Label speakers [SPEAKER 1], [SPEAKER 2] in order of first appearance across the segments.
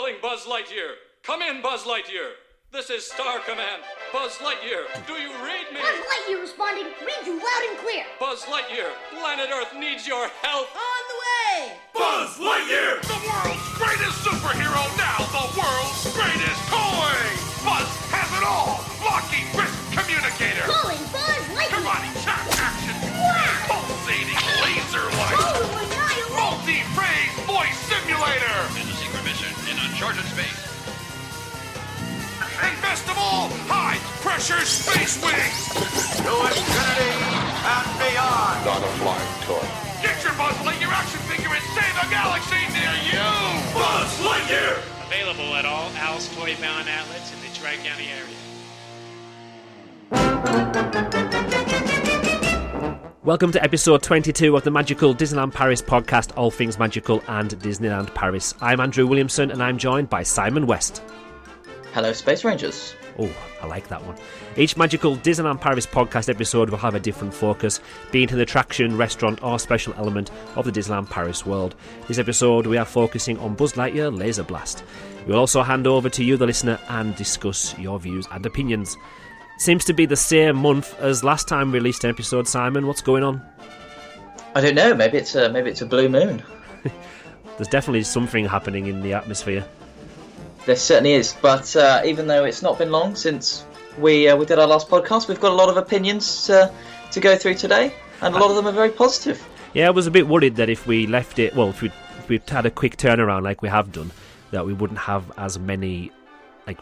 [SPEAKER 1] Calling Buzz Lightyear. Come in, Buzz Lightyear. This is Star Command. Buzz Lightyear, do you read me?
[SPEAKER 2] Buzz Lightyear responding. Read you loud and clear.
[SPEAKER 1] Buzz Lightyear, planet Earth needs your help.
[SPEAKER 2] On the way.
[SPEAKER 3] Buzz Lightyear, the world's greatest superhero, now the world's greatest toy. Buzz has it all. Locking wrist communicator.
[SPEAKER 2] Calling Buzz Lightyear.
[SPEAKER 3] Combining chat action.
[SPEAKER 2] Wow.
[SPEAKER 3] Pulsating laser light.
[SPEAKER 2] Total annihilation.
[SPEAKER 3] Multi-phase voice simulator.
[SPEAKER 4] There's a secret mission in uncharted space.
[SPEAKER 3] And best of all, high-pressure space wings!
[SPEAKER 5] To infinity and beyond!
[SPEAKER 6] Not a flying toy.
[SPEAKER 3] Get your Buzz Lightyear action figure and save a galaxy near you! Buzz Lightyear!
[SPEAKER 7] Available at all Al's Toy Bound outlets in the Tri-County area.
[SPEAKER 8] Welcome to episode 22 of the Magical Disneyland Paris podcast, all things magical and Disneyland Paris. I'm Andrew Williamson and I'm joined by Simon West.
[SPEAKER 9] Hello, Space Rangers.
[SPEAKER 8] Oh, I like that one. Each Magical Disneyland Paris podcast episode will have a different focus, be it an attraction, restaurant or special element of the Disneyland Paris world. This episode we are focusing on Buzz Lightyear Laser Blast. We will also hand over to you, the listener, and discuss your views and opinions. Seems to be the same month as last time we released an episode, Simon. What's going on?
[SPEAKER 9] I don't know, maybe it's a blue moon.
[SPEAKER 8] There's definitely something happening in the atmosphere.
[SPEAKER 9] There certainly is, but even though it's not been long since we did our last podcast, we've got a lot of opinions to go through today, and a lot of them are very positive.
[SPEAKER 8] Yeah, I was a bit worried that if we left it, well, if we'd had a quick turnaround like we have done, that we wouldn't have as many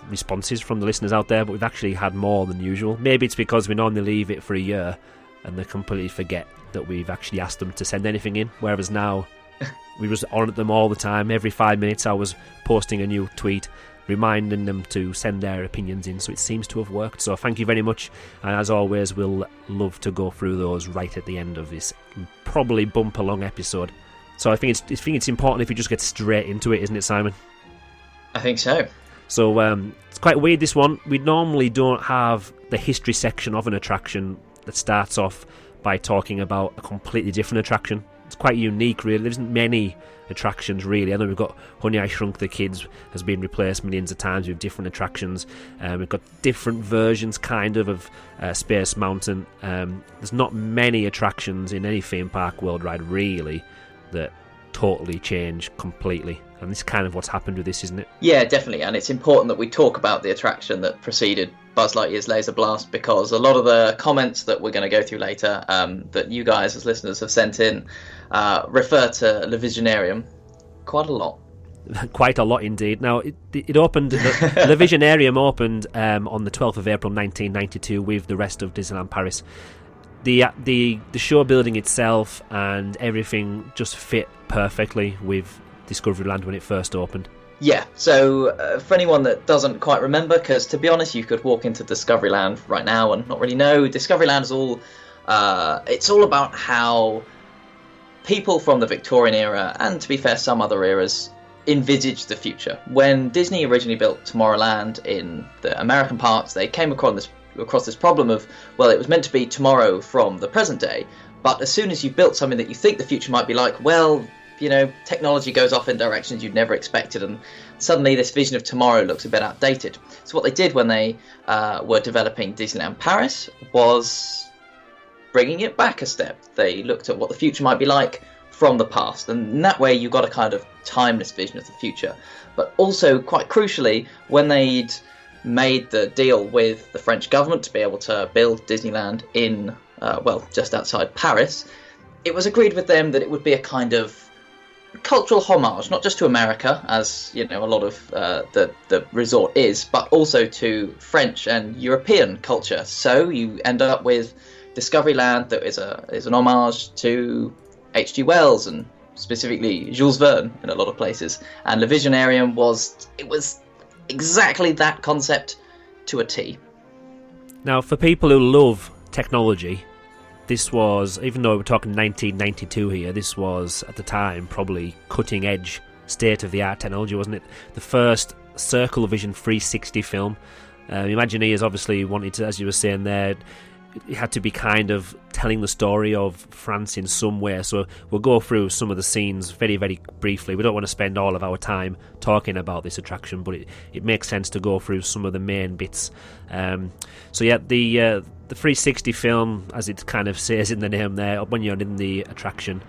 [SPEAKER 8] responses from the listeners out there, but we've actually had more than usual. Maybe it's because we normally leave it for a year, and they completely forget that we've actually asked them to send anything in, whereas now we was on at them all the time. Every 5 minutes I was posting a new tweet reminding them to send their opinions in, so it seems to have worked. So thank you very much, and as always we'll love to go through those right at the end of this probably bumper long episode. So I think it's important if you just get straight into it, isn't it, Simon?
[SPEAKER 9] I think so.
[SPEAKER 8] So it's quite weird, this one. We normally don't have the history section of an attraction that starts off by talking about a completely different attraction. It's quite unique, really. There isn't many attractions, really. I know we've got Honey, I Shrunk the Kids has been replaced millions of times with different attractions. We've got different versions, kind of Space Mountain. There's not many attractions in any theme park world ride, really, that totally change completely. And this is kind of what's happened with this, isn't it?
[SPEAKER 9] Yeah, definitely. And it's important that we talk about the attraction that preceded Buzz Lightyear's Laser Blast, because a lot of the comments that we're going to go through later, that you guys as listeners have sent in, refer to Le Visionarium quite a lot.
[SPEAKER 8] Quite a lot indeed. Now, it opened, the Visionarium opened on the 12th of April 1992 with the rest of Disneyland Paris. The show building itself and everything just fit perfectly with Discoveryland when it first opened.
[SPEAKER 9] Yeah, so for anyone that doesn't quite remember, because to be honest, you could walk into Discoveryland right now and not really know, Discoveryland is it's all about how people from the Victorian era, and to be fair, some other eras, envisaged the future. When Disney originally built Tomorrowland in the American parks, they came across this problem of, well, it was meant to be tomorrow from the present day, but as soon as you've built something that you think the future might be like, well, you know, technology goes off in directions you'd never expected, and suddenly this vision of tomorrow looks a bit outdated. So what they did when they were developing Disneyland Paris was bringing it back a step. They looked at what the future might be like from the past, and in that way you got a kind of timeless vision of the future. But also, quite crucially, when they'd made the deal with the French government to be able to build Disneyland in, just outside Paris, it was agreed with them that it would be a kind of cultural homage, not just to America, as you know a lot of the resort is, but also to French and European culture. So you end up with Discoveryland that is an homage to H.G. Wells and specifically Jules Verne in a lot of places. And Le Visionarium was exactly that concept to a T.
[SPEAKER 8] Now, for people who love technology, this was, even though we're talking 1992 here, this was, at the time, probably cutting-edge, state-of-the-art technology, wasn't it? The first Circle Vision 360 film. Imagineers obviously wanted to, as you were saying there, it had to be kind of telling the story of France in some way. So we'll go through some of the scenes very, very briefly. We don't want to spend all of our time talking about this attraction, but it makes sense to go through some of the main bits. So yeah, the 360 film, as it kind of says in the name there, when you're in the attraction,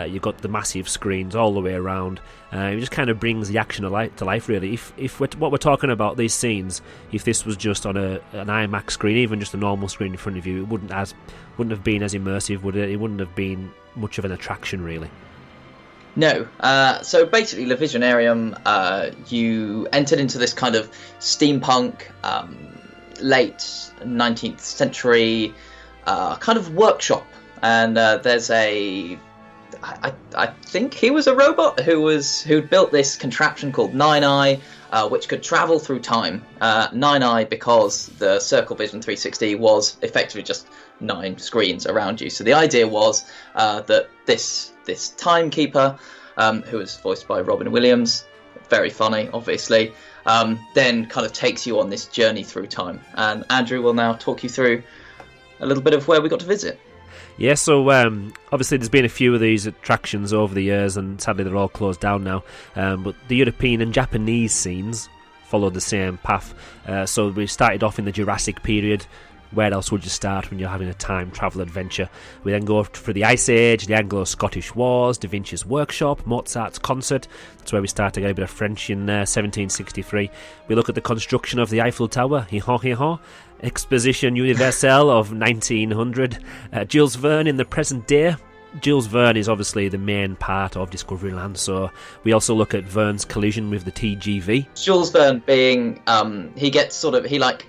[SPEAKER 8] you've got the massive screens all the way around. It just kind of brings the action to life, really. If what we're talking about, these scenes, if this was just on an IMAX screen, even just a normal screen in front of you, it wouldn't have been as immersive, would it? It wouldn't have been much of an attraction, really.
[SPEAKER 9] No. So basically, Le Visionarium, you entered into this kind of steampunk, late 19th century kind of workshop, and there's I think he was a robot who'd built this contraption called Nine Eye, which could travel through time. Nine Eye because the Circle Vision 360 was effectively just 9 screens around you. So the idea was that this timekeeper, who was voiced by Robin Williams, very funny, obviously, then kind of takes you on this journey through time. And Andrew will now talk you through a little bit of where we got to visit.
[SPEAKER 8] Yeah, so obviously there's been a few of these attractions over the years, and sadly they're all closed down now. But the European and Japanese scenes followed the same path. So we started off in the Jurassic period. Where else would you start when you're having a time travel adventure? We then go for the Ice Age, the Anglo-Scottish Wars, Da Vinci's Workshop, Mozart's Concert. That's where we start to get a bit of French in 1763. We look at the construction of the Eiffel Tower, Exposition Universelle of 1900. Jules Verne in the present day. Jules Verne is obviously the main part of Discoveryland, so we also look at Verne's collision with the TGV. Jules
[SPEAKER 9] Verne being, he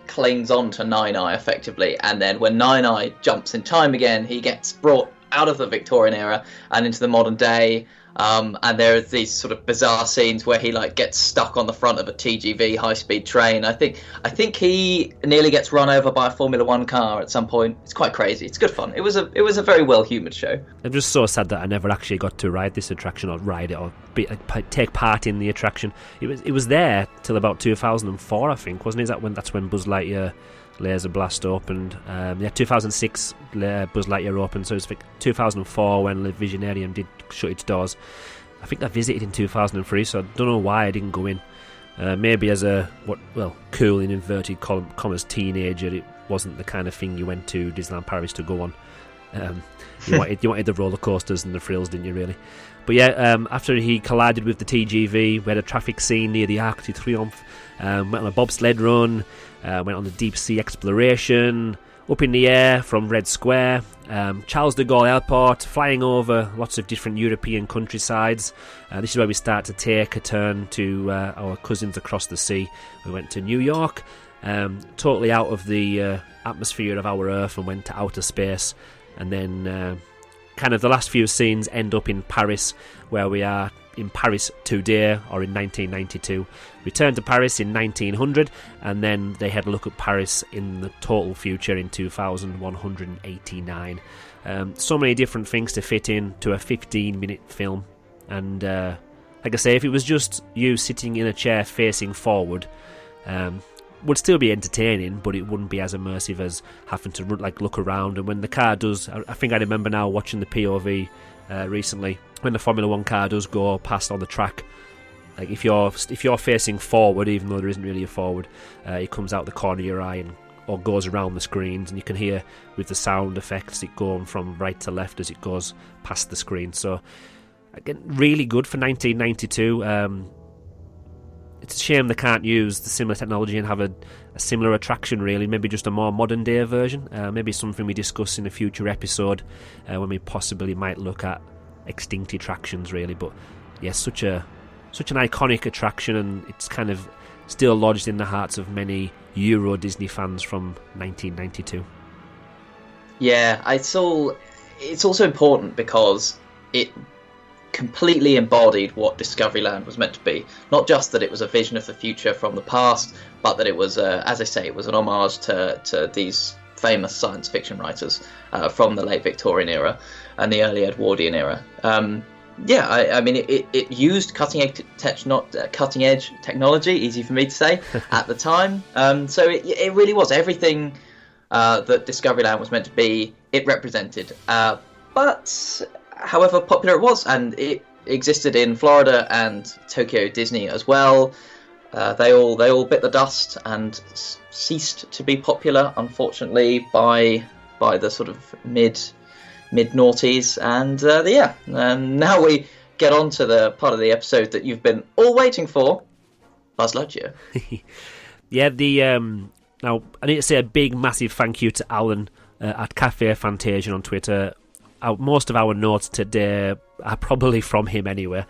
[SPEAKER 9] clings on to Nine Eye effectively, and then when Nine Eye jumps in time again, he gets brought out of the Victorian era and into the modern day. And there are these sort of bizarre scenes where he gets stuck on the front of a TGV high-speed train. I think he nearly gets run over by a Formula One car at some point. It's quite crazy. It's good fun. It was a very well-humoured show.
[SPEAKER 8] I'm just so sad that I never actually got to ride this attraction or ride it or take part in the attraction. It was there till about 2004, I think, wasn't it? That's when Buzz Lightyear Laser Blast opened. 2006 Buzz Lightyear opened, so it was 2004 when the Visionarium did shut its doors. I think I visited in 2003, so I don't know why I didn't go in. Maybe as a cool in inverted commas teenager, it wasn't the kind of thing you went to Disneyland Paris to go on. You wanted the roller coasters and the thrills, didn't you, really? But yeah, after he collided with the TGV, we had a traffic scene near the Arc de Triomphe, went on a bobsled run, went on the deep sea exploration, up in the air from Red Square, Charles de Gaulle Airport, flying over lots of different European countrysides. This is where we start to take a turn to our cousins across the sea. We went to New York, totally out of the atmosphere of our Earth, and went to outer space. And then kind of the last few scenes end up in Paris, where we are in Paris today, or in 1992. Return to Paris in 1900, and then they had a look at Paris in the total future in 2189. So many different things to fit in to a 15-minute film. And like I say, if it was just you sitting in a chair facing forward, would still be entertaining, but it wouldn't be as immersive as having to look around. And when the car does, I think I remember now watching the POV recently, when the Formula One car does go past on the track, if you're facing forward, even though there isn't really a forward, it comes out the corner of your eye or goes around the screens, and you can hear with the sound effects it going from right to left as it goes past the screen. So again, really good for 1992. It's a shame they can't use the similar technology and have a similar attraction, really. Maybe just a more modern day version. Maybe something we discuss in a future episode when we possibly might look at extinct attractions, really. But yes, such an iconic attraction, and it's kind of still lodged in the hearts of many Euro Disney fans from 1992.
[SPEAKER 9] Yeah, it's also important because it completely embodied what Discoveryland was meant to be. Not just that it was a vision of the future from the past, but that it was, as I say, it was an homage to these famous science fiction writers from the late Victorian era and the early Edwardian era. I mean, it used cutting edge technology, easy for me to say, at the time. So it really was everything that Discoveryland was meant to be, it represented. But however popular it was, and it existed in Florida and Tokyo Disney as well, they all bit the dust and ceased to be popular, unfortunately, by the sort of mid noughties. And now we get on to the part of the episode that you've been all waiting for, Buzz Lightyear.
[SPEAKER 8] Yeah, now I need to say a big, massive thank you to Alan at Cafe Fantasian on Twitter. Most of our notes today are probably from him anyway.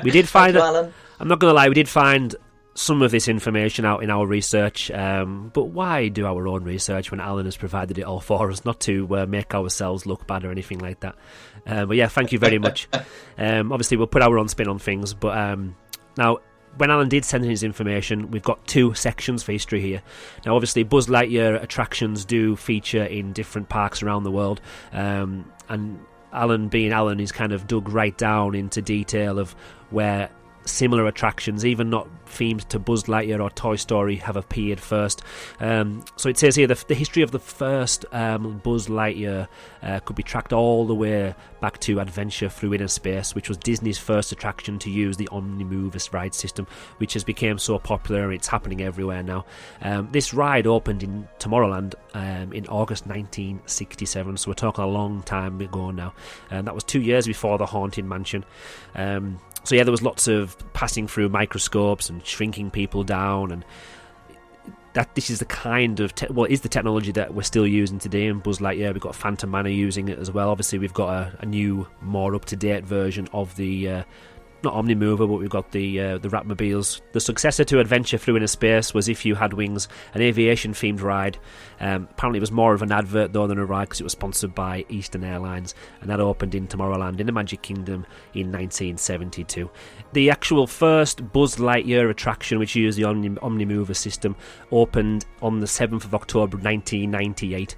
[SPEAKER 8] We did find,
[SPEAKER 9] Alan.
[SPEAKER 8] I'm not going to lie, we did find some of this information out in our research, but why do our own research when Alan has provided it all for us? Not to make ourselves look bad or anything like that. But yeah, thank you very much. Obviously, we'll put our own spin on things, but now, when Alan did send in his information, we've got 2 sections for history here. Now, obviously, Buzz Lightyear attractions do feature in different parks around the world, and Alan, being Alan, is kind of dug right down into detail of where similar attractions, even not themed to Buzz Lightyear or Toy Story, have appeared first. So it says here the history of the first Buzz Lightyear could be tracked all the way back to Adventure Through Inner Space, which was Disney's first attraction to use the Omnimover ride system, which has become so popular and it's happening everywhere now. This ride opened in Tomorrowland in August 1967, so we're talking a long time ago now. That was 2 years before the Haunted Mansion. So yeah, there was lots of passing through microscopes and shrinking people down, and this is the kind of is the technology that we're still using today in Buzz Lightyear. We've got Phantom Manor using it as well. Obviously, we've got a new, more up-to-date version of the not Omnimover, but we've got the Ratmobiles. The successor to Adventure Through Inner Space was If You Had Wings, an aviation-themed ride. Apparently it was more of an advert though than a ride, because it was sponsored by Eastern Airlines, and that opened in Tomorrowland in the Magic Kingdom in 1972. The actual first Buzz Lightyear attraction, which used the Omnimover system, opened on the 7th of October 1998,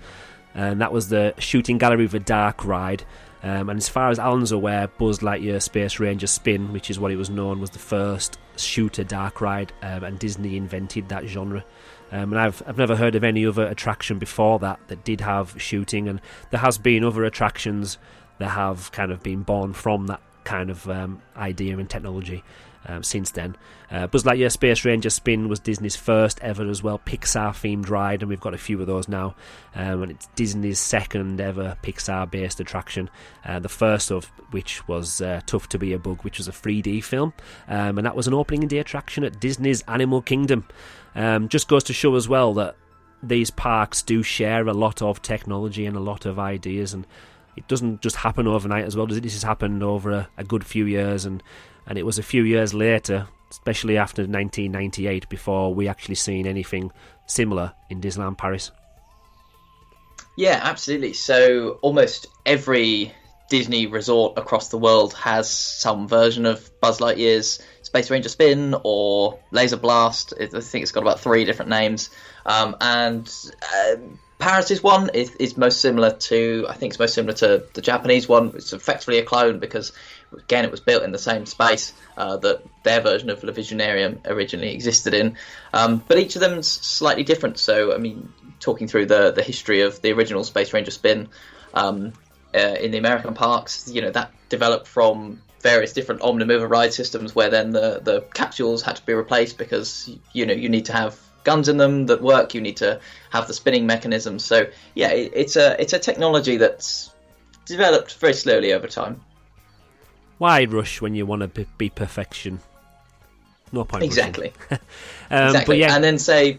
[SPEAKER 8] and that was the Shooting Gallery of the Dark ride. And as far as Alan's aware, Buzz Lightyear Space Ranger Spin, which is what it was known, was the first shooter dark ride, and Disney invented that genre. And I've never heard of any other attraction before that did have shooting, and there has been other attractions that have kind of been born from that kind of idea and technology since then. Buzz Lightyear Space Ranger Spin was Disney's first ever as well Pixar-themed ride, and we've got a few of those now. And it's Disney's second ever Pixar-based attraction, the first of which was Tough to Be a Bug, which was a 3D film, and that was an opening day attraction at Disney's Animal Kingdom. Just goes to show as well that these parks do share a lot of technology and a lot of ideas, and it doesn't just happen overnight as well, does it? This has happened over a good few years, and it was a few years later, especially after 1998, before we actually seen anything similar in Disneyland Paris.
[SPEAKER 9] Yeah, absolutely. So almost every Disney resort across the world has some version of Buzz Lightyear's Space Ranger Spin or Laser Blast. I think it's got about 3 different names. Paris's one is most similar to, I think it's most similar to the Japanese one. It's effectively a clone because, again, it was built in the same space that their version of Le Visionarium originally existed in. But each of them's slightly different. So, I mean, talking through the history of the original Space Ranger Spin in the American parks, you know, that developed from various different Omnimover ride systems where then the capsules had to be replaced because, you know, you need to have guns in them that work, you need to have the spinning mechanism. So yeah, it's a technology that's developed very slowly over time.
[SPEAKER 8] Why rush when you want to be perfection? No point.
[SPEAKER 9] Exactly.
[SPEAKER 8] But yeah.
[SPEAKER 9] And then say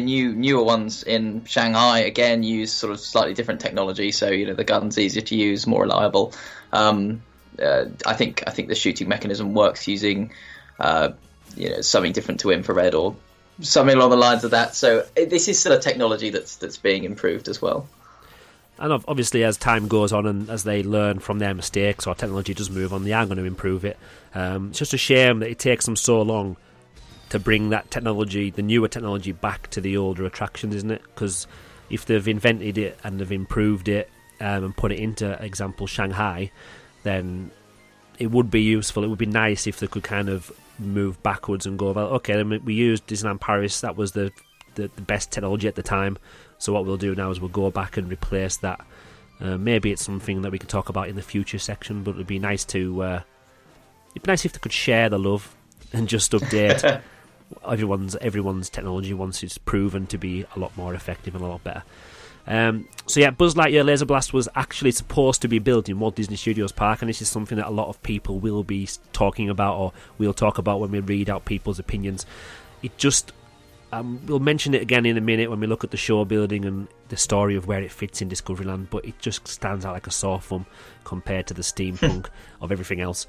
[SPEAKER 9] newer ones in Shanghai again use sort of slightly different technology. So, you know, the gun's easier to use, more reliable. I think the shooting mechanism works using something different to infrared or something along the lines of that. So this is still a technology that's being improved as well.
[SPEAKER 8] And obviously, as time goes on and as they learn from their mistakes or technology does move on, they are going to improve it. It's just a shame that it takes them so long to bring that technology, the newer technology, back to the older attractions, isn't it? Because if they've invented it and they've improved it and put it into, example, Shanghai, then it would be useful. It would be nice if they could kind of move backwards and go, well, okay, then we used Disneyland Paris, that was the the best technology at the time. So what we'll do now is we'll go back and replace that. Maybe it's something that we can talk about in the future section, but it'd be nice to it'd be nice if they could share the love and just update everyone's technology once it's proven to be a lot more effective and a lot better. So yeah, Buzz Lightyear Laser Blast was actually supposed to be built in Walt Disney Studios Park, and this is something that a lot of people will be talking about, or we'll talk about when we read out people's opinions. It just we'll mention it again in a minute when we look at the show building and the story of where it fits in Discoveryland, but it just stands out like a sore thumb compared to the steampunk of everything else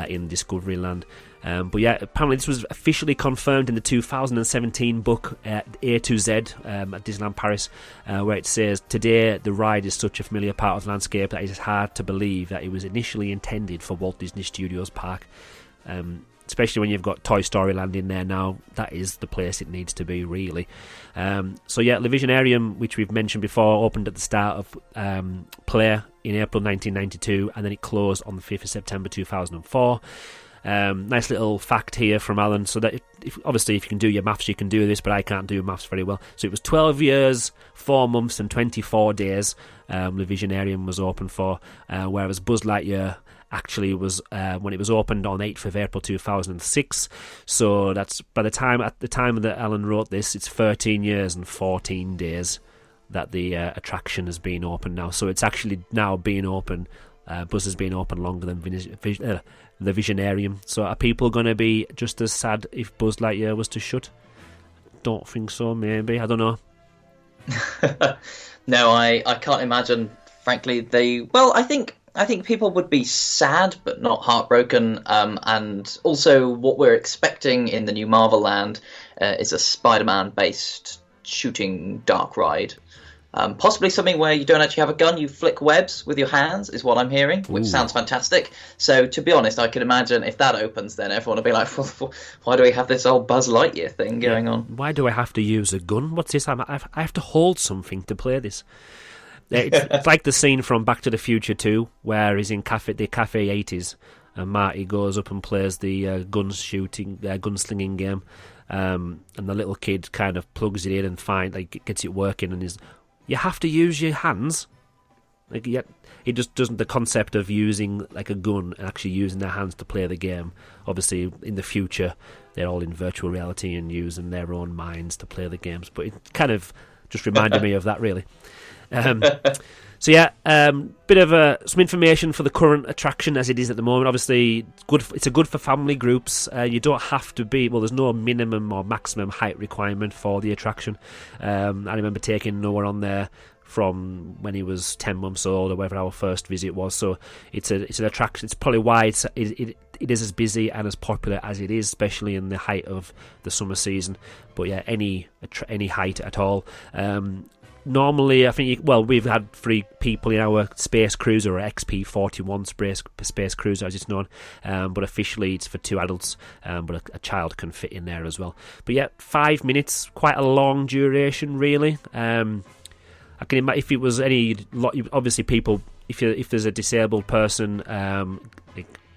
[SPEAKER 8] in Discoveryland. But yeah, apparently this was officially confirmed in the 2017 book A to Z at Disneyland Paris, where it says, "Today the ride is such a familiar part of the landscape that it is hard to believe that it was initially intended for Walt Disney Studios Park." Especially when you've got Toy Story Land in there now, that is the place it needs to be, really. So yeah, the Visionarium, which we've mentioned before, opened at the start of play in April 1992, and then it closed on the 5th of September 2004. Nice little fact here from Alan, so that obviously if you can do your maths you can do this, but I can't do maths very well. So it was 12 years, 4 months and 24 days the Visionarium was open for, whereas Buzz Lightyear actually was when it was opened on 8th of April 2006. So that's at the time that Alan wrote this, it's 13 years and 14 days that the attraction has been open now. So it's actually now been open. Buzz has been open longer than the Visionarium. So are people going to be just as sad if Buzz Lightyear was to shut? Don't think so. Maybe, I don't know.
[SPEAKER 9] No, I can't imagine. Frankly, I think people would be sad, but not heartbroken. And also, what we're expecting in the new Marvel Land is a Spider-Man-based shooting dark ride. Possibly something where you don't actually have a gun, you flick webs with your hands, is what I'm hearing, which sounds fantastic. So, to be honest, I can imagine if that opens, then everyone will be like, why do we have this old Buzz Lightyear thing going on?
[SPEAKER 8] Why do I have to use a gun? What's this? I have to hold something to play this. It's like the scene from Back to the Future 2, where he's in the Cafe 80s, and Marty goes up and plays the gunslinging game, and the little kid kind of plugs it in and gets it working, and you have to use your hands. He just doesn't. The concept of using like a gun and actually using their hands to play the game. Obviously, in the future, they're all in virtual reality and using their own minds to play the games. But it kind of just reminded me of that, really. So yeah, bit of some information for the current attraction as it is at the moment. Obviously, it's good for family groups. You don't have to be. Well, there's no minimum or maximum height requirement for the attraction. I remember taking Noah on there from when he was 10 months old or whatever our first visit was. So it's an attraction. It's probably why it is as busy and as popular as it is, especially in the height of the summer season. But yeah, any height at all. Normally, I think, we've had 3 people in our Space Cruiser, or XP41 Space Cruiser as it's known, but officially it's for 2 adults, but a child can fit in there as well. But yeah, 5 minutes, quite a long duration, really. I can imagine if it was obviously people, if there's a disabled person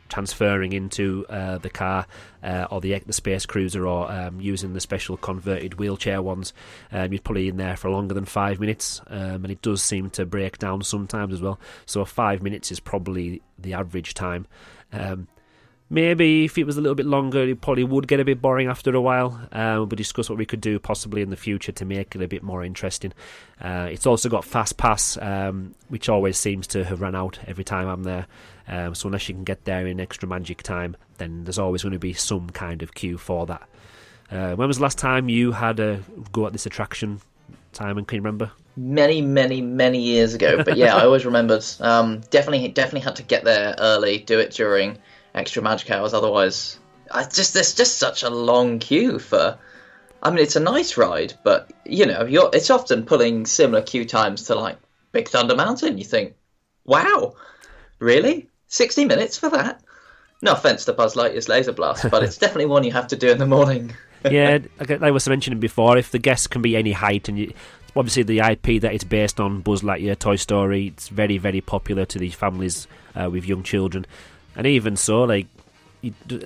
[SPEAKER 8] transferring into the car or the Space Cruiser, or using the special converted wheelchair ones, you're probably in there for longer than 5 minutes, and it does seem to break down sometimes as well. So 5 minutes is probably the average time. Maybe if it was a little bit longer, it probably would get a bit boring after a while. We'll discuss what we could do possibly in the future to make it a bit more interesting. It's also got Fast Pass, which always seems to have run out every time I'm there. So unless you can get there in extra magic time, then there's always going to be some kind of queue for that. When was the last time you had a go at this attraction, Simon? Can you remember?
[SPEAKER 9] Many years ago. But yeah, I always remembered. Definitely had to get there early, do it during extra magic hours, otherwise there's just such a long queue for. I mean, it's a nice ride, but it's often pulling similar queue times to like Big Thunder Mountain. You think, wow, really? 60 minutes for that? No offense to Buzz Lightyear's Laser Blast, but it's definitely one you have to do in the morning.
[SPEAKER 8] Yeah, like I was mentioning before, if the guests can be any height, and obviously the IP that it's based on, Buzz Lightyear, Toy Story, it's very, very popular to these families with young children. And even so, like,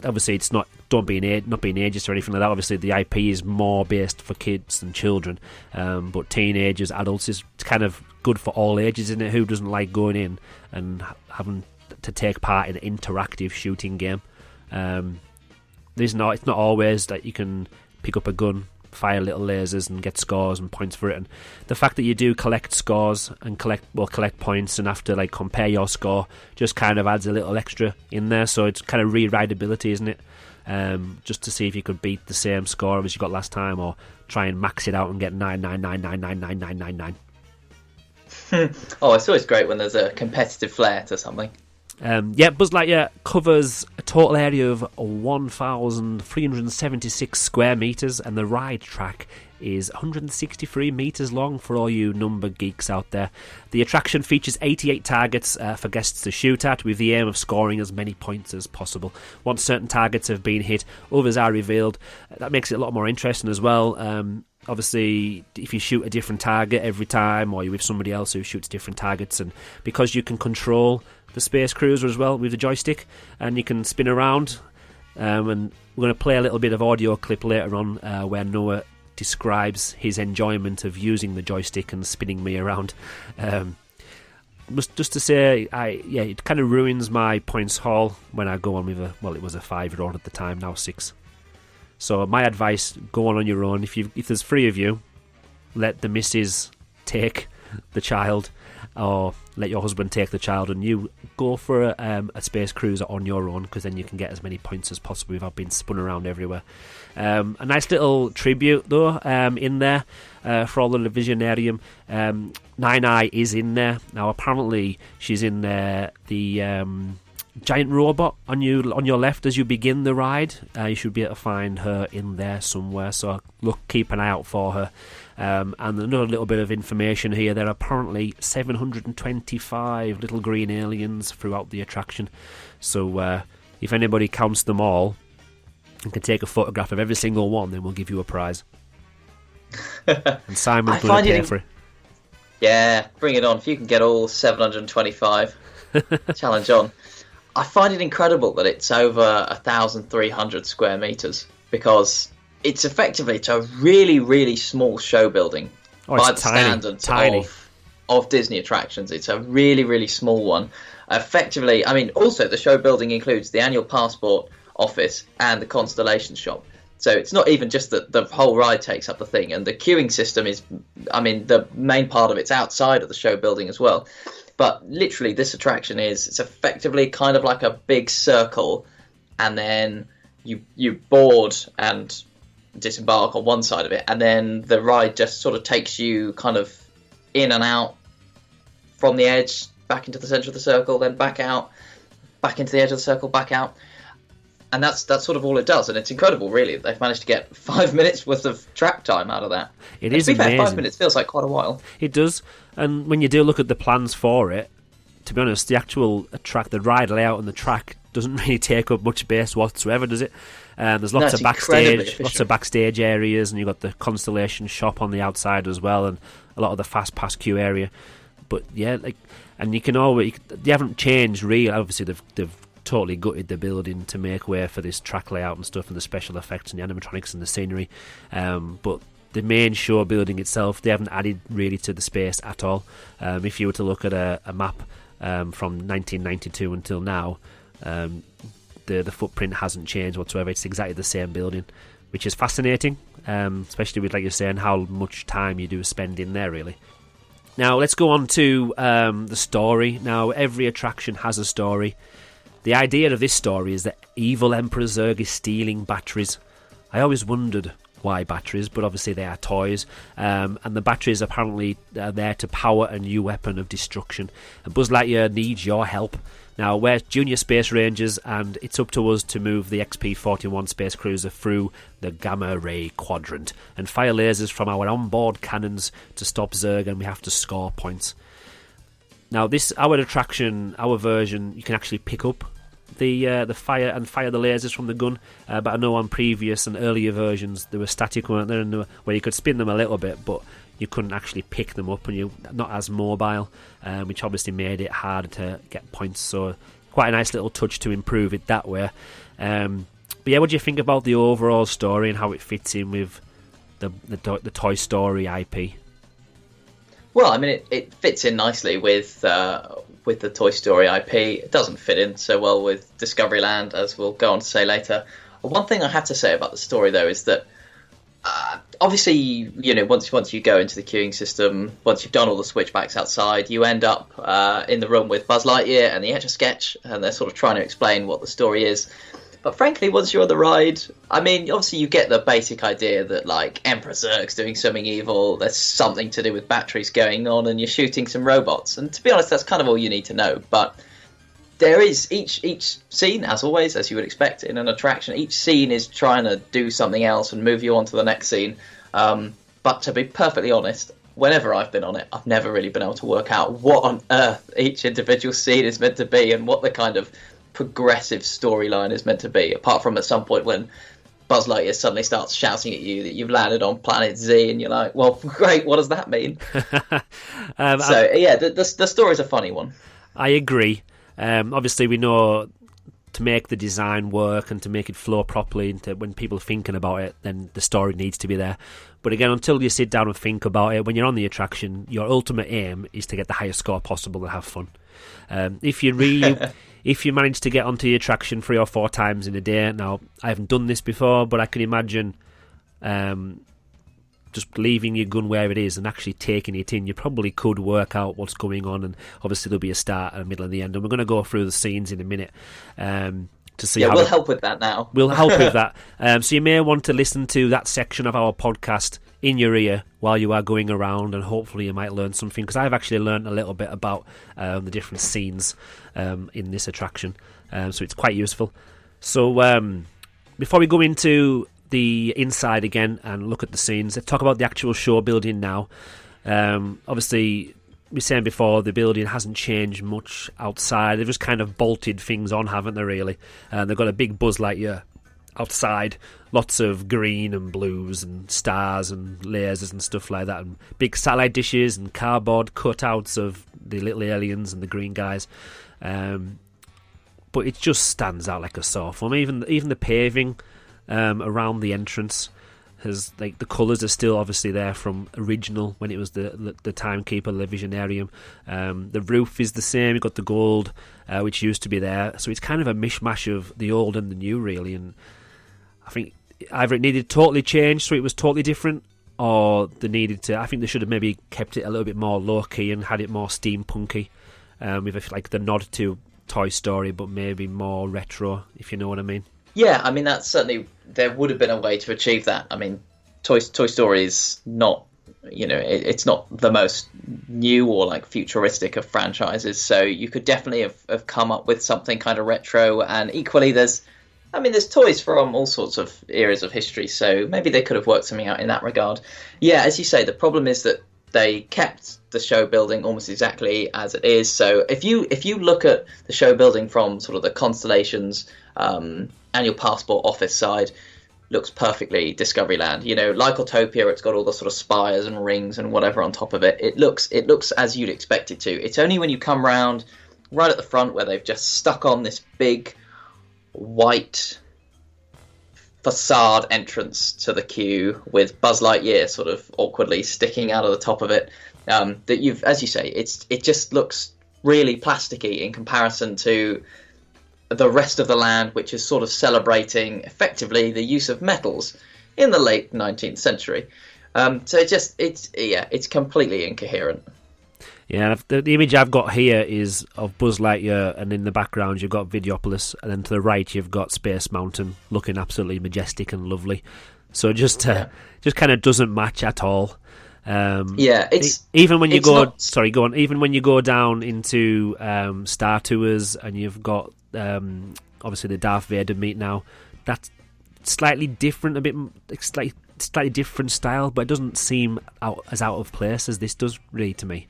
[SPEAKER 8] obviously it's not not being ageist or anything like that. Obviously the IP is more based for kids and children, but teenagers, adults is kind of good for all ages, isn't it? Who doesn't like going in and having to take part in an interactive shooting game? It's not always that you can pick up a gun, fire little lasers and get scores and points for it, and the fact that you do collect scores and collect points and have to like compare your score just kind of adds a little extra in there. So it's kind of re-rideability, isn't it? Just to see if you could beat the same score as you got last time, or try and max it out and get 999999999.
[SPEAKER 9] Oh, it's always great when there's a competitive flair to something.
[SPEAKER 8] Buzz Lightyear covers a total area of 1,376 square metres, and the ride track is 163 metres long for all you number geeks out there. The attraction features 88 targets for guests to shoot at, with the aim of scoring as many points as possible. Once certain targets have been hit, others are revealed. That makes it a lot more interesting as well. Obviously, if you shoot a different target every time, or you're with somebody else who shoots different targets, and because you can control the Space Cruiser as well with the joystick, and you can spin around, and we're going to play a little bit of audio clip later on where Noah describes his enjoyment of using the joystick and spinning me around. Just to say, it kind of ruins my points haul when I go on with it was a 5-year-old at the time, now 6. So my advice, go on your own. If there's 3 of you, let the missus take the child, or let your husband take the child, and you go for a Space Cruiser on your own, because then you can get as many points as possible without being spun around everywhere. A nice little tribute though in there for all the Visionarium. Nine-Eye is in there now. Apparently she's in there. The giant robot on your left as you begin the ride. You should be able to find her in there somewhere, so keep an eye out for her. And another little bit of information here: there are apparently 725 little green aliens throughout the attraction. So if anybody counts them all and can take a photograph of every single one, then we'll give you a prize. And Simon's going to pay for it.
[SPEAKER 9] Yeah, bring it on. If you can get all 725, challenge on. I find it incredible that it's over 1,300 square meters, because it's a really, really small show building by the standards of Disney attractions. It's a really, really small one. Effectively, I mean, also the show building includes the annual passport office and the Constellation shop. So it's not even just that the whole ride takes up the thing, and the queuing system is, I mean, the main part of it's outside of the show building as well. But literally, this attraction it's effectively kind of like a big circle, and then you board and disembark on one side of it, and then the ride just sort of takes you kind of in and out from the edge, back into the centre of the circle, then back out, back into the edge of the circle, back out. And that's sort of all it does, and it's incredible, really. They've managed to get 5 minutes worth of track time out of that.
[SPEAKER 8] It is amazing.
[SPEAKER 9] 5 minutes feels like quite a while.
[SPEAKER 8] It does, and when you do look at the plans for it, to be honest, the actual the ride layout and the track doesn't really take up much space whatsoever, does it? There's lots of backstage areas, and you've got the Constellation shop on the outside as well, and a lot of the fast pass queue area. But yeah, and you can always they haven't changed really. Obviously, they've totally gutted the building to make way for this track layout and stuff, and the special effects and the animatronics and the scenery. But the main show building itself, they haven't added really to the space at all. If you were to look at a map from 1992 until now, the footprint hasn't changed whatsoever. It's exactly the same building, which is fascinating, especially with, like you're saying, how much time you do spend in there, really. Now, let's go on to the story. Now, every attraction has a story. The idea of this story is that evil Emperor Zurg is stealing batteries. I always wondered why batteries, but obviously they are toys, and the batteries apparently are there to power a new weapon of destruction, and Buzz Lightyear needs your help. Now, we're Junior Space Rangers, and it's up to us to move the XP-41 Space Cruiser through the Gamma Ray Quadrant and fire lasers from our onboard cannons to stop Zurg, and we have to score points. Now, our attraction, our version, you can actually pick up the fire the lasers from the gun, but I know on previous and earlier versions there were static, weren't there, and where you could spin them a little bit, but you couldn't actually pick them up, and you're not as mobile, which obviously made it harder to get points. So quite a nice little touch to improve it that way. But yeah, what do you think about the overall story and how it fits in with the Toy Story IP?
[SPEAKER 9] Well, I mean, it fits in nicely with the Toy Story IP. It doesn't fit in so well with Discoveryland, as we'll go on to say later. One thing I have to say about the story, though, is that obviously, you know, once you go into the queuing system, once you've done all the switchbacks outside, you end up in the room with Buzz Lightyear and the Etch-a-Sketch, and they're sort of trying to explain what the story is. But frankly, once you're on the ride, I mean, obviously you get the basic idea that, like, Emperor Zurg's doing something evil, there's something to do with batteries going on, and you're shooting some robots. And to be honest, that's kind of all you need to know. But there is each scene, as always, as you would expect in an attraction, each scene is trying to do something else and move you on to the next scene. But to be perfectly honest, whenever I've been on it, I've never really been able to work out what on earth each individual scene is meant to be and what the kind of progressive storyline is meant to be, apart from at some point when Buzz Lightyear suddenly starts shouting at you that you've landed on planet Z, and you're like, well, great, what does that mean? The story's a funny one.
[SPEAKER 8] I agree. Obviously, we know to make the design work and to make it flow properly, and when people are thinking about it, then the story needs to be there. But again, until you sit down and think about it, when you're on the attraction, your ultimate aim is to get the highest score possible and have fun. If you manage to get onto the attraction 3 or 4 times in a day, now I haven't done this before, but I can imagine just leaving your gun where it is and actually taking it in, you probably could work out what's going on, and obviously there'll be a start, a middle, and the end. And we're going to go through the scenes in a minute to see.
[SPEAKER 9] Yeah, we'll help with that now.
[SPEAKER 8] We'll help with that. So you may want to listen to that section of our podcast in your ear while you are going around, and hopefully you might learn something, because I've actually learned a little bit about the different scenes in this attraction, so it's quite useful. So before we go into the inside again and look at the scenes, let's talk about the actual show building now. Obviously, we were saying before, the building hasn't changed much outside. They've just kind of bolted things on, haven't they, really? They've got a big Buzz Lightyear outside, lots of green and blues and stars and lasers and stuff like that, and big satellite dishes and cardboard cutouts of the little aliens and the green guys. But it just stands out like a sore thumb. Even the paving around the entrance has, like, the colours are still obviously there from original when it was the Timekeeper, the Visionarium. The roof is the same. You've got the gold, which used to be there, so it's kind of a mishmash of the old and the new, really. And I think either it needed totally changed so it was totally different, or they needed to. I think they should have maybe kept it a little bit more low key and had it more steampunky, with like the nod to Toy Story, but maybe more retro, if you know what I mean.
[SPEAKER 9] Yeah, I mean, that's certainly, there would have been a way to achieve that. I mean, Toy Story is not, you know, it's not the most new or like futuristic of franchises, so you could definitely have come up with something kind of retro. And equally, there's toys from all sorts of eras of history, so maybe they could have worked something out in that regard. Yeah, as you say, the problem is that they kept the show building almost exactly as it is. So if you look at the show building from sort of the Constellations annual passport office side, looks perfectly Discoveryland. You know, like Autopia, it's got all the sort of spires and rings and whatever on top of it. It looks as you'd expect it to. It's only when you come round right at the front where they've just stuck on this big white facade entrance to the queue with Buzz Lightyear sort of awkwardly sticking out of the top of it, that you've, as you say, it just looks really plasticky in comparison to the rest of the land, which is sort of celebrating effectively the use of metals in the late 19th century. So it's completely incoherent.
[SPEAKER 8] Yeah, the image I've got here is of Buzz Lightyear, and in the background you've got Videopolis, and then to the right you've got Space Mountain, looking absolutely majestic and lovely. So just kind of doesn't match at all. Even when you go, even when you go down into Star Tours, and you've got obviously the Darth Vader meet now, that's slightly different, a bit slightly different style, but it doesn't seem as out of place as this does, really, to me.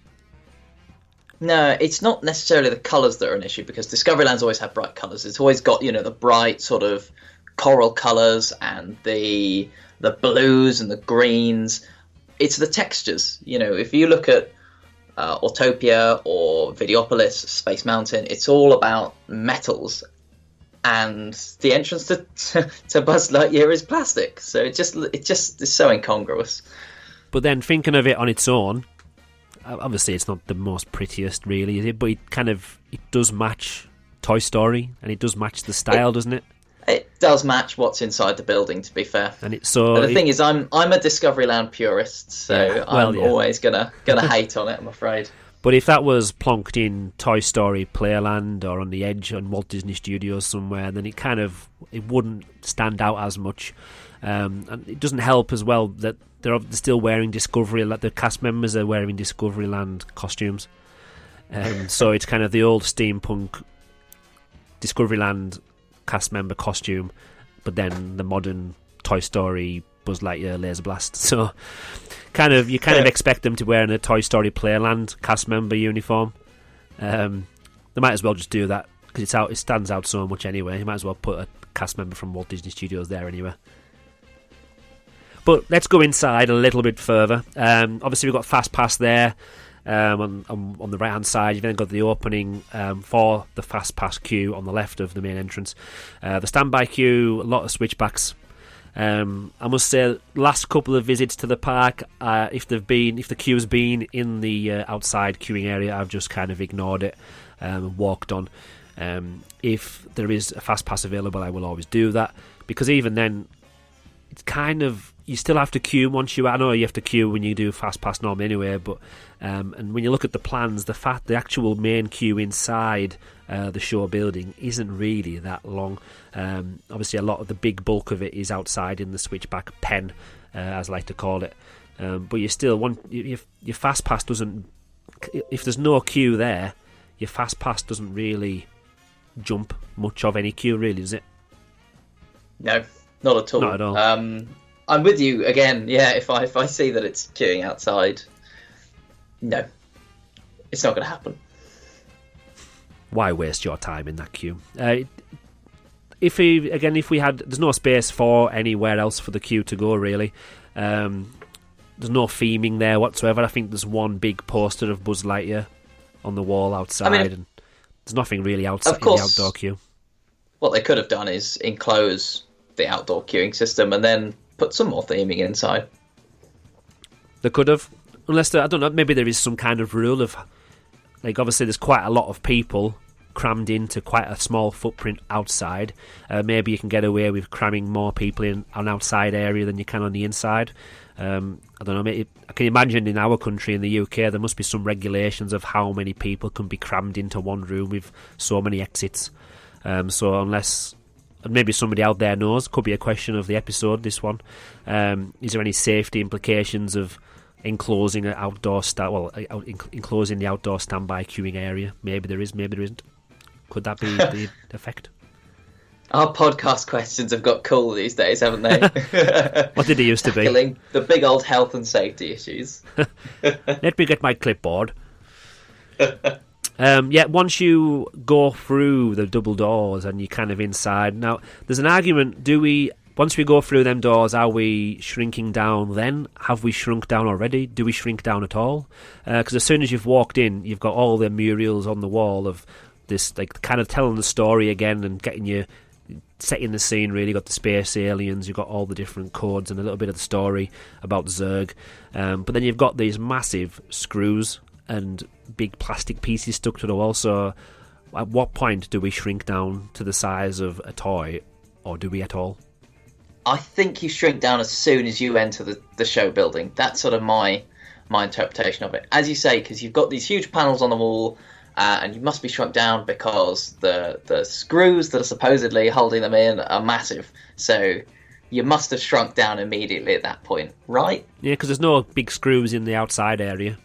[SPEAKER 9] No, it's not necessarily the colours that are an issue, because Discoveryland's always had bright colours. It's always got, you know, the bright sort of coral colours and the blues and the greens. It's the textures. You know, if you look at Autopia or Videopolis, Space Mountain. It's all about metals, and the entrance to Buzz Lightyear is plastic. So it just is so incongruous.
[SPEAKER 8] But then thinking of it on its own, obviously it's not the most prettiest, really, is it? But it does match Toy Story, and it does match the style, doesn't it?
[SPEAKER 9] It does match what's inside the building, to be fair.
[SPEAKER 8] And
[SPEAKER 9] the thing is, I'm a Discoveryland purist, so I'm always gonna hate on it, I'm afraid.
[SPEAKER 8] But if that was plonked in Toy Story Playland or on the Edge on Walt Disney Studios somewhere, then it wouldn't stand out as much. And it doesn't help as well that they're still wearing the cast members are wearing Discoveryland costumes. So it's kind of the old steampunk Discoveryland cast member costume, but then the modern Toy Story Buzz Lightyear laser blast. So you expect them to wear in a Toy Story Playland cast member uniform. They might as well just do that because it stands out so much anyway. You might as well put a cast member from Walt Disney Studios there anyway. But let's go inside a little bit further. Obviously we've got Fast Pass there. On the right hand side, you've then got the opening for the Fast Pass queue on the left of the main entrance. The standby queue, a lot of switchbacks. I must say, last couple of visits to the park, if the queue's been in the outside queuing area, I've just kind of ignored it and walked on. If there is a Fast Pass available, I will always do that, because even then, it's kind of, you still have to queue I know you have to queue when you do Fast Pass normally anyway, but and when you look at the plans, the actual main queue inside the show building isn't really that long. Obviously a lot of the big bulk of it is outside in the switchback pen, as I like to call it, but you still want your Fast Pass doesn't, if there's no queue there, your Fast Pass doesn't really jump much of any queue, really, does it?
[SPEAKER 9] No, not at all.
[SPEAKER 8] Not at all.
[SPEAKER 9] I'm with you again. Yeah, if I see that it's queuing outside, no, it's not going to happen.
[SPEAKER 8] Why waste your time in that queue? If we had, there's no space for anywhere else for the queue to go, really. There's no theming there whatsoever. I think there's one big poster of Buzz Lightyear on the wall outside, and there's nothing really outside in the outdoor queue.
[SPEAKER 9] What they could have done is enclose the outdoor queuing system and then put some more theming inside.
[SPEAKER 8] They could have, unless I don't know. Maybe there is some kind of rule of, like, obviously there's quite a lot of people crammed into quite a small footprint outside. Maybe you can get away with cramming more people in an outside area than you can on the inside. I don't know. Maybe, I can imagine in our country, in the UK, there must be some regulations of how many people can be crammed into one room with so many exits. So unless, and maybe somebody out there knows, could be a question of the episode, this one. Is there any safety implications of enclosing enclosing the outdoor standby queuing area? Maybe there is, maybe there isn't. Could that be the effect?
[SPEAKER 9] Our podcast questions have got cool these days, haven't they?
[SPEAKER 8] What did it used to be?
[SPEAKER 9] Tackling the big old health and safety issues.
[SPEAKER 8] Let me get my clipboard. Once you go through the double doors and you're kind of inside, now there's an argument, once we go through them doors, are we shrinking down then? Have we shrunk down already? Do we shrink down at all? Because as soon as you've walked in, you've got all the murals on the wall of this, like, kind of telling the story again and getting you, setting the scene, really. You've got the space aliens, you've got all the different codes and a little bit of the story about Zurg. But then you've got these massive screws and big plastic pieces stuck to the wall. So at what point do we shrink down to the size of a toy, or do we at all?
[SPEAKER 9] I think you shrink down as soon as you enter the show building. That's sort of my interpretation of it. As you say, because you've got these huge panels on the wall, and you must be shrunk down because the screws that are supposedly holding them in are massive. So you must have shrunk down immediately at that point, right?
[SPEAKER 8] Yeah, because there's no big screws in the outside area.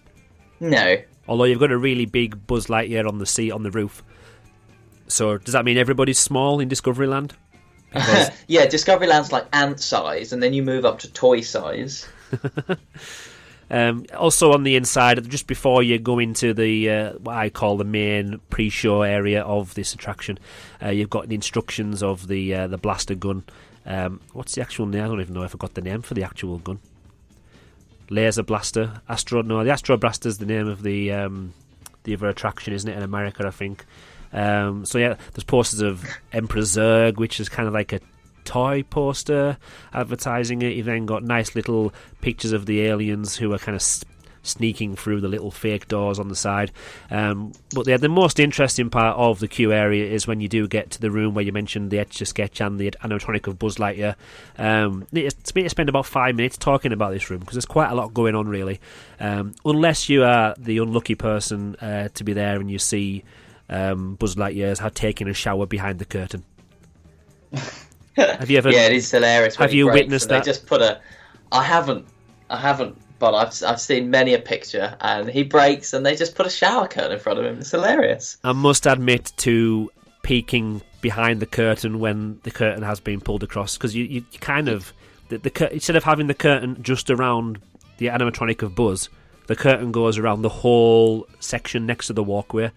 [SPEAKER 9] No.
[SPEAKER 8] Although you've got a really big Buzz Lightyear on the seat on the roof. So does that mean everybody's small in Discoveryland? Because...
[SPEAKER 9] yeah, Discoveryland's like ant size, and then you move up to toy size.
[SPEAKER 8] Also on the inside, just before you go into the what I call the main pre-show area of this attraction, you've got the instructions of the blaster gun. What's the actual name? I don't even know if I got the name for the actual gun. laser blaster. The Astro Blaster's the name of the other attraction, isn't it, in America, I think. So yeah, there's posters of Emperor Zurg, which is kind of like a toy poster advertising it. You've then got nice little pictures of the aliens who are kind of sneaking through the little fake doors on the side. But the most interesting part of the queue area is when you do get to the room where you mentioned the Etch-a-Sketch and the animatronic of Buzz Lightyear. It's me to spend about 5 minutes talking about this room because there's quite a lot going on, really. Unless you are the unlucky person to be there and you see Buzz Lightyear's taking a shower behind the curtain. Have you ever?
[SPEAKER 9] Yeah, it is hilarious.
[SPEAKER 8] Have you witnessed that?
[SPEAKER 9] They just put I haven't, but I've seen many a picture, and he breaks, and they just put a shower curtain in front of him. It's hilarious.
[SPEAKER 8] I must admit to peeking behind the curtain when the curtain has been pulled across, because you kind of instead of having the curtain just around the animatronic of Buzz, the curtain goes around the whole section next to the walkway.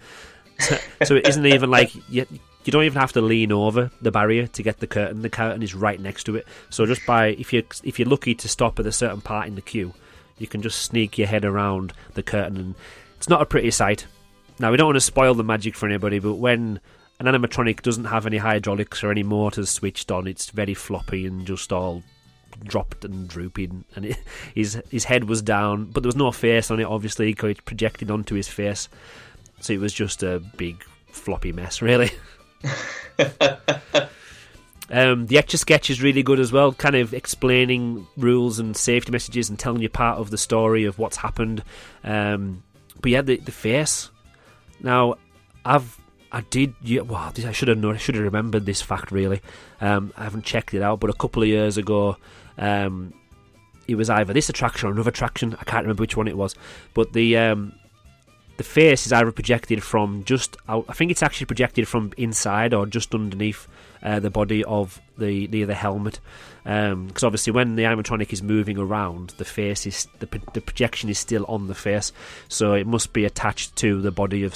[SPEAKER 8] So it isn't even like you don't even have to lean over the barrier to get the curtain. The curtain is right next to it. So just if you're lucky to stop at a certain part in the queue, you can just sneak your head around the curtain, and it's not a pretty sight. Now, we don't want to spoil the magic for anybody, but when an animatronic doesn't have any hydraulics or any motors switched on, it's very floppy and just all dropped and drooping, and his head was down, but there was no face on it, obviously, because it projected onto his face. So it was just a big floppy mess, really. The Etch-a-Sketch is really good as well, kind of explaining rules and safety messages and telling you part of the story of what's happened. But yeah, the face. Now, I should have known. I should have remembered this fact, really. I haven't checked it out, but a couple of years ago, it was either this attraction or another attraction. I can't remember which one it was, but the face is either projected from just out. I think it's actually projected from inside or just underneath the body of the helmet, because obviously when the animatronic is moving around, the face is the projection is still on the face, so it must be attached to the body of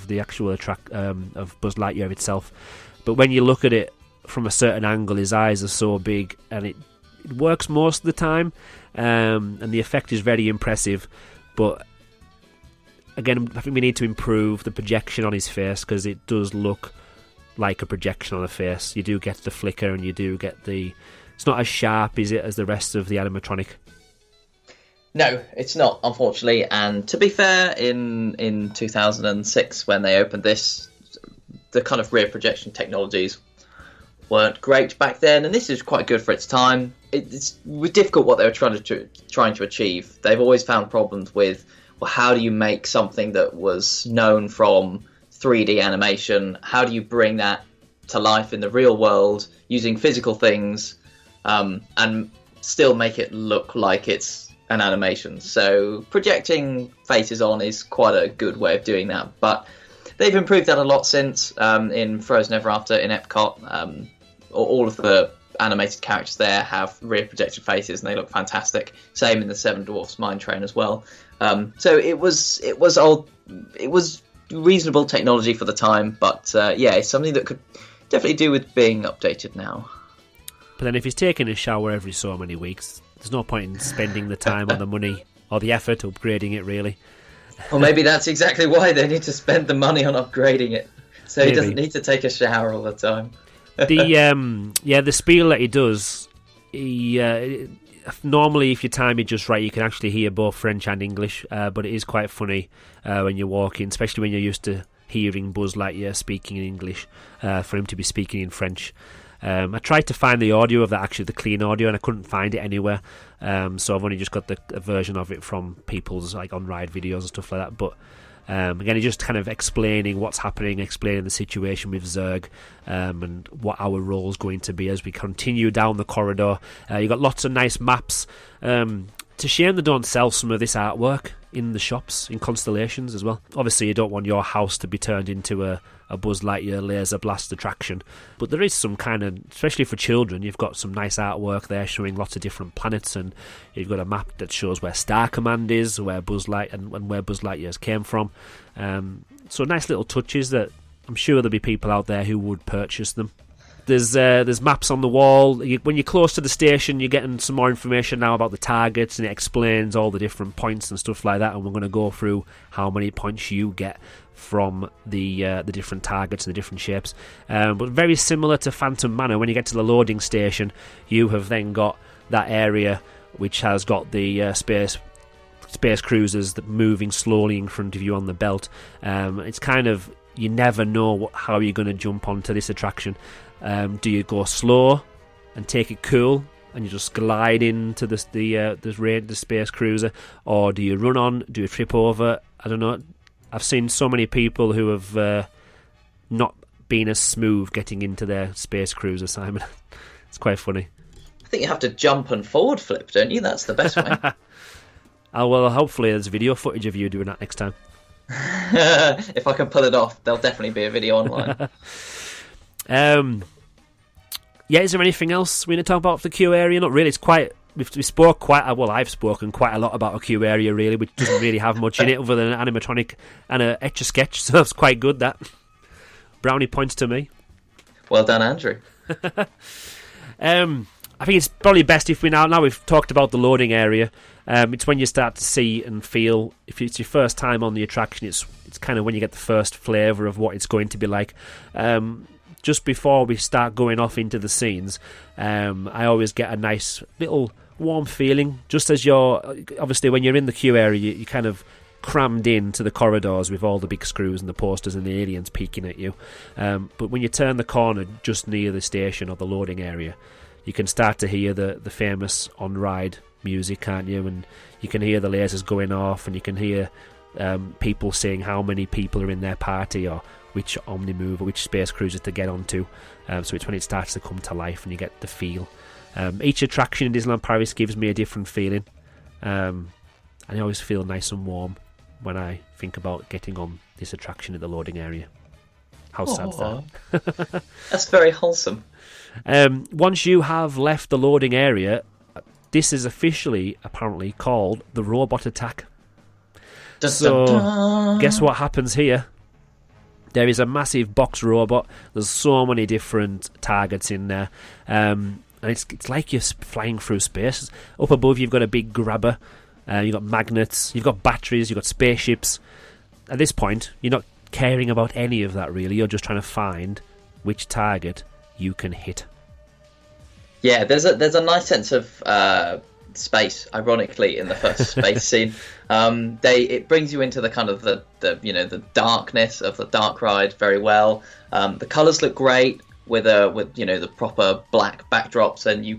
[SPEAKER 8] the actual of Buzz Lightyear itself. But when you look at it from a certain angle, his eyes are so big, and it works most of the time, and the effect is very impressive. But again, I think we need to improve the projection on his face, because it does look like a projection on a face. You do get the flicker, and you do get it's not as sharp, is it, as the rest of the animatronic?
[SPEAKER 9] No, it's not, unfortunately. And to be fair, in 2006, when they opened this, the kind of rear projection technologies weren't great back then, and this is quite good for its time. It's difficult what they were trying to achieve. They've always found problems with, well, how do you make something that was known from 3D animation? How do you bring that to life in the real world using physical things, and still make it look like it's an animation? So projecting faces on is quite a good way of doing that, but they've improved that a lot since. In Frozen Ever After in Epcot, all of the animated characters there have rear projected faces, and they look fantastic. Same in the Seven Dwarfs Mine Train as well. So it was reasonable technology for the time, but yeah, it's something that could definitely do with being updated now.
[SPEAKER 8] But then if he's taking a shower every so many weeks, there's no point in spending the time or the money or the effort upgrading it, really.
[SPEAKER 9] Or maybe that's exactly why they need to spend the money on upgrading it, so he doesn't need to take a shower all the time.
[SPEAKER 8] The spiel that he does, normally if you time it just right, you can actually hear both French and English, but it is quite funny when you're walking, especially when you're used to hearing Buzz Lightyear speaking in English, for him to be speaking in French. I tried to find the audio of that, actually, the clean audio, and I couldn't find it anywhere. So I've only just got a version of it from people's on-ride videos and stuff like that. But again, he's just kind of explaining what's happening, explaining the situation with Zurg, and what our role's going to be as we continue down the corridor. You've got lots of nice maps. It's a shame they don't sell some of this artwork in the shops, in Constellations as well. Obviously, you don't want your house to be turned into a Buzz Lightyear laser blast attraction, but there is some kind of, especially for children, you've got some nice artwork there showing lots of different planets, and you've got a map that shows where Star Command is, where Buzz and where Buzz Lightyear's came from. So nice little touches that I'm sure there'll be people out there who would purchase them. There's maps on the wall. When you're close to the station, you're getting some more information now about the targets, and it explains all the different points and stuff like that. And we're going to go through how many points you get from the different targets and the different shapes. But very similar to Phantom Manor, when you get to the loading station, you have then got that area which has got the space cruisers that moving slowly in front of you on the belt. It's kind of, you never know how you're going to jump onto this attraction. Do you go slow and take it cool and you just glide into the space cruiser, or do you run on, do you trip over? I don't know. I've seen so many people who have not been as smooth getting into their space cruiser, Simon. It's quite funny.
[SPEAKER 9] I think you have to jump and forward flip, don't you? That's the best way.
[SPEAKER 8] Oh, well, hopefully there's video footage of you doing that next time.
[SPEAKER 9] If I can pull it off, there'll definitely be a video online.
[SPEAKER 8] Yeah, is there anything else we need to talk about for the queue area? Not really. It's quite. We spoke quite. Well, I've spoken quite a lot about a queue area, really, which doesn't really have much in it other than an animatronic and a Etch-a-Sketch. So that's quite good. That brownie points to me.
[SPEAKER 9] Well done, Andrew.
[SPEAKER 8] I think it's probably best if now we've talked about the loading area. It's when you start to see and feel. If it's your first time on the attraction, it's kind of when you get the first flavour of what it's going to be like. Just before we start going off into the scenes, I always get a nice little warm feeling. Just as obviously when you're in the queue area, you kind of crammed into the corridors with all the big screws and the posters and the aliens peeking at you. But when you turn the corner just near the station or the loading area, you can start to hear the famous on-ride music, can't you? And you can hear the lasers going off, and you can hear people saying how many people are in their party or which Omnimove or which space cruiser to get onto. So it's when it starts to come to life and you get the feel. Each attraction in Disneyland Paris gives me a different feeling. And I always feel nice and warm when I think about getting on this attraction at the loading area. How sad's that?
[SPEAKER 9] That's very wholesome.
[SPEAKER 8] Once you have left the loading area, this is officially, apparently, called the robot attack. So, guess what happens here? There is a massive box robot. There's so many different targets in there. And it's like you're flying through space. Up above, you've got a big grabber. You've got magnets. You've got batteries. You've got spaceships. At this point, you're not caring about any of that, really. You're just trying to find which target you can hit.
[SPEAKER 9] Yeah, there's a nice sense of space, ironically, in the first space scene. It brings you into the kind of the darkness of the dark ride very well. The colours look great with the proper black backdrops, and you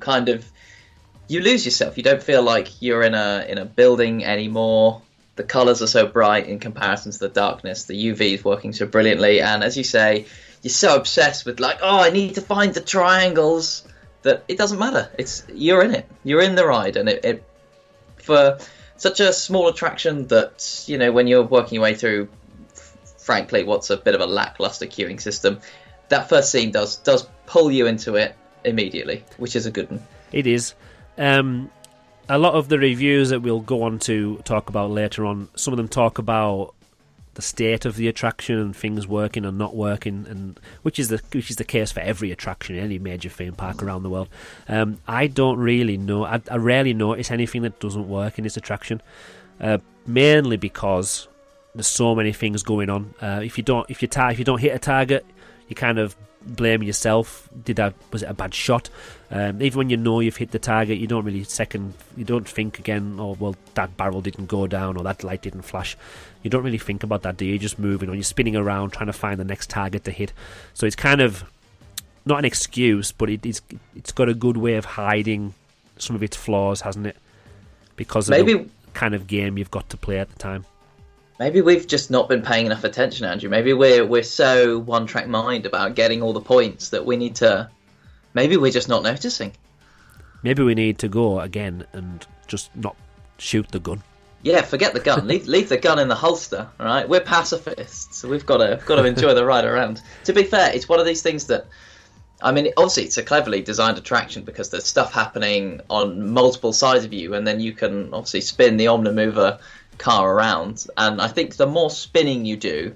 [SPEAKER 9] lose yourself. You don't feel like you're in a building anymore. The colours are so bright in comparison to the darkness. The UV is working so brilliantly, and as you say, you're so obsessed with I need to find the triangles, that it doesn't matter. You're in it. You're in the ride, and it for such a small attraction that, when you're working your way through, frankly, what's a bit of a lackluster queuing system, that first scene does pull you into it immediately, which is a good one.
[SPEAKER 8] It is. A lot of the reviews that we'll go on to talk about later on, some of them talk about the state of the attraction and things working and not working, and which is the case for every attraction in any major theme park around the world. I don't really know. I rarely notice anything that doesn't work in this attraction, mainly because there's so many things going on. If you don't hit a target, you kind of blame yourself. Was it a bad shot? Even when you know you've hit the target, you don't really you don't think again, oh well, that barrel didn't go down or that light didn't flash. You don't really think about that, do you? You're just moving, or you're spinning around trying to find the next target to hit. So it's kind of not an excuse, but it's got a good way of hiding some of its flaws, hasn't it? Because of the kind of game you've got to play at the time.
[SPEAKER 9] Maybe we've just not been paying enough attention, Andrew. Maybe we're so one-track mind about getting all the points that we need to... Maybe we're just not noticing.
[SPEAKER 8] Maybe we need to go again and just not shoot the gun.
[SPEAKER 9] Yeah, forget the gun. leave the gun in the holster, all right? We're pacifists, so we've got to enjoy the ride around. To be fair, it's one of these things that... I mean, obviously, it's a cleverly designed attraction because there's stuff happening on multiple sides of you, and then you can obviously spin the Omnimover car around, and I think the more spinning you do,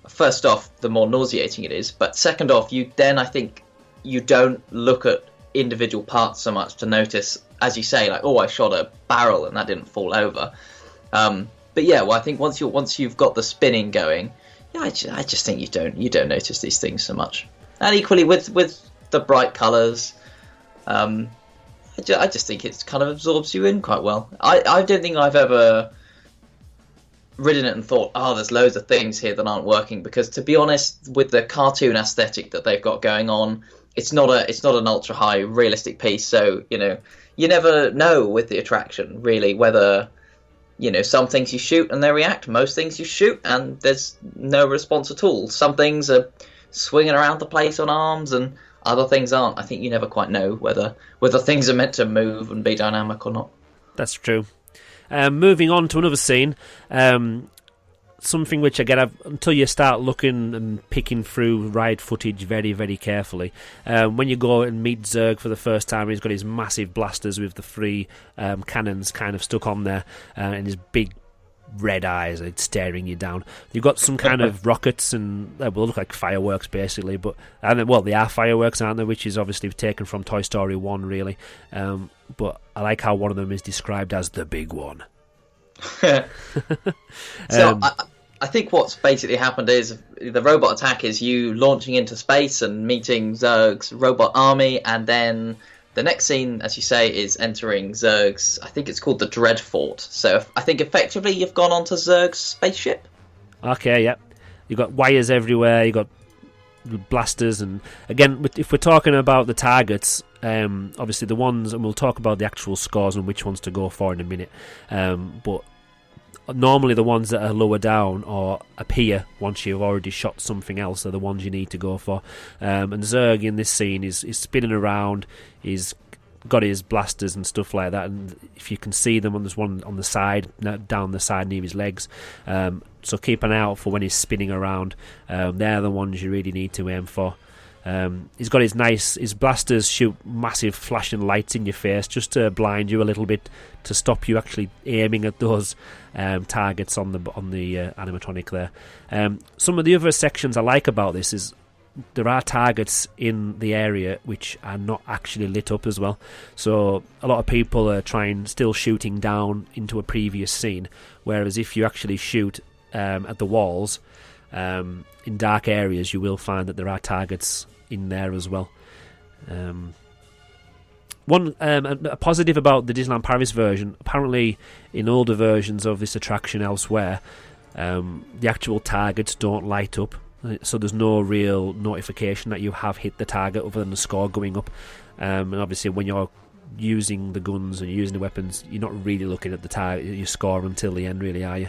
[SPEAKER 9] first off, the more nauseating it is, but second off, you then, I think, you don't look at individual parts so much to notice, as you say, like, oh, I shot a barrel and that didn't fall over. But yeah, well, I think once you've got the spinning going, yeah, I just think you don't notice these things so much. And equally with the bright colours, I just think it kind of absorbs you in quite well. I don't think I've ever ridden it and thought, oh, there's loads of things here that aren't working, because to be honest, with the cartoon aesthetic that they've got going on, it's not an ultra high realistic piece. So you never know with the attraction really whether some things you shoot and they react, most things you shoot and there's no response at all. Some things are swinging around the place on arms and other things aren't. I think you never quite know whether things are meant to move and be dynamic or not.
[SPEAKER 8] That's true. Moving on to another scene, something which again, until you start looking and picking through ride footage very, very carefully, when you go and meet Zurg for the first time, he's got his massive blasters with the 3 cannons kind of stuck on there, and his big red eyes like staring you down. You've got some kind of rockets and they will look like fireworks basically, but they are fireworks, aren't they, which is obviously taken from Toy Story 1 really, but I like how one of them is described as the big one.
[SPEAKER 9] So I think what's basically happened is the robot attack is you launching into space and meeting Zurg's robot army, and then the next scene, as you say, is entering Zurg's, I think it's called the Dread Fort. So I think effectively you've gone onto Zurg's spaceship.
[SPEAKER 8] Okay, yeah. You've got wires everywhere, you've got blasters, and again, if we're talking about the targets, obviously the ones, and we'll talk about the actual scores and which ones to go for in a minute, but normally the ones that are lower down or appear once you've already shot something else are the ones you need to go for, and Zurg in this scene is spinning around, he's got his blasters and stuff like that, and if you can see them, there's one on the side, down the side near his legs, so keep an eye out for when he's spinning around. They're the ones you really need to aim for. He's got his blasters shoot massive flashing lights in your face just to blind you a little bit, to stop you actually aiming at those targets on the animatronic there. Some of the other sections I like about this is there are targets in the area which are not actually lit up as well, so a lot of people are still shooting down into a previous scene, whereas if you actually shoot at the walls in dark areas, you will find that there are targets in there as well. A positive about the Disneyland Paris version, apparently in older versions of this attraction elsewhere, the actual targets don't light up, so there's no real notification that you have hit the target other than the score going up, and obviously when you're using the guns and using the weapons, you're not really looking at the target, your score until the end really, are you?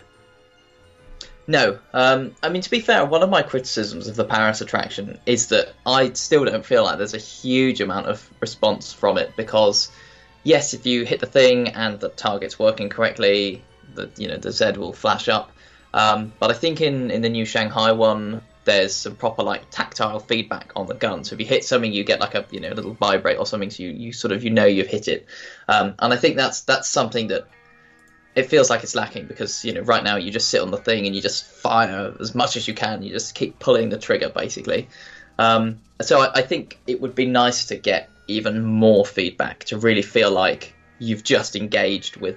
[SPEAKER 9] No, I mean, to be fair, one of my criticisms of the Paris attraction is that I still don't feel like there's a huge amount of response from it, because yes, if you hit the thing and the target's working correctly, the Z will flash up, but I think in the new Shanghai one, there's some proper like tactile feedback on the gun, so if you hit something you get like a little vibrate or something, so you sort of you've hit it, and I think that's something that it feels like it's lacking, because right now you just sit on the thing and you just fire as much as you can. You just keep pulling the trigger basically. So I think it would be nice to get even more feedback to really feel like you've just engaged with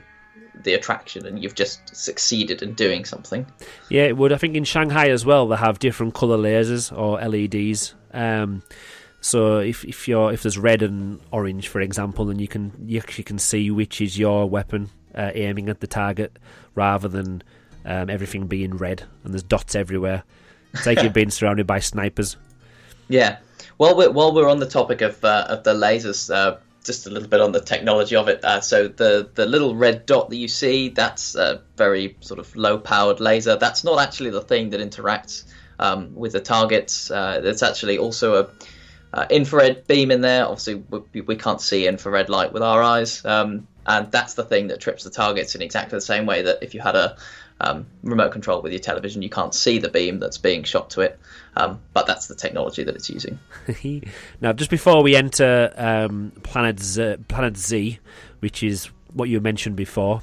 [SPEAKER 9] the attraction and you've just succeeded in doing something.
[SPEAKER 8] Yeah, it would. I think in Shanghai as well they have different colour lasers or LEDs. So if there's red and orange, for example, then you actually can see which is your weapon aiming at the target, rather than everything being red and there's dots everywhere. It's like you've been surrounded by snipers.
[SPEAKER 9] Yeah. While we're on the topic of the lasers, just a little bit on the technology of it. So the little red dot that you see, that's a very sort of low-powered laser. That's not actually the thing that interacts with the targets. There's actually also a infrared beam in there. Obviously, we can't see infrared light with our eyes, and that's the thing that trips the targets in exactly the same way that if you had a remote control with your television, you can't see the beam that's being shot to it. But that's the technology that it's using.
[SPEAKER 8] Now, just before we enter Planet Z, which is what you mentioned before,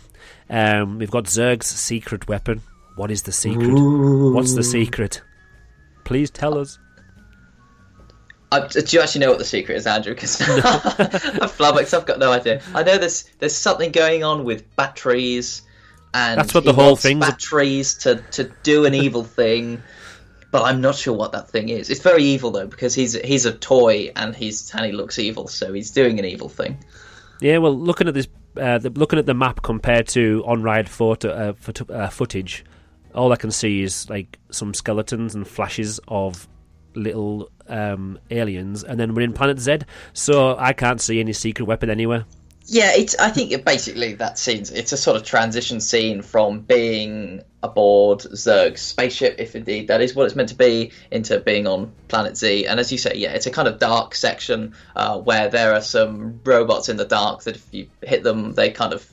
[SPEAKER 8] we've got Zurg's secret weapon. What is the secret? Ooh. What's the secret? Please tell us.
[SPEAKER 9] Do you actually know what the secret is, Andrew? Because I'm flummoxed. I've got no idea. I know there's something going on with batteries, and
[SPEAKER 8] that's what the whole thing.
[SPEAKER 9] Batteries to do an evil thing, but I'm not sure what that thing is. It's very evil though, because he's a toy and he looks evil, so he's doing an evil thing.
[SPEAKER 8] Yeah, well, looking at this, looking at the map compared to on-ride footage, all I can see is like some skeletons and flashes of little aliens, and then we're in Planet Z, so I can't see any secret weapon anywhere.
[SPEAKER 9] Yeah, I think basically that scene's it's a sort of transition scene from being aboard Zurg's spaceship, if indeed that is what it's meant to be, into being on Planet Z. And as you say, yeah, it's a kind of dark section where there are some robots in the dark that if you hit them, they kind of,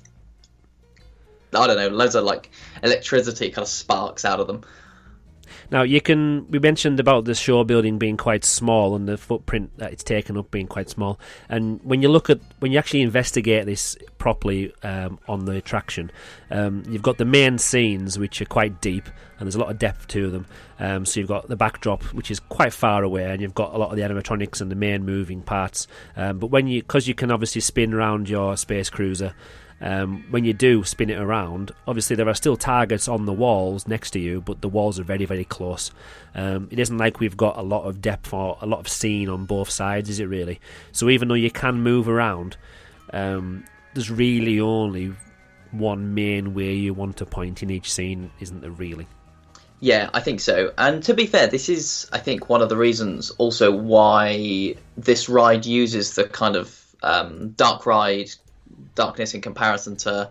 [SPEAKER 9] I don't know, loads of like electricity kind of sparks out of them.
[SPEAKER 8] Now, we mentioned about the show building being quite small and the footprint that it's taken up being quite small. And when you actually investigate this properly on the attraction, you've got the main scenes, which are quite deep, and there's a lot of depth to them. So you've got the backdrop, which is quite far away, and you've got a lot of the animatronics and the main moving parts. But because you can obviously spin around your space cruiser, when you do spin it around, obviously there are still targets on the walls next to you, but the walls are very, very close. It isn't like we've got a lot of depth or a lot of scene on both sides, is it really? So even though you can move around, there's really only one main way you want to point in each scene, isn't there really?
[SPEAKER 9] Yeah, I think so. And to be fair, this is, I think, one of the reasons also why this ride uses the kind of darkness in comparison to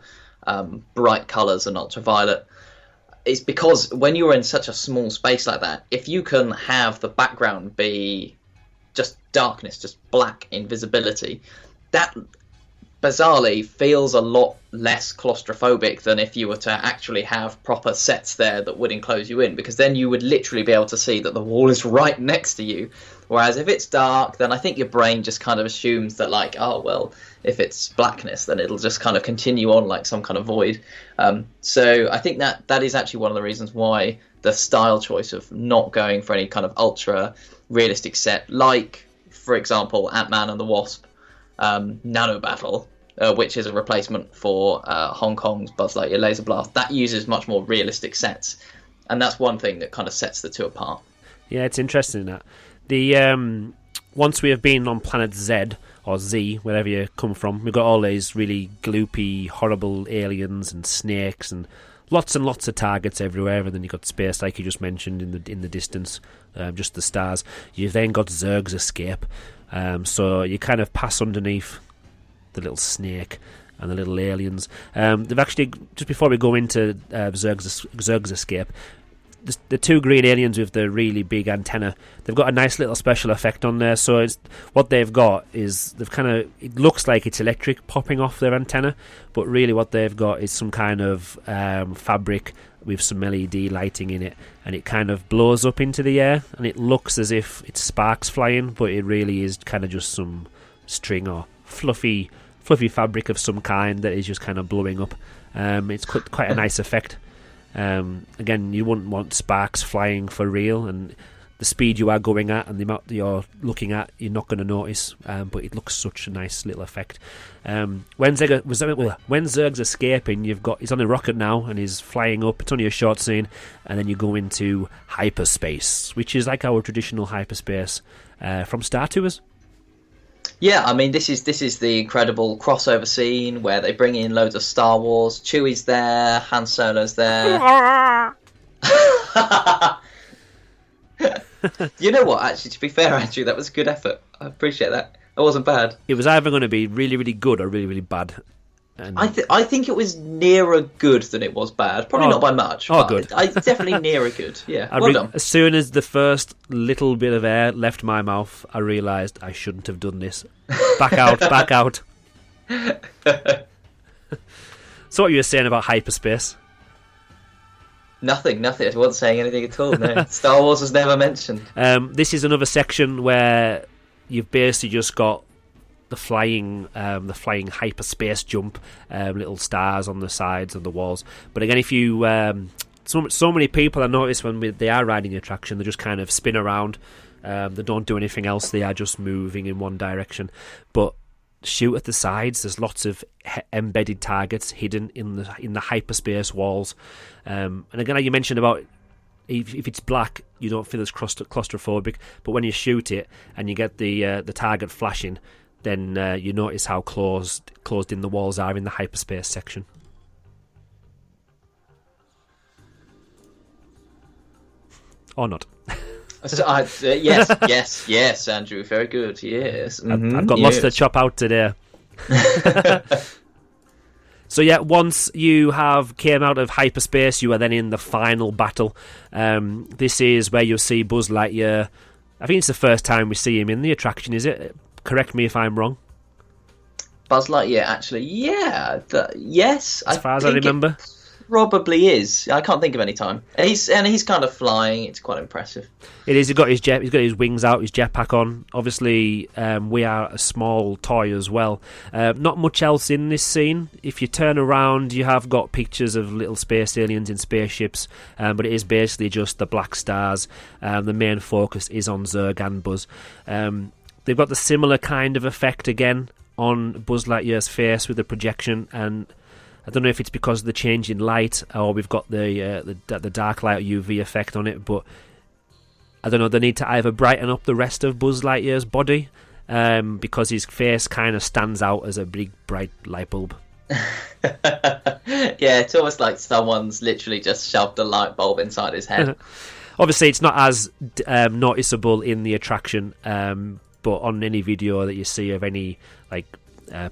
[SPEAKER 9] bright colours and ultraviolet. It's because when you're in such a small space like that, if you can have the background be just darkness, just black invisibility, that bizarrely feels a lot less claustrophobic than if you were to actually have proper sets there that would enclose you in, because then you would literally be able to see that the wall is right next to you. Whereas if it's dark, then I think your brain just kind of assumes that, like, oh, well, if it's blackness, then it'll just kind of continue on like some kind of void. So I think that is actually one of the reasons why the style choice of not going for any kind of ultra realistic set, like, for example, Ant-Man and the Wasp Nano Battle, which is a replacement for Hong Kong's Buzz Lightyear Laser Blast, that uses much more realistic sets. And that's one thing that kind of sets the two apart.
[SPEAKER 8] Yeah, it's interesting that. Once we have been on Planet Z, or Z, wherever you come from, we've got all these really gloopy, horrible aliens and snakes and lots of targets everywhere, and then you've got space, like you just mentioned, in the distance, just the stars. You've then got Zurg's escape, so you kind of pass underneath the little snake and the little aliens. They've actually, just before we go into Zurg's escape, the two green aliens with the really big antenna, they've got a nice little special effect on there. So what they've got is it looks like it's electric popping off their antenna, but really what they've got is some kind of fabric with some LED lighting in it, and it kind of blows up into the air, and it looks as if it's sparks flying, but it really is kind of just some string or fluffy fabric of some kind that is just kind of blowing up. It's quite a nice effect. Again, you wouldn't want sparks flying for real, and the speed you are going at and the amount that you're looking at, you're not going to notice, but it looks such a nice little effect. When Zurg's escaping, he's on a rocket now and he's flying up. It's only a short scene, and then you go into hyperspace, which is like our traditional hyperspace from Star Tours.
[SPEAKER 9] Yeah, I mean, this is the incredible crossover scene where they bring in loads of Star Wars. Chewie's there, Han Solo's there. You know what, actually, to be fair, Andrew, that was a good effort. I appreciate that. It wasn't bad.
[SPEAKER 8] It was either going to be really, really good or really, really bad. And
[SPEAKER 9] I think it was nearer good than it was bad. Probably not by much.
[SPEAKER 8] Oh, good.
[SPEAKER 9] Definitely nearer good. Yeah, well done.
[SPEAKER 8] As soon as the first little bit of air left my mouth, I realised I shouldn't have done this. Back out, back out. So what you were saying about hyperspace?
[SPEAKER 9] Nothing. I wasn't saying anything at all, no. Star Wars was never mentioned.
[SPEAKER 8] This is another section where you've basically just got the flying hyperspace jump, little stars on the sides of the walls. But again, if you so many people, I notice when they are riding the attraction, they just kind of spin around They don't do anything else. They are just moving in one direction. But shoot at the sides. There's lots of embedded targets hidden in the hyperspace walls. And again, like you mentioned about if it's black, you don't feel as claustrophobic. But when you shoot it and you get the target flashing, then you notice how closed in the walls are in the hyperspace section. Or not.
[SPEAKER 9] Yes, Andrew, very good. Yes,
[SPEAKER 8] I've got lots to chop out today. So yeah, once you have came out of hyperspace, you are then in the final battle. This is where you'll see Buzz Lightyear. I think it's the first time we see him in the attraction, is it? Correct me if I'm wrong.
[SPEAKER 9] Buzz Lightyear, actually, yeah, yes.
[SPEAKER 8] As far as I remember.
[SPEAKER 9] Probably is. I can't think of any time. He's kind of flying. It's quite impressive. It is. He's got
[SPEAKER 8] his wings out, his jetpack on. Obviously, we are a small toy as well. Not much else in this scene. If you turn around, you have got pictures of little space aliens in spaceships, but it is basically just the black stars. The main focus is on Zurg and Buzz. They've got the similar kind of effect again on Buzz Lightyear's face with the projection, and I don't know if it's because of the change in light or we've got the dark light UV effect on it, but I don't know, they need to either brighten up the rest of Buzz Lightyear's body because his face kind of stands out as a big bright light bulb.
[SPEAKER 9] Yeah, it's almost like someone's literally just shoved a light bulb inside his head.
[SPEAKER 8] Obviously, it's not as noticeable in the attraction, but on any video that you see of any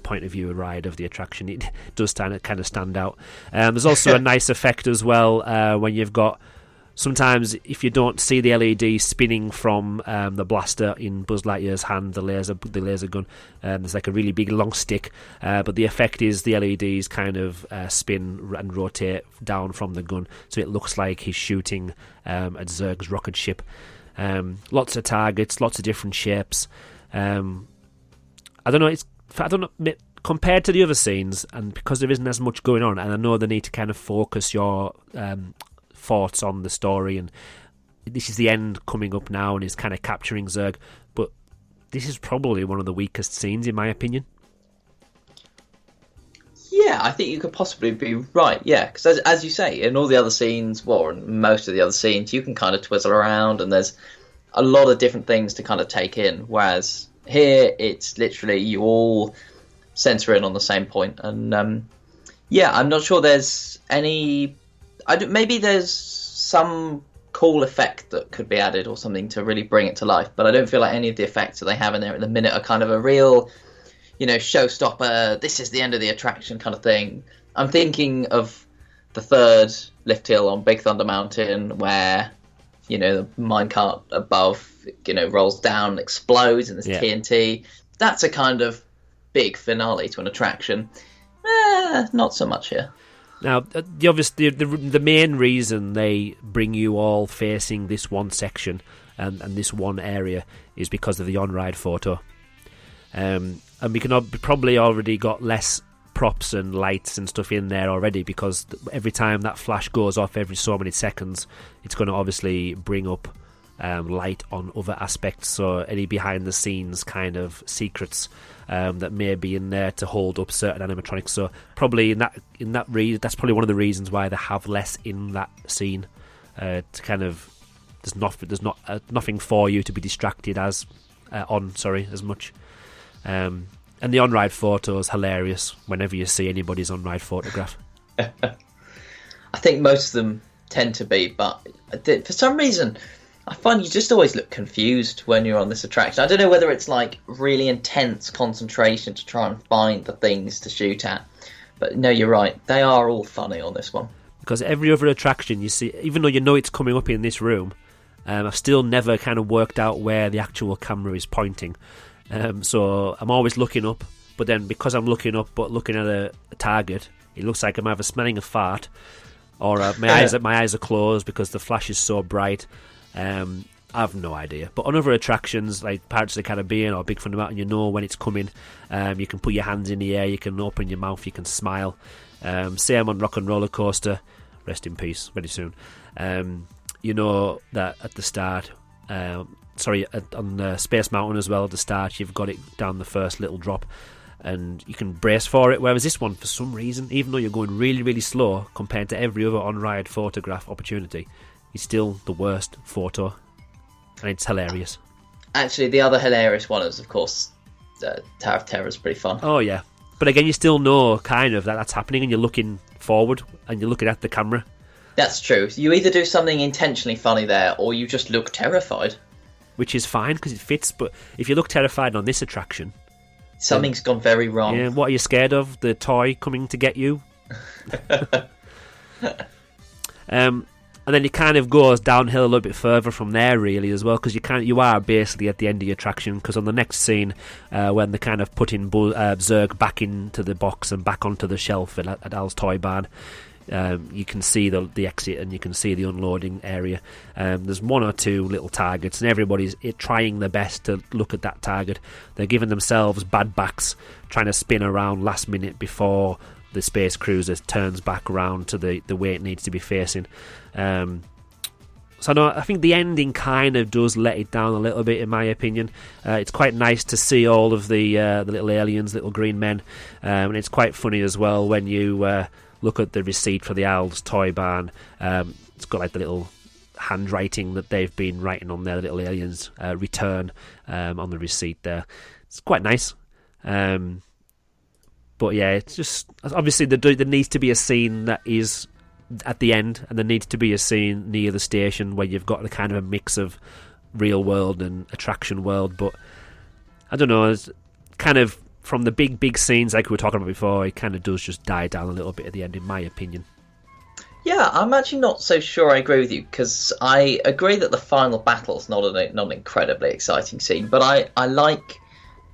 [SPEAKER 8] point of view ride of the attraction, it does kind of stand out. There's also a nice effect as well when you've got, sometimes if you don't see the LED spinning from the blaster in Buzz Lightyear's hand, the laser gun, there's like a really big long stick, but the effect is the LEDs kind of spin and rotate down from the gun, so it looks like he's shooting at Zurg's rocket ship. Lots of targets, lots of different shapes. I don't know, compared to the other scenes, and because there isn't as much going on, and I know they need to kind of focus your thoughts on the story, and this is the end coming up now, and it's kind of capturing Zurg, but this is probably one of the weakest scenes, in my opinion.
[SPEAKER 9] Yeah, I think you could possibly be right, yeah, because as you say, in all the other scenes, well, in most of the other scenes, you can kind of twizzle around, and there's a lot of different things to kind of take in, whereas here, it's literally you all center in on the same point. And yeah, I'm not sure there's any... maybe there's some cool effect that could be added or something to really bring it to life, but I don't feel like any of the effects that they have in there at the minute are kind of a real, showstopper, this is the end of the attraction kind of thing. I'm thinking of the third lift hill on Big Thunder Mountain where, the minecart above rolls down and explodes and there's TNT. That's a kind of big finale to an attraction. Not so much here.
[SPEAKER 8] Now, the main reason they bring you all facing this one section and this one area is because of the on-ride photo. And we can probably already got less props and lights and stuff in there already, because every time that flash goes off every so many seconds, it's going to obviously bring up light on other aspects, so any behind the scenes kind of secrets that may be in there to hold up certain animatronics. So probably that's probably one of the reasons why they have less in that scene, to kind of there's nothing for you to be distracted as much. And the on-ride photo is hilarious whenever you see anybody's on-ride photograph.
[SPEAKER 9] I think most of them tend to be, but for some reason I find you just always look confused when you're on this attraction. I don't know whether it's like really intense concentration to try and find the things to shoot at, but no, you're right, they are all funny on this one. Because
[SPEAKER 8] every other attraction you see, even though it's coming up in this room, I've still never kind of worked out where the actual camera is pointing. So I'm always looking up, but then because I'm looking up but looking at a target, it looks like I'm either smelling a fart or my eyes are closed because the flash is so bright. I have no idea. But on other attractions like Pirates of the Caribbean or Big Thunder Mountain, you know when it's coming. You can put your hands in the air, you can open your mouth, you can smile. Same on Rock and Roller Coaster, rest in peace, very soon. You know that at the start, on Space Mountain as well at the start. You've got it down the first little drop, and you can brace for it. Whereas this one, for some reason, even though you're going really, really slow compared to every other on-ride photograph opportunity, it's still the worst photo, and it's hilarious.
[SPEAKER 9] Actually, the other hilarious one is, of course, Tower of Terror is pretty fun.
[SPEAKER 8] Oh yeah, but again, you still know kind of that that's happening, and you're looking forward and you're looking at the camera.
[SPEAKER 9] That's true. You either do something intentionally funny there, or you just look terrified.
[SPEAKER 8] Which is fine because it fits. But if you look terrified on this attraction,
[SPEAKER 9] something's gone very wrong.
[SPEAKER 8] Yeah, what are you scared of? The toy coming to get you? And then it kind of goes downhill a little bit further from there, really, as well, because you are basically at the end of your attraction. Because on the next scene, when they're kind of putting Zurg back into the box and back onto the shelf at Al's Toy Barn, you can see the exit and you can see the unloading area. There's one or two little targets, and everybody's trying their best to look at that target. They're giving themselves bad backs, trying to spin around last minute before the Space Cruiser turns back around to the way it needs to be facing. So no, I think the ending kind of does let it down a little bit, in my opinion. It's quite nice to see all of the little aliens, little green men, and it's quite funny as well when you look at the receipt for the Al's Toy Barn. It's got like the little handwriting that they've been writing on there, the little aliens return on the receipt there. It's quite nice. But yeah, it's just obviously there needs to be a scene that is at the end, and there needs to be a scene near the station where you've got a kind of a mix of real world and attraction world. But I don't know, it's kind of from the big scenes like we were talking about before, it kind of does just die down a little bit at the end, in my opinion.
[SPEAKER 9] Yeah, I'm actually not so sure I agree with you, because I agree that the final battle's not an incredibly exciting scene, but I like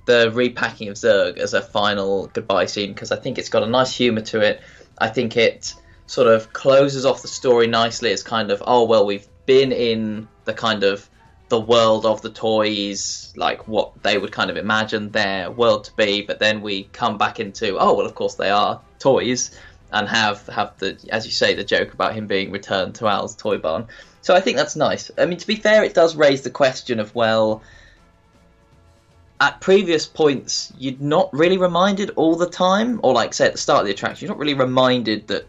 [SPEAKER 9] the repacking of Zurg as a final goodbye scene, because I think it's got a nice humour to it. I think it sort of closes off the story nicely. It's kind of, oh, well, we've been in the kind of the world of the toys, like what they would kind of imagine their world to be, but then we come back into, oh, well, of course they are toys, and have the, as you say, the joke about him being returned to Al's Toy Barn. So I think that's nice. I mean, to be fair, it does raise the question of, well, at previous points, you're not really reminded all the time, or like, say, at the start of the attraction, you're not really reminded that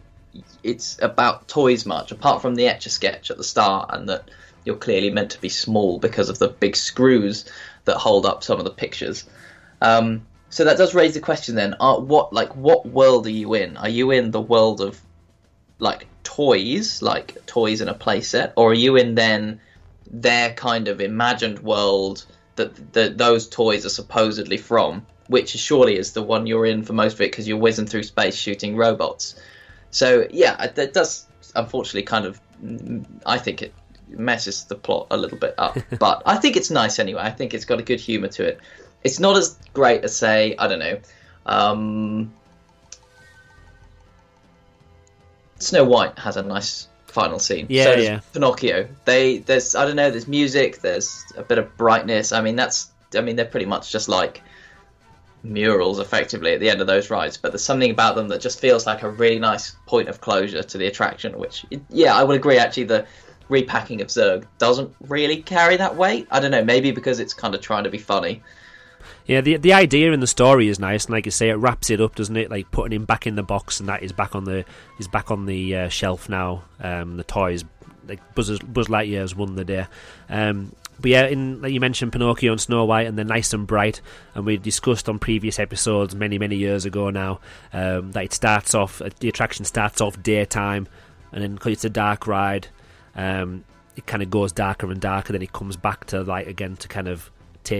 [SPEAKER 9] it's about toys much, apart from the Etch-a-Sketch at the start, and that you're clearly meant to be small because of the big screws that hold up some of the pictures. So that does raise the question then, what world are you in? Are you in the world of like toys in a playset, or are you in then their kind of imagined world that those toys are supposedly from, which surely is the one you're in for most of it, because you're whizzing through space shooting robots. So yeah, that does unfortunately kind of, I think it messes the plot a little bit up, but I think it's nice anyway. I think it's got a good humour to it. It's not as great as, say, I don't know, Snow White has a nice final scene.
[SPEAKER 8] Yeah,
[SPEAKER 9] so does
[SPEAKER 8] yeah.
[SPEAKER 9] Pinocchio. There's music, there's a bit of brightness. I mean, they're pretty much just like murals effectively at the end of those rides, but there's something about them that just feels like a really nice point of closure to the attraction, which, I would agree, actually, the repacking of Zurg doesn't really carry that weight. I don't know, maybe because it's kind of trying to be funny.
[SPEAKER 8] Yeah, the idea in the story is nice, and like you say, it wraps it up, doesn't it? Like putting him back in the box, and that is back on the shelf now. The toys, like Buzz Lightyear has won the day. But yeah, like you mentioned, Pinocchio and Snow White, and they're nice and bright. And we've discussed on previous episodes many years ago now that the attraction starts off daytime, and then because it's a dark ride, it kind of goes darker and darker. Then it comes back to light again to kind of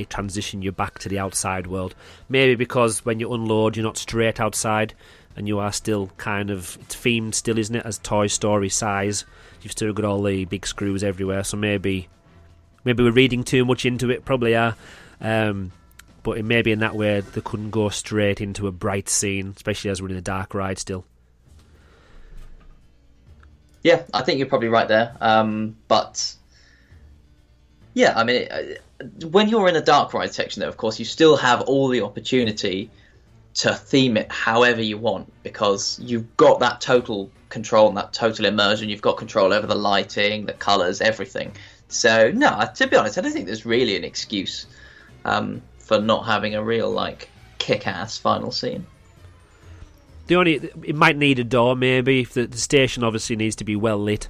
[SPEAKER 8] transition you back to the outside world. Maybe because when you unload, you're not straight outside, and you are still kind of, it's themed still, isn't it, as Toy Story size. You've still got all the big screws everywhere, so maybe we're reading too much into it, probably are. But it may be in that way they couldn't go straight into a bright scene, especially as we're in a dark ride still.
[SPEAKER 9] Yeah, I think you're probably right there. But yeah, I mean, when you're in a dark ride section, though, of course, you still have all the opportunity to theme it however you want, because you've got that total control and that total immersion. You've got control over the lighting, the colours, everything. So no, to be honest, I don't think there's really an excuse for not having a real like kick-ass final scene.
[SPEAKER 8] It might need a door maybe. If the station obviously needs to be well lit.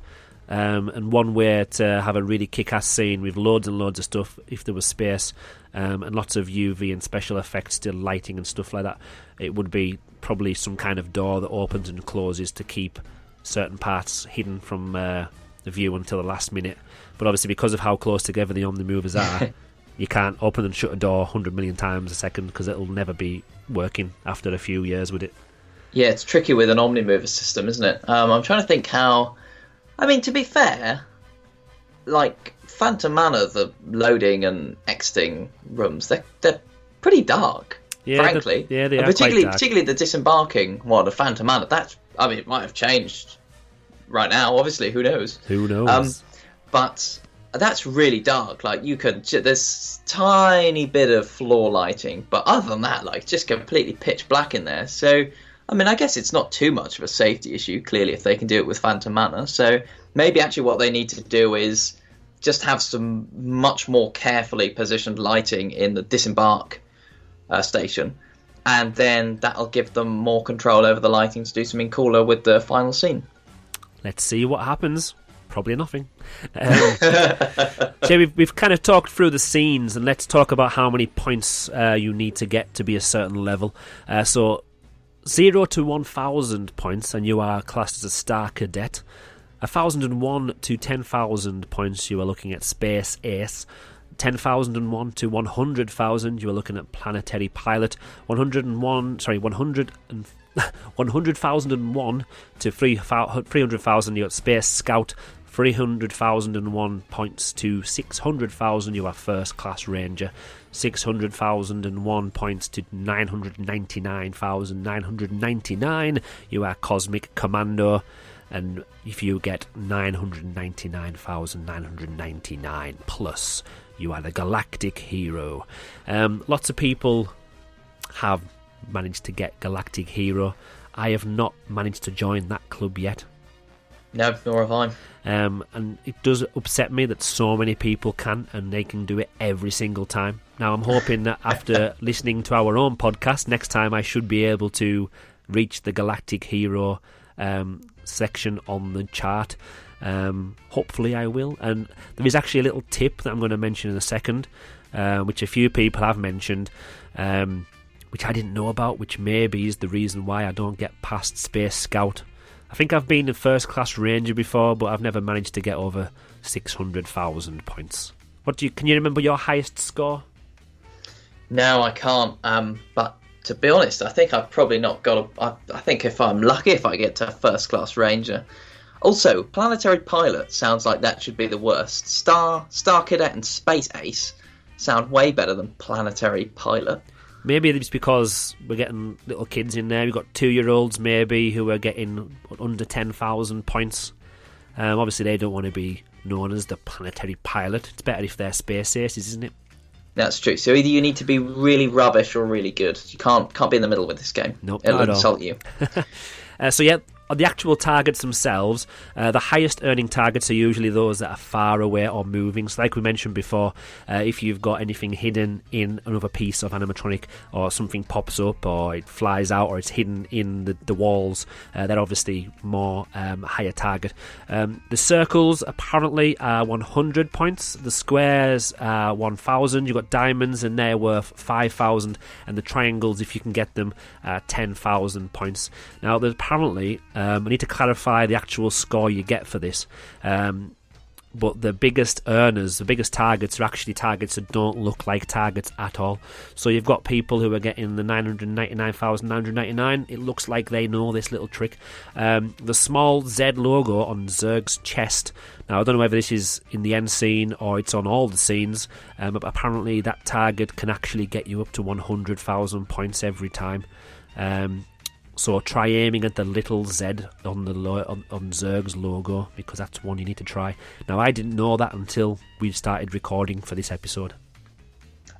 [SPEAKER 8] And one way to have a really kick-ass scene with loads and loads of stuff, if there was space, and lots of UV and special effects, still lighting and stuff like that, it would be probably some kind of door that opens and closes to keep certain parts hidden from the view until the last minute. But obviously, because of how close together the Omnimovers are, you can't open and shut a door 100 million times a second, because it'll never be working after a few years, would it?
[SPEAKER 9] Yeah, it's tricky with an Omnimover system, isn't it? I'm trying to think how... I mean, to be fair, like, Phantom Manor, the loading and exiting rooms, they're pretty dark, frankly.
[SPEAKER 8] They are
[SPEAKER 9] particularly,
[SPEAKER 8] quite dark.
[SPEAKER 9] Particularly the disembarking one of Phantom Manor. It might have changed right now, obviously, who knows?
[SPEAKER 8] Who knows?
[SPEAKER 9] But that's really dark. Like, there's tiny bit of floor lighting, but other than that, like, just completely pitch black in there. So... I mean, I guess it's not too much of a safety issue, clearly, if they can do it with Phantom Manor. So maybe actually what they need to do is just have some much more carefully positioned lighting in the disembark station. And then that'll give them more control over the lighting to do something cooler with the final scene.
[SPEAKER 8] Let's see what happens. Probably nothing. Jay, we've kind of talked through the scenes, and let's talk about how many points you need to get to be a certain level. So 0 to 1,000 points, and you are classed as a Star Cadet. 1,001 to 10,000 points, you are looking at Space Ace. 10,001 to 100,000, you are looking at Planetary Pilot. 100,001 to 300,000, you got Space Scout. 300,001 points to 600,000, you are First Class Ranger. 600,001 points to 999,999, you are Cosmic Commando. And if you get 999,999 plus, you are the Galactic Hero. Lots of people have managed to get Galactic Hero. I have not managed to join that club yet.
[SPEAKER 9] No, nor have I.
[SPEAKER 8] And it does upset me that so many people can, and they can do it every single time. Now, I'm hoping that after listening to our own podcast, next time I should be able to reach the Galactic Hero section on the chart. Hopefully I will. And there is actually a little tip that I'm going to mention in a second, which a few people have mentioned, which I didn't know about, which maybe is the reason why I don't get past Space Scout. I think I've been a First Class Ranger before, but I've never managed to get over 600,000 points. Can you remember your highest score?
[SPEAKER 9] No, I can't. But to be honest, I think I've probably not got I think if I'm lucky, if I get to First Class Ranger. Also, Planetary Pilot sounds like that should be the worst. Star Cadet and Space Ace sound way better than Planetary Pilot.
[SPEAKER 8] Maybe it's because we're getting little kids in there. We've got 2-year-olds maybe who are getting under 10,000 points. Obviously, they don't want to be known as the Planetary Pilot. It's better if they're Space Aces, isn't it?
[SPEAKER 9] That's true. So either you need to be really rubbish or really good. You can't be in the middle with this game.
[SPEAKER 8] Nope,
[SPEAKER 9] it'll
[SPEAKER 8] not at
[SPEAKER 9] insult
[SPEAKER 8] all.
[SPEAKER 9] you.
[SPEAKER 8] So yeah, the actual targets themselves, the highest earning targets are usually those that are far away or moving. So like we mentioned before, if you've got anything hidden in another piece of animatronic, or something pops up, or it flies out, or it's hidden in the walls, they're obviously more higher target. The circles apparently are 100 points. The squares are 1,000. You've got diamonds, and they're worth 5,000. And the triangles, if you can get them, are 10,000 points. Now, there's apparently... I need to clarify the actual score you get for this. But the biggest earners, the biggest targets, are actually targets that don't look like targets at all. So you've got people who are getting the 999,999. It looks like they know this little trick. The small Z logo on Zerg's chest. Now, I don't know whether this is in the end scene or it's on all the scenes, but apparently that target can actually get you up to 100,000 points every time. So try aiming at the little Z on on Zerg's logo, because that's one you need to try. Now, I didn't know that until we started recording for this episode.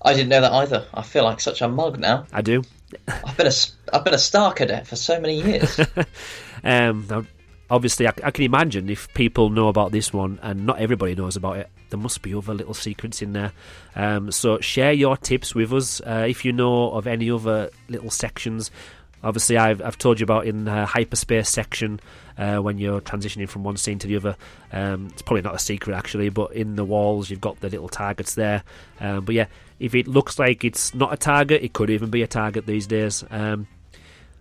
[SPEAKER 9] I didn't know that either. I feel like such a mug now.
[SPEAKER 8] I do.
[SPEAKER 9] I've been a Star Cadet for so many years.
[SPEAKER 8] Now, obviously, I can imagine if people know about this one and not everybody knows about it, there must be other little secrets in there. So share your tips with us if you know of any other little sections. Obviously, I've told you about in the hyperspace section when you're transitioning from one scene to the other. It's probably not a secret actually, but in the walls you've got the little targets there. But yeah, if it looks like it's not a target, it could even be a target these days.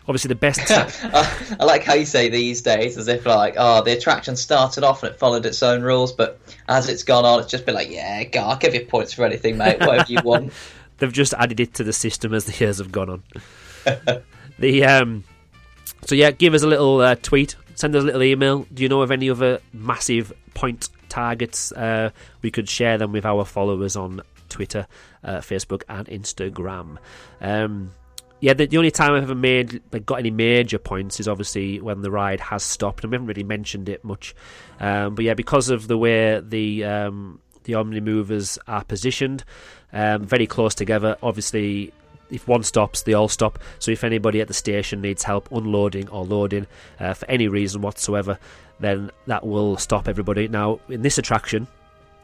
[SPEAKER 8] Obviously, the best.
[SPEAKER 9] I like how you say these days, as if like, oh, the attraction started off and it followed its own rules, but as it's gone on, it's just been like, yeah, go, I'll give you points for anything, mate, whatever you want.
[SPEAKER 8] They've just added it to the system as the years have gone on. So yeah, give us a little tweet, send us a little email. Do you know of any other massive point targets? We could share them with our followers on Twitter, Facebook, and Instagram. Yeah, the only time I've ever got any major points is obviously when the ride has stopped, and we haven't really mentioned it much. But yeah, because of the way the Omnimovers are positioned, very close together, obviously if one stops, they all stop. So if anybody at the station needs help unloading or loading for any reason whatsoever, then that will stop everybody. Now, in this attraction,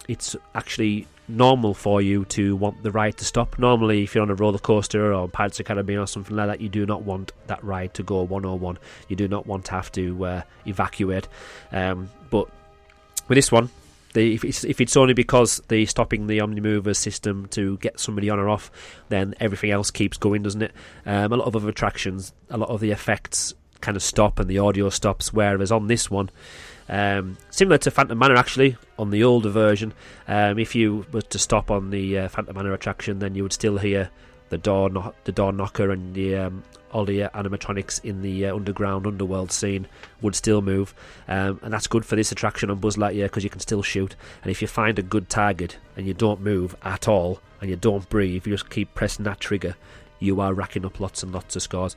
[SPEAKER 8] it's actually normal for you to want the ride to stop. Normally, if you're on a roller coaster or Pirates of the Caribbean or something like that, you do not want that ride to go 101. You do not want to have to evacuate. But with this one, if it's only because they're stopping the Omnimover system to get somebody on or off, then everything else keeps going, doesn't it? A lot of other attractions, a lot of the effects kind of stop and the audio stops, whereas on this one, similar to Phantom Manor actually, on the older version, if you were to stop on the Phantom Manor attraction, then you would still hear the door knocker and all the animatronics in the underworld scene would still move, and that's good for this attraction on Buzz Lightyear because you can still shoot. And if you find a good target and you don't move at all and you don't breathe, you just keep pressing that trigger, you are racking up lots and lots of scores.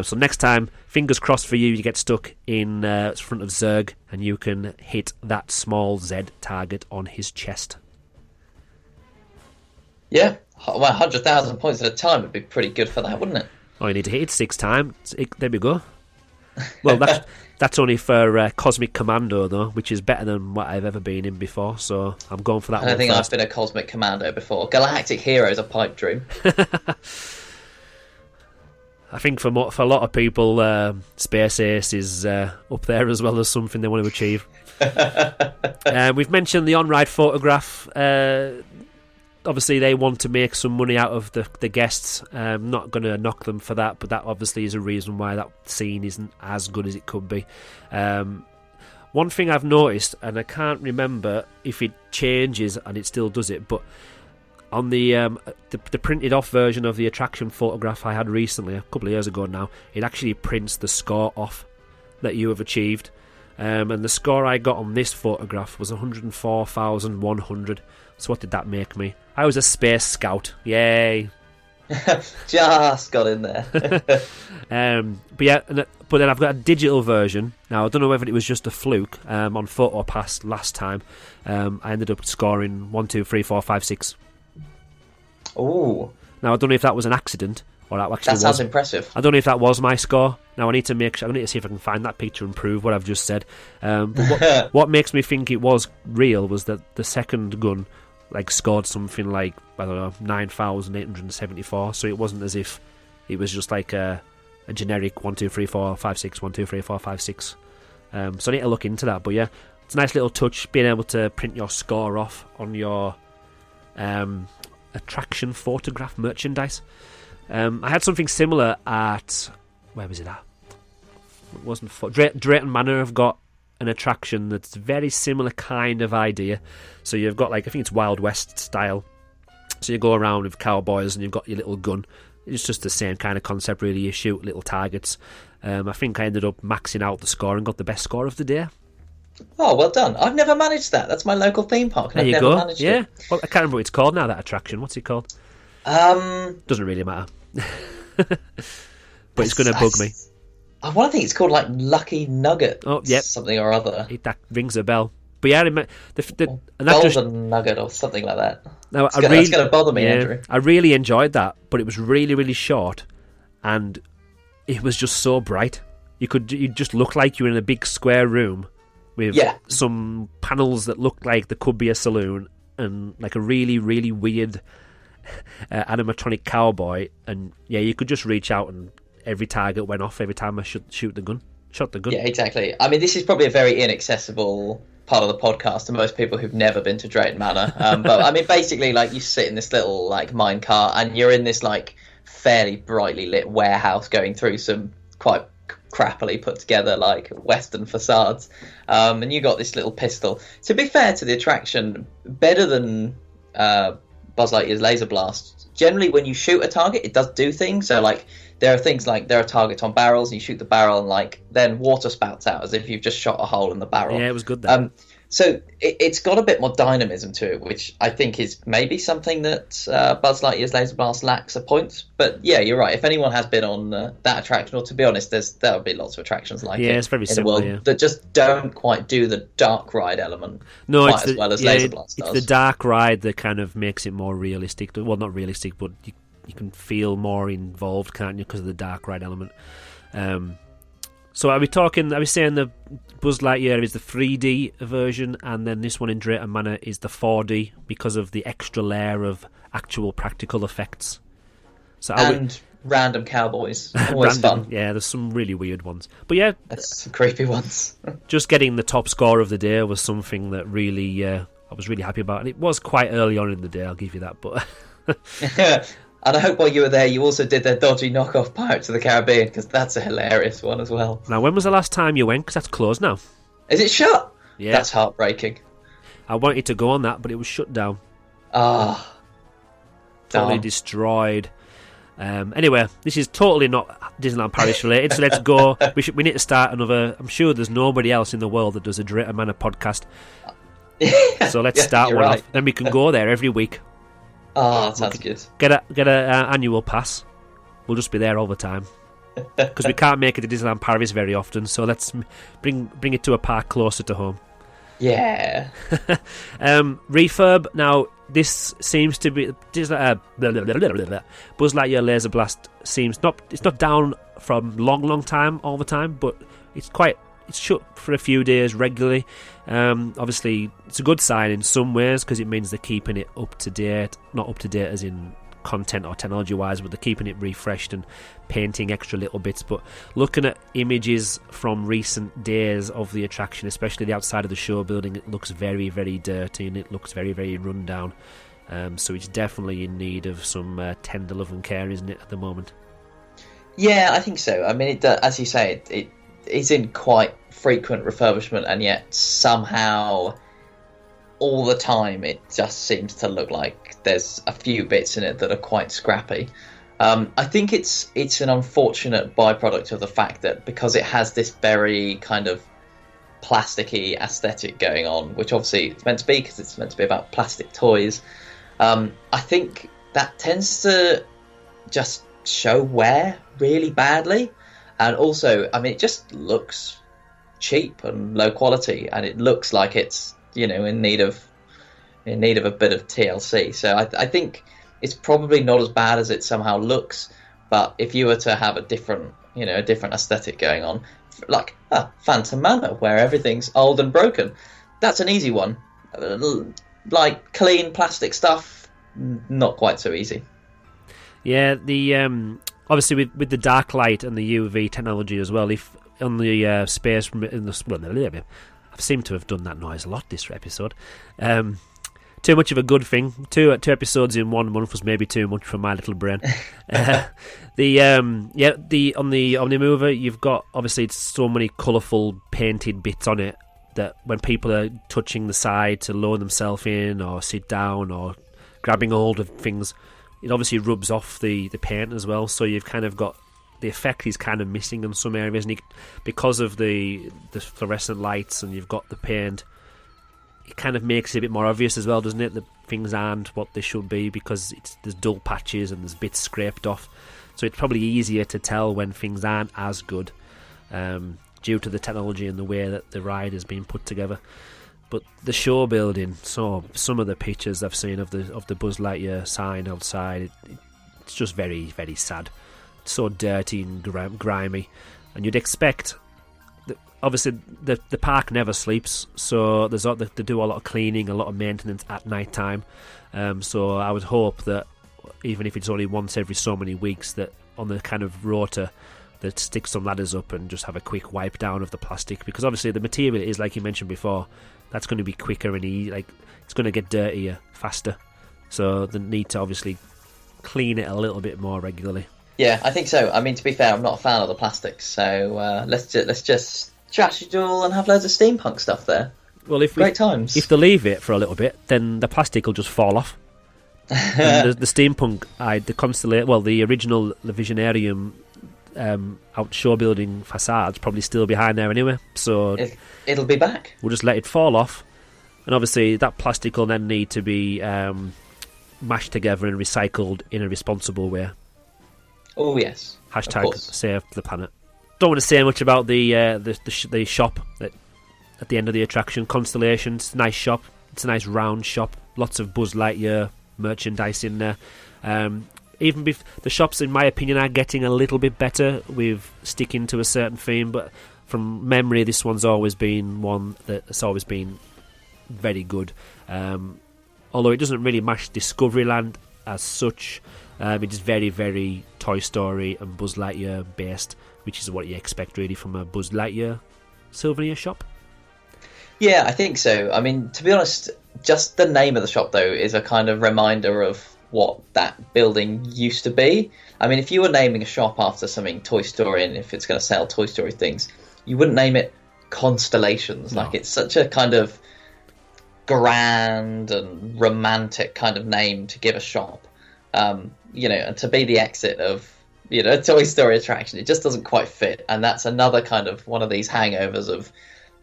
[SPEAKER 8] So next time, fingers crossed for you, you get stuck in front of Zurg and you can hit that small Z target on his chest. Yeah,
[SPEAKER 9] well, 100,000 points at a time would be pretty good for that, wouldn't it?
[SPEAKER 8] Oh, you need to hit it 6 times. There we go. Well, that's only for Cosmic Commando, though, which is better than what I've ever been in before, so I'm going for that one.
[SPEAKER 9] I don't think
[SPEAKER 8] first.
[SPEAKER 9] I've been a Cosmic Commando before. Galactic Hero is a pipe dream.
[SPEAKER 8] I think for a lot of people, Space Ace is up there as well as something they want to achieve. We've mentioned the on-ride photograph. Obviously, they want to make some money out of the guests. Not going to knock them for that, but that obviously is a reason why that scene isn't as good as it could be. One thing I've noticed, and I can't remember if it changes and it still does it, but on the printed off version of the attraction photograph I had recently, a couple of years ago now, it actually prints the score off that you have achieved. And the score I got on this photograph was 104,100. So what did that make me? I was a space scout. Yay!
[SPEAKER 9] Just got in there.
[SPEAKER 8] But then I've got a digital version. Now, I don't know whether it was just a fluke. On PhotoPass last time, I ended up scoring 1, 2, 3, 4, 5, 6.
[SPEAKER 9] Ooh.
[SPEAKER 8] Now, I don't know if that was an accident or that actually
[SPEAKER 9] sounds impressive.
[SPEAKER 8] I don't know if that was my score. Now, I need to see if I can find that picture and prove what I've just said. But what makes me think it was real was that the second gun scored something like, I don't know, 9,874. So it wasn't as if it was just like a generic 1, 2, 3, 4, 5, 6, 1, 2, 3, 4, 5, 6. So I need to look into that. But yeah, it's a nice little touch being able to print your score off on your attraction photograph merchandise. I had something similar at, where was it at? It wasn't Drayton Manor. Have got an attraction that's very similar kind of idea. So you've got I think it's Wild West style. So you go around with cowboys and you've got your little gun. It's just the same kind of concept really. You shoot little targets. I think I ended up maxing out the score and got the best score of the day.
[SPEAKER 9] Oh, well done. I've never managed that. That's my local theme park. And
[SPEAKER 8] there you
[SPEAKER 9] I've never
[SPEAKER 8] go.
[SPEAKER 9] Managed
[SPEAKER 8] yeah.
[SPEAKER 9] it.
[SPEAKER 8] Well, I can't remember what it's called now, that attraction. What's it called? Doesn't really matter. But it's going to bug me.
[SPEAKER 9] I want to think it's called Lucky Nugget.
[SPEAKER 8] Oh, yep.
[SPEAKER 9] Something or other.
[SPEAKER 8] That rings a bell. But yeah,
[SPEAKER 9] Golden Nugget or something like that.
[SPEAKER 8] Now,
[SPEAKER 9] that's going to bother me, Andrew.
[SPEAKER 8] I really enjoyed that, but it was really, really short, and it was just so bright. you'd just look like you're in a big square room with some panels that look like there could be a saloon and like a really, really weird animatronic cowboy, and you could just reach out and every target went off every time I shot the gun. Yeah,
[SPEAKER 9] exactly. I mean, this is probably a very inaccessible part of the podcast to most people who've never been to Drayton Manor. But I mean, basically, like, you sit in this little like mine cart, and you're in this like fairly brightly lit warehouse going through some quite crappily put together like western facades, and you got this little pistol. To be fair to the attraction, better than Buzz Lightyear's laser blast. Generally, when you shoot a target, it does do things. So like, there are things like there are targets on barrels, and you shoot the barrel, and like then water spouts out as if you've just shot a hole in the barrel.
[SPEAKER 8] Yeah, it was good then.
[SPEAKER 9] So it's got a bit more dynamism to it, which I think is maybe something that Buzz Lightyear's Laser Blast lacks at points. But yeah, you're right. If anyone has been on that attraction, or to be honest, there would be lots of attractions like it.
[SPEAKER 8] It's very
[SPEAKER 9] in
[SPEAKER 8] similar,
[SPEAKER 9] the world that just don't quite do the dark ride element quite as well as Laser Blast does.
[SPEAKER 8] It's the dark ride that kind of makes it more realistic. Well, not realistic, but you can feel more involved, can't you, because of the dark ride element. So are we saying the Buzz Lightyear is the 3D version, and then this one in Drayton Manor is the 4D because of the extra layer of actual practical effects. So
[SPEAKER 9] random cowboys. Always fun.
[SPEAKER 8] Yeah, there's some really weird ones. But yeah,
[SPEAKER 9] that's some creepy ones.
[SPEAKER 8] Just getting the top score of the day was something that really I was really happy about. And it was quite early on in the day, I'll give you that. But
[SPEAKER 9] and I hope while you were there, you also did their dodgy knockoff Pirates of the Caribbean, because that's a hilarious one as well.
[SPEAKER 8] Now, when was the last time you went? Because that's closed now.
[SPEAKER 9] Is it shut?
[SPEAKER 8] Yeah.
[SPEAKER 9] That's heartbreaking.
[SPEAKER 8] I wanted to go on that, but it was shut down. Totally destroyed. Anyway, this is totally not Disneyland Paris related, so let's go. We need to start another. I'm sure there's nobody else in the world that does a Drayton Manor podcast. So let's start one off. Then we can go there every week.
[SPEAKER 9] That sounds good.
[SPEAKER 8] Get a annual pass. We'll just be there all the time because we can't make it to Disneyland Paris very often. So let's bring it to a park closer to home.
[SPEAKER 9] Yeah.
[SPEAKER 8] Refurb. Now this seems to be Buzz Lightyear Laser Blast seems it's not down from long time all the time, but it's shut for a few days regularly. Obviously, it's a good sign in some ways because it means they're keeping it up to date. Not up to date as in content or technology wise, but they're keeping it refreshed and painting extra little bits. But looking at images from recent days of the attraction, especially the outside of the show building, it looks very, very dirty and it looks very, very run down. So it's definitely in need of some tender love and care, isn't it, at the moment?
[SPEAKER 9] Yeah, I think so. I mean, as you say, it is in quite frequent refurbishment, and yet somehow all the time it just seems to look like there's a few bits in it that are quite scrappy. I think it's an unfortunate byproduct of the fact that because it has this very kind of plasticky aesthetic going on, which obviously it's meant to be because it's meant to be about plastic toys, I think that tends to just show wear really badly. And also, I mean, it just looks cheap and low quality, and it looks like it's, in need of a bit of TLC. So I think it's probably not as bad as it somehow looks. But if you were to have a different aesthetic going on, like Phantom Manor, where everything's old and broken, that's an easy one. Like clean plastic stuff, not quite so easy.
[SPEAKER 8] Yeah, the obviously with the dark light and the UV technology as well. If on the space in the I've seemed to have done that noise a lot this episode. Too much of a good thing. Two episodes in 1 month was maybe too much for my little brain. On the Omnimover, you've got obviously so many colourful painted bits on it that when people are touching the side to lower themselves in or sit down or grabbing hold of things, it obviously rubs off the paint as well. So you've kind of got the effect is kind of missing in some areas, and because of the fluorescent lights and you've got the paint, it kind of makes it a bit more obvious as well, doesn't it? That things aren't what they should be because there's dull patches and there's bits scraped off. So it's probably easier to tell when things aren't as good due to the technology and the way that the ride has been put together. But the show building, so some of the pictures I've seen of the Buzz Lightyear sign outside, it's just very, very sad. It's so dirty and grimy. and you'd expect. Obviously, the park never sleeps, so they do a lot of cleaning, a lot of maintenance at night time. So I would hope that even if it's only once every so many weeks, that on the kind of rota, that stick some ladders up and just have a quick wipe down of the plastic, because obviously the material is, like you mentioned before, that's going to be quicker and it's going to get dirtier faster. So they need to obviously clean it a little bit more regularly.
[SPEAKER 9] Yeah, I think so. I mean, to be fair, I'm not a fan of the plastics, so let's just trash it all and have loads of steampunk stuff there.
[SPEAKER 8] Well,
[SPEAKER 9] great times.
[SPEAKER 8] If they leave it for a little bit, then the plastic will just fall off. And the steampunk, the original Visionarium out show building facade's probably still behind there anyway. So
[SPEAKER 9] it'll be back.
[SPEAKER 8] We'll just let it fall off, and obviously that plastic will then need to be mashed together and recycled in a responsible way.
[SPEAKER 9] Oh yes.
[SPEAKER 8] Hashtag save the planet. Don't want to say much about the shop at the end of the attraction. Constellation, it's a nice shop. It's a nice round shop. Lots of Buzz Lightyear merchandise in there. The shops, in my opinion, are getting a little bit better with sticking to a certain theme. But from memory, this one's always been one that's always been very good. Although it doesn't really match Discoveryland as such. It is very, very Toy Story and Buzz Lightyear based, which is what you expect really from a Buzz Lightyear souvenir shop.
[SPEAKER 9] Yeah, I think so. I mean, to be honest, just the name of the shop, though, is a kind of reminder of what that building used to be. I mean, if you were naming a shop after something Toy Story, and if it's going to sell Toy Story things, you wouldn't name it Constellations. No. Like, it's such a kind of grand and romantic kind of name to give a shop. And to be the exit of, a Toy Story attraction, it just doesn't quite fit. And that's another kind of one of these hangovers of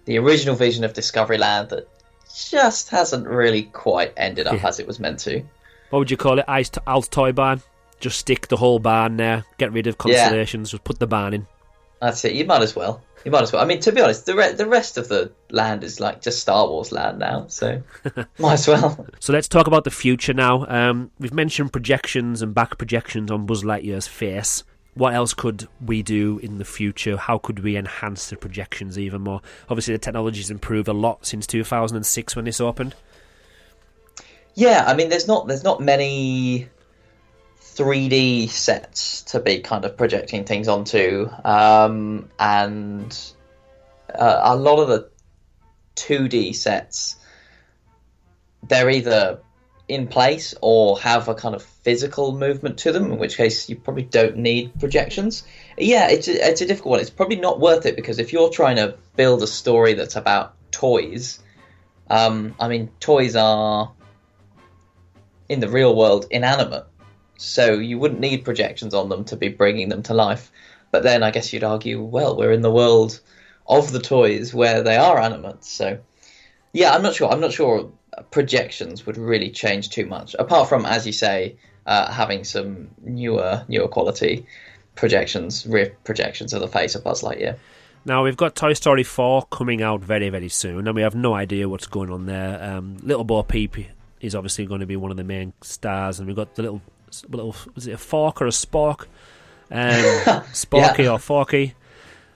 [SPEAKER 9] the original vision of Discoveryland that just hasn't really quite ended up as it was meant to.
[SPEAKER 8] What would you call it? Al's Toy Barn? Just stick the whole barn there, get rid of Constellations, just put the barn in.
[SPEAKER 9] That's it, you might as well. I mean, to be honest, the rest of the land is like just Star Wars land now, so might as well.
[SPEAKER 8] So let's talk about the future now. We've mentioned projections and back projections on Buzz Lightyear's face. What else could we do in the future? How could we enhance the projections even more? Obviously, the technology's improved a lot since 2006 when this opened.
[SPEAKER 9] Yeah, I mean, there's not many 3D sets to be kind of projecting things onto, and a lot of the 2D sets, they're either in place or have a kind of physical movement to them, in which case you probably don't need projections. Yeah, it's a difficult one. It's probably not worth it, because if you're trying to build a story that's about toys, I mean, toys are, in the real world, inanimate. So you wouldn't need projections on them to be bringing them to life. But then I guess you'd argue, well, we're in the world of the toys where they are animate. So, yeah, I'm not sure projections would really change too much, apart from, as you say, having some newer quality projections, rear projections of the face of Buzz Lightyear.
[SPEAKER 8] Now, we've got Toy Story 4 coming out very, very soon, and we have no idea what's going on there. Little Bo Peep is obviously going to be one of the main stars, and we've got the little was it a fork or a spork? Sporky or Forky.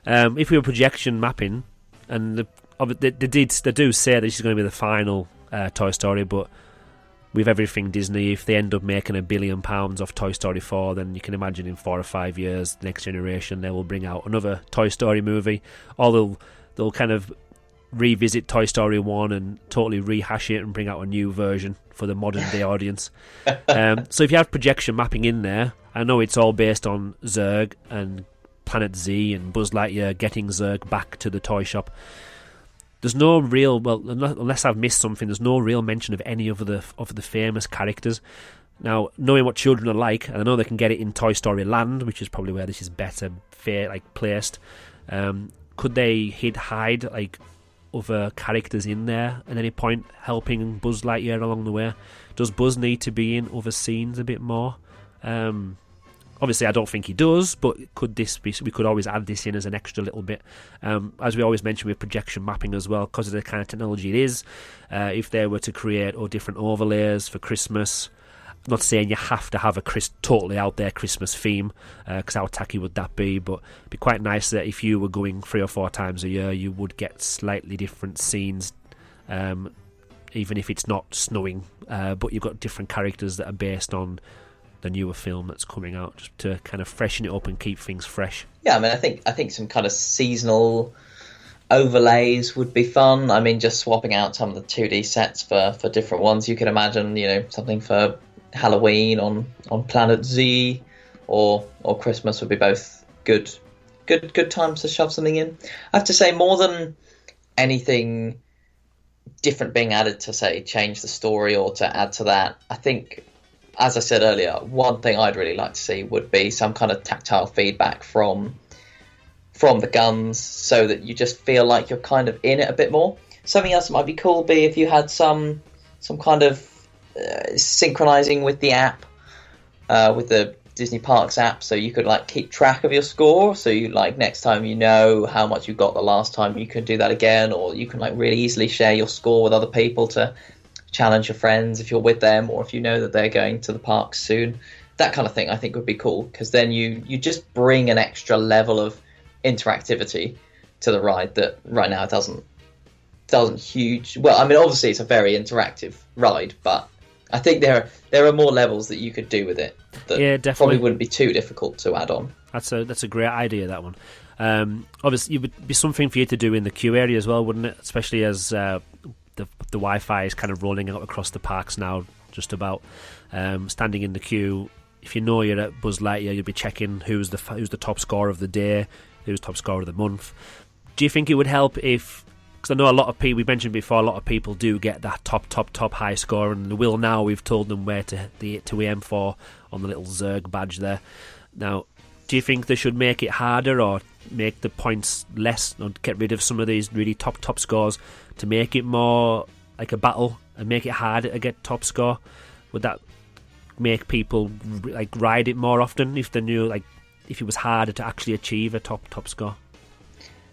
[SPEAKER 8] If we were projection mapping, and they do say that this is going to be the final Toy Story, but with everything Disney, if they end up making £1 billion off Toy Story 4, then you can imagine in 4 or 5 years, the next generation, they will bring out another Toy Story movie, or they'll kind of revisit Toy Story 1 and totally rehash it and bring out a new version for the modern day audience. So if you have projection mapping in there, I know it's all based on Zurg and Planet Z and Buzz Lightyear getting Zurg back to the toy shop. There's no real, unless I've missed something, there's no real mention of any of the famous characters. Now, knowing what children are like, and I know they can get it in Toy Story Land, which is probably where this is better placed. Could they hide other characters in there at any point, helping Buzz Lightyear along the way? Does Buzz need to be in other scenes a bit more? Obviously, I don't think he does, but could this be? We could always add this in as an extra little bit, as we always mention with projection mapping as well, because of the kind of technology it is. If they were to create different overlays for Christmas, not saying you have to have a totally out there Christmas theme, because how tacky would that be? But it'd be quite nice that if you were going 3 or 4 times a year, you would get slightly different scenes, even if it's not snowing. But you've got different characters that are based on the newer film that's coming out, just to kind of freshen it up and keep things fresh.
[SPEAKER 9] Yeah, I mean, I think some kind of seasonal overlays would be fun. I mean, just swapping out some of the 2D sets for different ones. You could imagine, something for Halloween on Planet Z, or Christmas would be both good times to shove something in. I have to say, more than anything different being added to, say, change the story or to add to that, I think, as I said earlier, one thing I'd really like to see would be some kind of tactile feedback from the guns, so that you just feel like you're kind of in it a bit more. Something else that might be cool would be if you had some kind of synchronizing with the app, with the Disney Parks app, so you could like keep track of your score. So you like next time you know how much you got the last time, you can do that again, or you can like really easily share your score with other people to challenge your friends if you're with them, or if you know that they're going to the parks soon. That kind of thing I think would be cool, because then you just bring an extra level of interactivity to the ride that right now it doesn't huge. Well, I mean, obviously it's a very interactive ride, but I think there are more levels that you could do with it that
[SPEAKER 8] definitely
[SPEAKER 9] probably wouldn't be too difficult to add on.
[SPEAKER 8] That's a great idea, that one. Obviously, it would be something for you to do in the queue area as well, wouldn't it? Especially as the Wi-Fi is kind of rolling out across the parks now, just about. Standing in the queue, if you know you're at Buzz Lightyear, you'll be checking who's the top scorer of the day, who's top scorer of the month. Do you think it would help if, because I know a lot of people, we mentioned before, a lot of people do get that top high score, and they will now. We've told them where to aim for on the little Zerg badge there. Now, do you think they should make it harder, or make the points less, or get rid of some of these really top scores to make it more like a battle and make it harder to get top score? Would that make people like ride it more often if they knew, like, if it was harder to actually achieve a top score?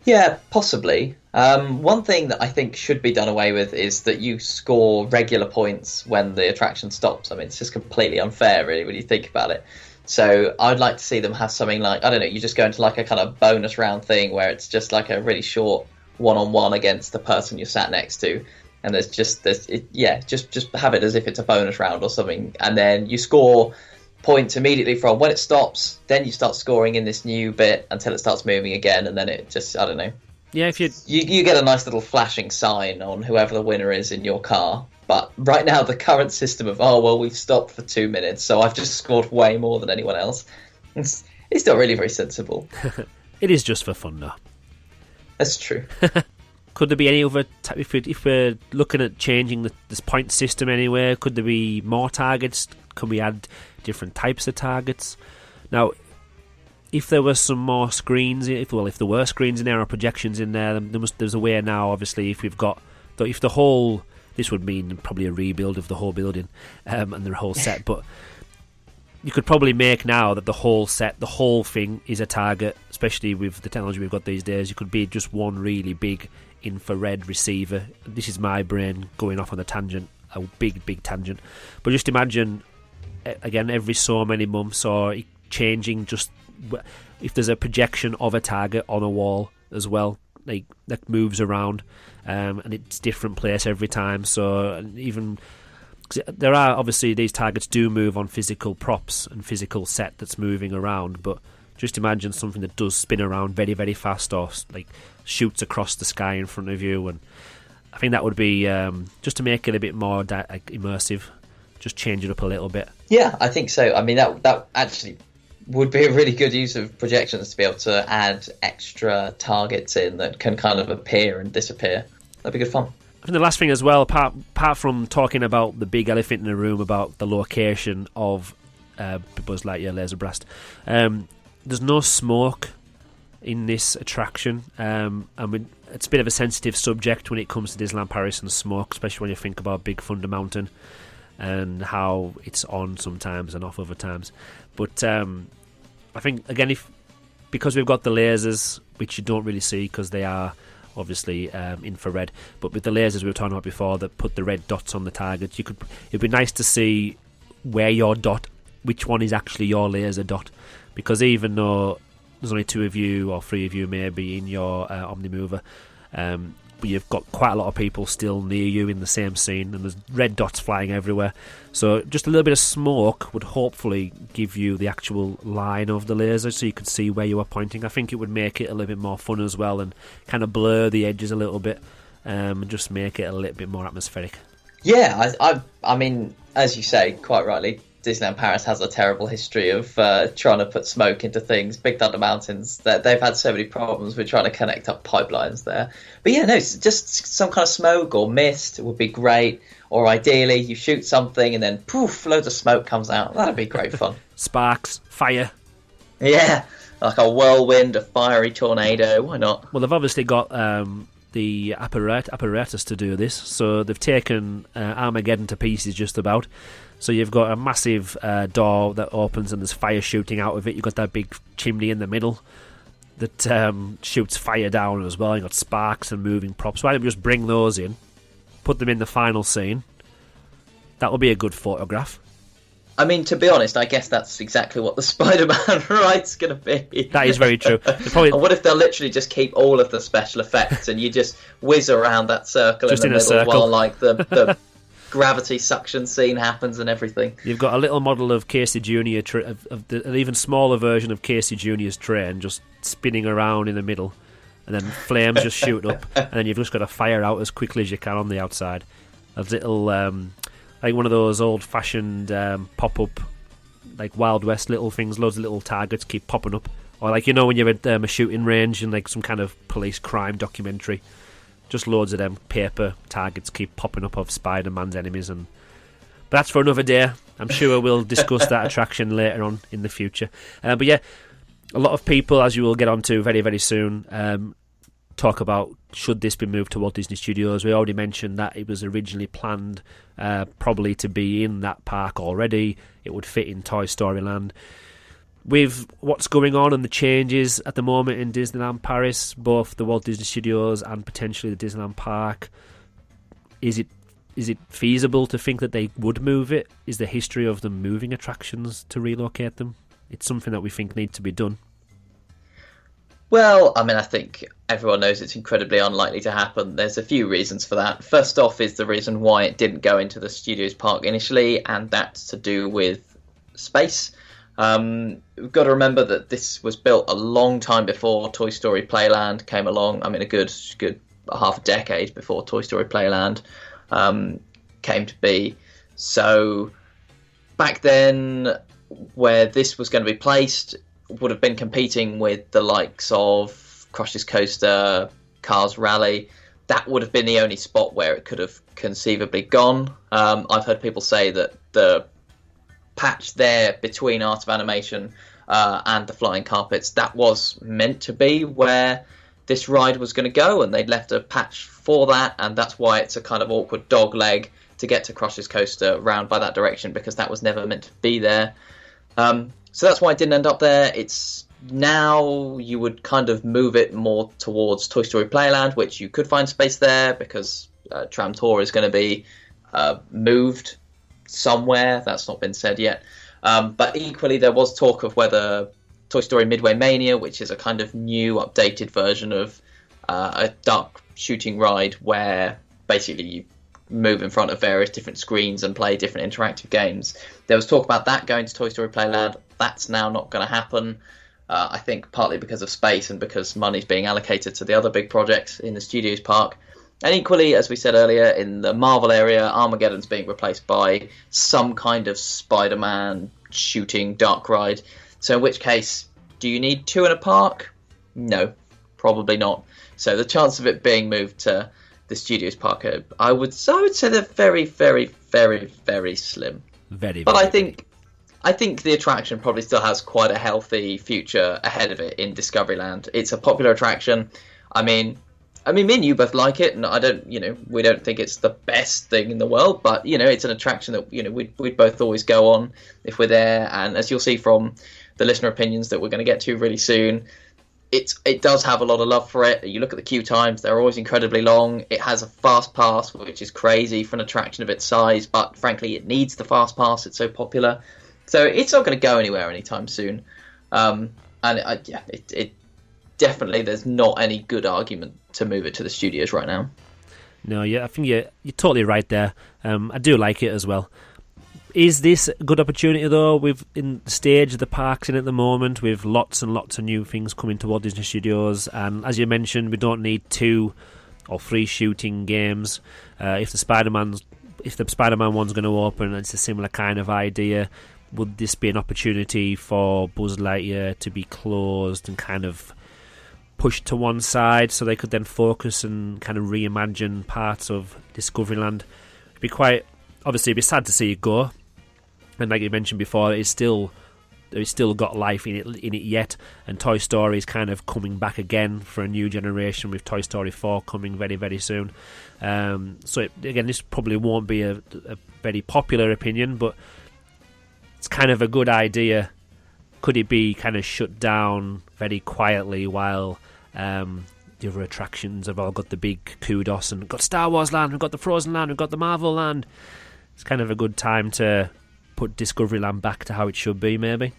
[SPEAKER 9] Yeah, possibly. One thing that I think should be done away with is that you score regular points when the attraction stops. I mean, it's just completely unfair, really, when you think about it. So I'd like to see them have something like, I don't know, you just go into like a kind of bonus round thing where it's just like a really short one-on-one against the person you sat next to. And just have it as if it's a bonus round or something. And then you score points immediately from when it stops, then you start scoring in this new bit until it starts moving again, and then it just, I don't know. Yeah, if you get a nice little flashing sign on whoever the winner is in your car. But right now, the current system of, we've stopped for 2 minutes, so I've just scored way more than anyone else. It's not really very sensible.
[SPEAKER 8] It is just for fun, though.
[SPEAKER 9] That's true.
[SPEAKER 8] Could there be any other, if we're looking at changing this point system anywhere, could there be more targets? Can we add different types of targets? Now, if there were some more screens, if there were screens in there or projections in there, there's a way now, obviously, if the whole, this would mean probably a rebuild of the whole building and the whole set, but you could probably make now that the whole set, the whole thing is a target, especially with the technology we've got these days. You could be just one really big infrared receiver. This is my brain going off on a tangent, a big tangent. But just imagine, again, every so many months, or changing, just if there's a projection of a target on a wall as well, like that moves around, and it's different place every time. So even there are, obviously, these targets do move on physical props and physical set that's moving around, but just imagine something that does spin around very, very fast, or like shoots across the sky in front of you. And I think that would be, just to make it a bit more immersive, just change it up a little bit. Yeah, I think so. I mean, that actually would be a really good use of projections, to be able to add extra targets in that can kind of appear and disappear. That'd be good fun. I think the last thing as well, apart from talking about the big elephant in the room about the location of Buzz Lightyear Laser Blast, there's no smoke in this attraction. I mean, it's a bit of a sensitive subject when it comes to Disneyland Paris and smoke, especially when you think about Big Thunder Mountain and how it's on sometimes and off other times. But I think, again, because we've got the lasers, which you don't really see because they are obviously infrared, but with the lasers we were talking about before that put the red dots on the targets, it'd be nice to see where your dot, which one is actually your laser dot, because even though there's only 2 of you or 3 of you maybe in your Omnimover, but you've got quite a lot of people still near you in the same scene, and there's red dots flying everywhere. So just a little bit of smoke would hopefully give you the actual line of the laser, so you could see where you were pointing. I think it would make it a little bit more fun as well, and kind of blur the edges a little bit, and just make it a little bit more atmospheric.
[SPEAKER 9] Yeah, I mean, as you say, quite rightly, Disneyland Paris has a terrible history of trying to put smoke into things. Big Thunder Mountains, they've had so many problems with trying to connect up pipelines there. But yeah, no, just some kind of smoke or mist would be great. Or ideally, you shoot something and then poof, loads of smoke comes out. That'd be great fun.
[SPEAKER 8] Sparks, fire.
[SPEAKER 9] Yeah, like a whirlwind, a fiery tornado. Why not?
[SPEAKER 8] Well, they've obviously got the apparatus to do this. So they've taken Armageddon to pieces just about. So you've got a massive door that opens and there's fire shooting out of it. You've got that big chimney in the middle that shoots fire down as well. You've got sparks and moving props. Why don't we just bring those in, put them in the final scene? That will be a good photograph.
[SPEAKER 9] I mean, to be honest, I guess that's exactly what the Spider-Man ride's going to be.
[SPEAKER 8] That is very true.
[SPEAKER 9] And what if they'll literally just keep all of the special effects and you just whiz around that circle
[SPEAKER 8] just
[SPEAKER 9] in the
[SPEAKER 8] in
[SPEAKER 9] middle
[SPEAKER 8] circle.
[SPEAKER 9] while like the gravity suction scene happens and everything.
[SPEAKER 8] You've got a little model of Casey Jr. An even smaller version of Casey Jr.'s train just spinning around in the middle, and then flames just shoot up, and then you've just got to fire out as quickly as you can on the outside. A little, like one of those old-fashioned pop-up, like Wild West little things. Loads of little targets keep popping up, or like when you're at a shooting range in like some kind of police crime documentary. Just loads of them paper targets keep popping up of Spider-Man's enemies, but that's for another day. I'm sure we'll discuss that attraction later on in the future. But yeah, a lot of people, as you will get onto very, very soon, talk about should this be moved to Walt Disney Studios. We already mentioned that it was originally planned probably to be in that park already. It would fit in Toy Story Land. With what's going on and the changes at the moment in Disneyland Paris, both the Walt Disney Studios and potentially the Disneyland Park, is it feasible to think that they would move it? Is the history of them moving attractions to relocate them? It's something that we think needs to be done.
[SPEAKER 9] Well, I mean, I think everyone knows it's incredibly unlikely to happen. There's a few reasons for that. First off is the reason why it didn't go into the Studios Park initially, and that's to do with space. We've got to remember that this was built a long time before Toy Story Playland came along. I mean, a good half a decade before Toy Story Playland came to be. So back then, where this was going to be placed would have been competing with the likes of Crush's Coaster, Cars Rally. That would have been the only spot where it could have conceivably gone. I've heard people say that the patch there between Art of Animation and the flying carpets, that was meant to be where this ride was going to go, and they'd left a patch for that, and that's why it's a kind of awkward dog leg to get to Crush's Coaster round by that direction, because that was never meant to be there. So that's why it didn't end up there. It's now you would kind of move it more towards Toy Story Playland, which you could find space there because Tram Tour is going to be moved somewhere. That's not been said yet. But equally, there was talk of whether Toy Story Midway Mania, which is a kind of new, updated version of a dark shooting ride where basically you move in front of various different screens and play different interactive games. There was talk about that going to Toy Story Playland. That's now not going to happen. I think partly because of space and because money's being allocated to the other big projects in the Studios Park. And equally, as we said earlier, in the Marvel area, Armageddon's being replaced by some kind of Spider-Man shooting dark ride. So in which case, do you need two in a park? No, probably not. So the chance of it being moved to the Studios Park, I would say they're very, very, very, very slim.
[SPEAKER 8] Very,
[SPEAKER 9] but
[SPEAKER 8] very
[SPEAKER 9] I think the attraction probably still has quite a healthy future ahead of it in Discoveryland. It's a popular attraction. I mean, me and you both like it, and we don't think it's the best thing in the world, but it's an attraction that we'd both always go on if we're there. And as you'll see from the listener opinions that we're going to get to really soon, it does have a lot of love for it. You look at the queue times; they're always incredibly long. It has a fast pass, which is crazy for an attraction of its size. But frankly, it needs the fast pass. It's so popular, so it's not going to go anywhere anytime soon. It definitely, there's not any good argument to move it to the studios right now.
[SPEAKER 8] No, yeah, I think you're totally right there. I do like it as well. Is this a good opportunity though? With in the stage of the parks in at the moment, with lots and lots of new things coming to Walt Disney Studios, and as you mentioned, we don't need 2 or 3 shooting games. If the Spider-Man one's going to open, it's a similar kind of idea. Would this be an opportunity for Buzz Lightyear to be closed and kind of pushed to one side, so they could then focus and kind of reimagine parts of Discoveryland? It'd be it'd be sad to see it go. And like you mentioned before, it's still got life in it yet, and Toy Story is kind of coming back again for a new generation with Toy Story 4 coming very, very soon. Again, this probably won't be a very popular opinion, but it's kind of a good idea. Could it be kind of shut down very quietly while the other attractions have all got the big kudos, and we've got Star Wars Land, we've got the Frozen Land, we've got the Marvel Land? It's kind of a good time to put Discoveryland back to how it should be, maybe.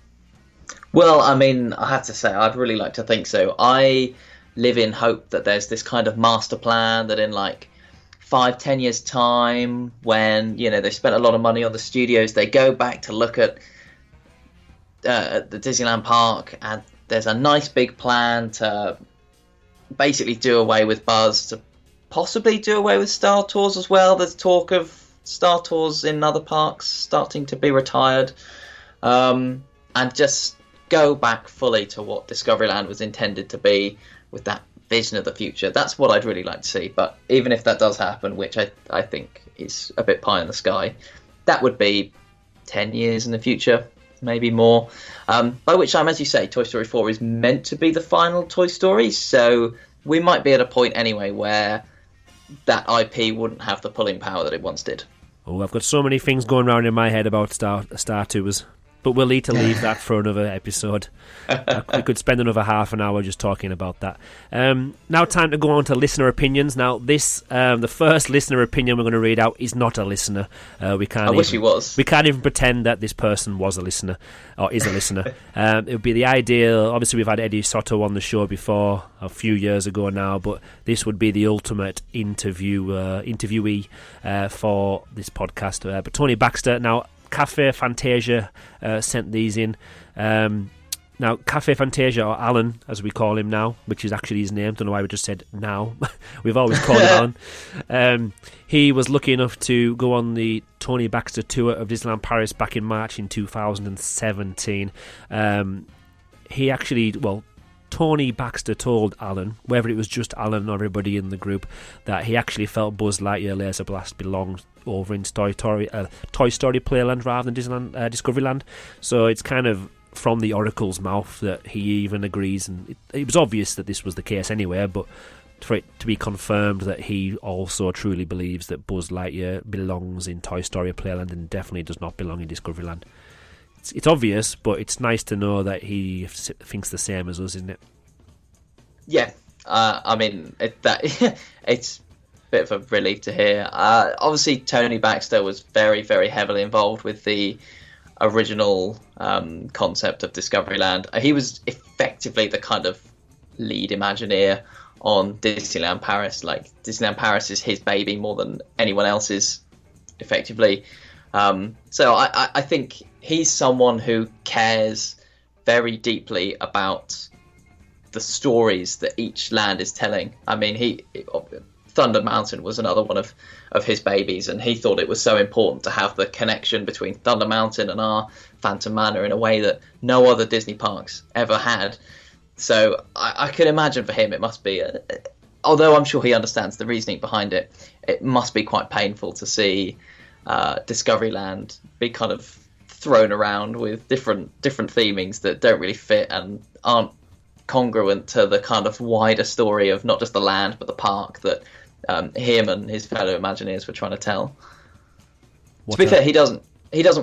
[SPEAKER 9] Well, I mean, I have to say, I'd really like to think so. I live in hope that there's this kind of master plan that in like 5-10 years time, when they spent a lot of money on the studios, they go back to look at the Disneyland park, and there's a nice big plan to basically do away with Buzz, to possibly do away with Star Tours as well. There's talk of Star Tours in other parks starting to be retired, and just go back fully to what Discoveryland was intended to be, with that vision of the future. That's what I'd really like to see. But even if that does happen, which I think is a bit pie in the sky, that would be 10 years in the future, maybe more. By which time, as you say, Toy Story 4 is meant to be the final Toy Story, so we might be at a point anyway where that IP wouldn't have the pulling power that it once did.
[SPEAKER 8] Oh, I've got so many things going around in my head about Star Tours, but we'll need to leave that for another episode. We could spend another half an hour just talking about that. Now time to go on to listener opinions. Now this, the first listener opinion we're going to read out is not a listener. I
[SPEAKER 9] wish he was.
[SPEAKER 8] We can't even pretend that this person was a listener, or is a listener. It would be the ideal. Obviously we've had Eddie Soto on the show before, a few years ago now, but this would be the ultimate interviewee for this podcast. But Tony Baxter, now Cafe Fantasia sent these in. Now, Cafe Fantasia, or Alan, as we call him now, which is actually his name, don't know why we just said now. We've always called him Alan. He was lucky enough to go on the Tony Baxter tour of Disneyland Paris back in March in 2017. Tony Baxter told Alan, whether it was just Alan or everybody in the group, that he actually felt Buzz Lightyear Laser Blast belonged over in Toy Story Playland rather than Discoveryland. So it's kind of from the Oracle's mouth that he even agrees, and it was obvious that this was the case anyway, but for it to be confirmed that he also truly believes that Buzz Lightyear belongs in Toy Story Playland and definitely does not belong in Discoveryland. It's obvious, but it's nice to know that he thinks the same as us, isn't it?
[SPEAKER 9] Yeah, I mean, it's a bit of a relief to hear. Obviously, Tony Baxter was very, very heavily involved with the original concept of Discoveryland. He was effectively the kind of lead Imagineer on Disneyland Paris. Like, Disneyland Paris is his baby more than anyone else's, effectively. So I think he's someone who cares very deeply about the stories that each land is telling. I mean, Thunder Mountain was another one of his babies, and he thought it was so important to have the connection between Thunder Mountain and our Phantom Manor in a way that no other Disney parks ever had. So I can imagine for him it must be, although I'm sure he understands the reasoning behind it, it must be quite painful to see Discoveryland be kind of thrown around with different themings that don't really fit and aren't congruent to the kind of wider story of not just the land but the park that him and his fellow Imagineers were trying to tell. To be fair, he doesn't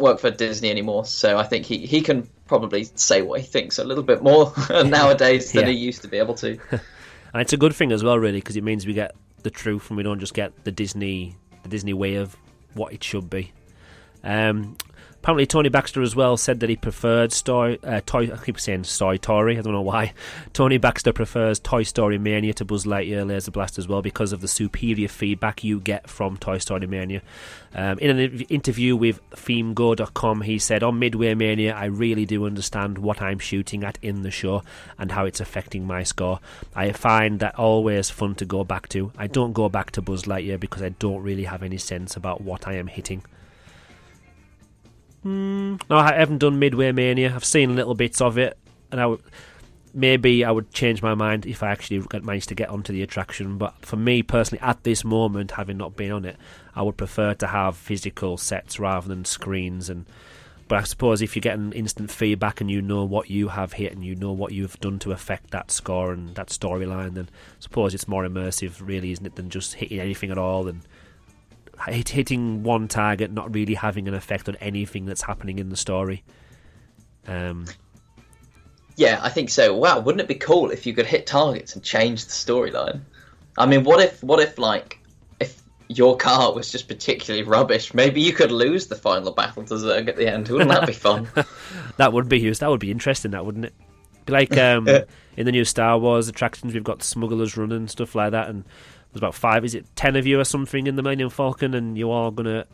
[SPEAKER 9] work for Disney anymore, so I think he can probably say what he thinks a little bit more nowadays than he used to be able to.
[SPEAKER 8] And it's a good thing as well, really, because it means we get the truth and we don't just get the Disney way of what it should be. Apparently, Tony Baxter as well said that he preferred I keep saying Toy Story, I don't know why. Tony Baxter prefers Toy Story Mania to Buzz Lightyear Laser Blast as well because of the superior feedback you get from Toy Story Mania. In an interview with ThemeGo.com, he said, on Midway Mania, I really do understand what I'm shooting at in the show and how it's affecting my score. I find that always fun to go back to. I don't go back to Buzz Lightyear because I don't really have any sense about what I am hitting. No, I haven't done Midway Mania. I've seen little bits of it, and maybe I would change my mind if I actually managed to get onto the attraction. But for me personally, at this moment, having not been on it, I would prefer to have physical sets rather than screens. But I suppose if you're getting instant feedback and you know what you have hit and you know what you've done to affect that score and that storyline, then I suppose it's more immersive, really, isn't it, than just hitting anything at all and hitting one target, not really having an effect on anything that's happening in the story.
[SPEAKER 9] Yeah, I think so. Wow, wouldn't it be cool if you could hit targets and change the storyline? I mean, what if if your car was just particularly rubbish? Maybe you could lose the final battle to Zurg at the end. Wouldn't that be fun?
[SPEAKER 8] That would be interesting, that wouldn't it? Be like in the new Star Wars attractions, we've got smugglers running, stuff like that, and there's about 10 of you or something in the Millennium Falcon, and you're all gonna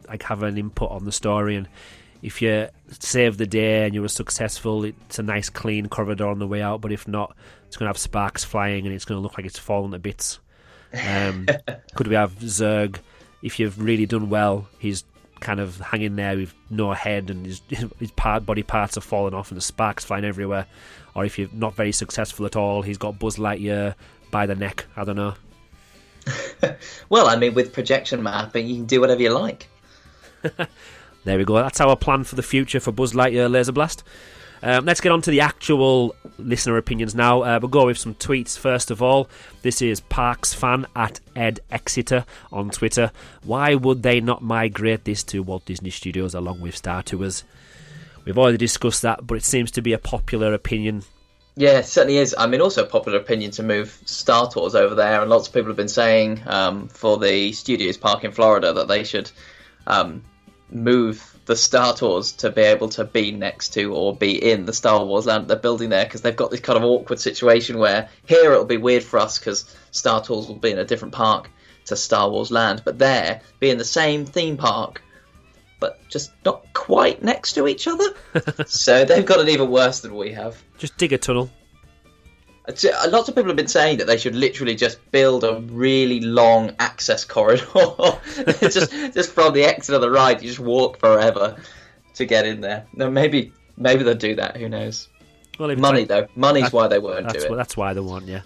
[SPEAKER 8] like have an input on the story. And if you save the day and you were successful, it's a nice clean corridor on the way out. But if not, it's gonna have sparks flying and it's gonna look like it's fallen to bits. Could we have Zurg? If you've really done well, he's kind of hanging there with no head and his body parts are falling off and the sparks flying everywhere. Or if you're not very successful at all, he's got Buzz Lightyear by the neck. I don't know.
[SPEAKER 9] Well, I mean, with projection mapping, you can do whatever you like.
[SPEAKER 8] There we go. That's our plan for the future for Buzz Lightyear Laser Blast. Let's get on to the actual listener opinions now. We'll go with some tweets first of all. This is Parks Fan at Ed Exeter on Twitter. Why would they not migrate this to Walt Disney Studios along with Star Tours? We've already discussed that, but it seems to be a popular opinion.
[SPEAKER 9] Yeah, it certainly is. I mean, also a popular opinion to move Star Tours over there, and lots of people have been saying for the Studios Park in Florida that they should move the Star Tours to be able to be next to or be in the Star Wars land they're building there, because they've got this kind of awkward situation where here it'll be weird for us because Star Tours will be in a different park to Star Wars land, but there, be in the same theme park, but just not quite next to each other. So they've got it even worse than we have.
[SPEAKER 8] Just dig a tunnel.
[SPEAKER 9] Lots of people have been saying that they should literally just build a really long access corridor. just from the exit of the ride, you just walk forever to get in there. No, maybe they'll do that. Who knows? Well, money's why they won't do it.
[SPEAKER 8] That's why they won't.
[SPEAKER 9] Yeah.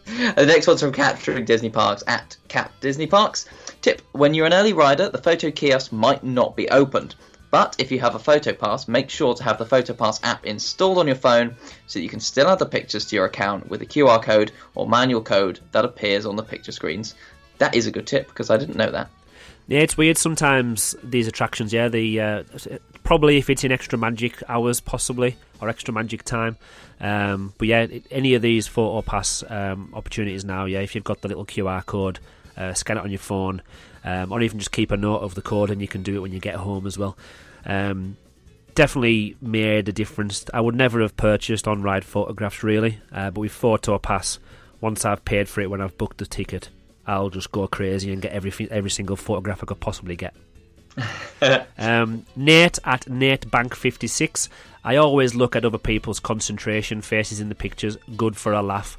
[SPEAKER 9] The next one's from Capturing Disney Parks at Cap Disney Parks. Tip: when you're an early rider, the photo kiosk might not be opened. But if you have a PhotoPass, make sure to have the PhotoPass app installed on your phone so that you can still add the pictures to your account with a QR code or manual code that appears on the picture screens. That is a good tip, because I didn't know that.
[SPEAKER 8] Yeah, it's weird sometimes, these attractions, probably if it's in Extra Magic hours, possibly, or Extra Magic time. But yeah, any of these PhotoPass opportunities now, if you've got the little QR code, scan it on your phone, or even just keep a note of the code and you can do it when you get home as well. Definitely made a difference. I would never have purchased on-ride photographs really, but with PhotoPass, once I've paid for it when I've booked the ticket, I'll just go crazy and get every single photograph I could possibly get. Nate at NateBank56. I always look at other people's concentration faces in the pictures. Good for a laugh.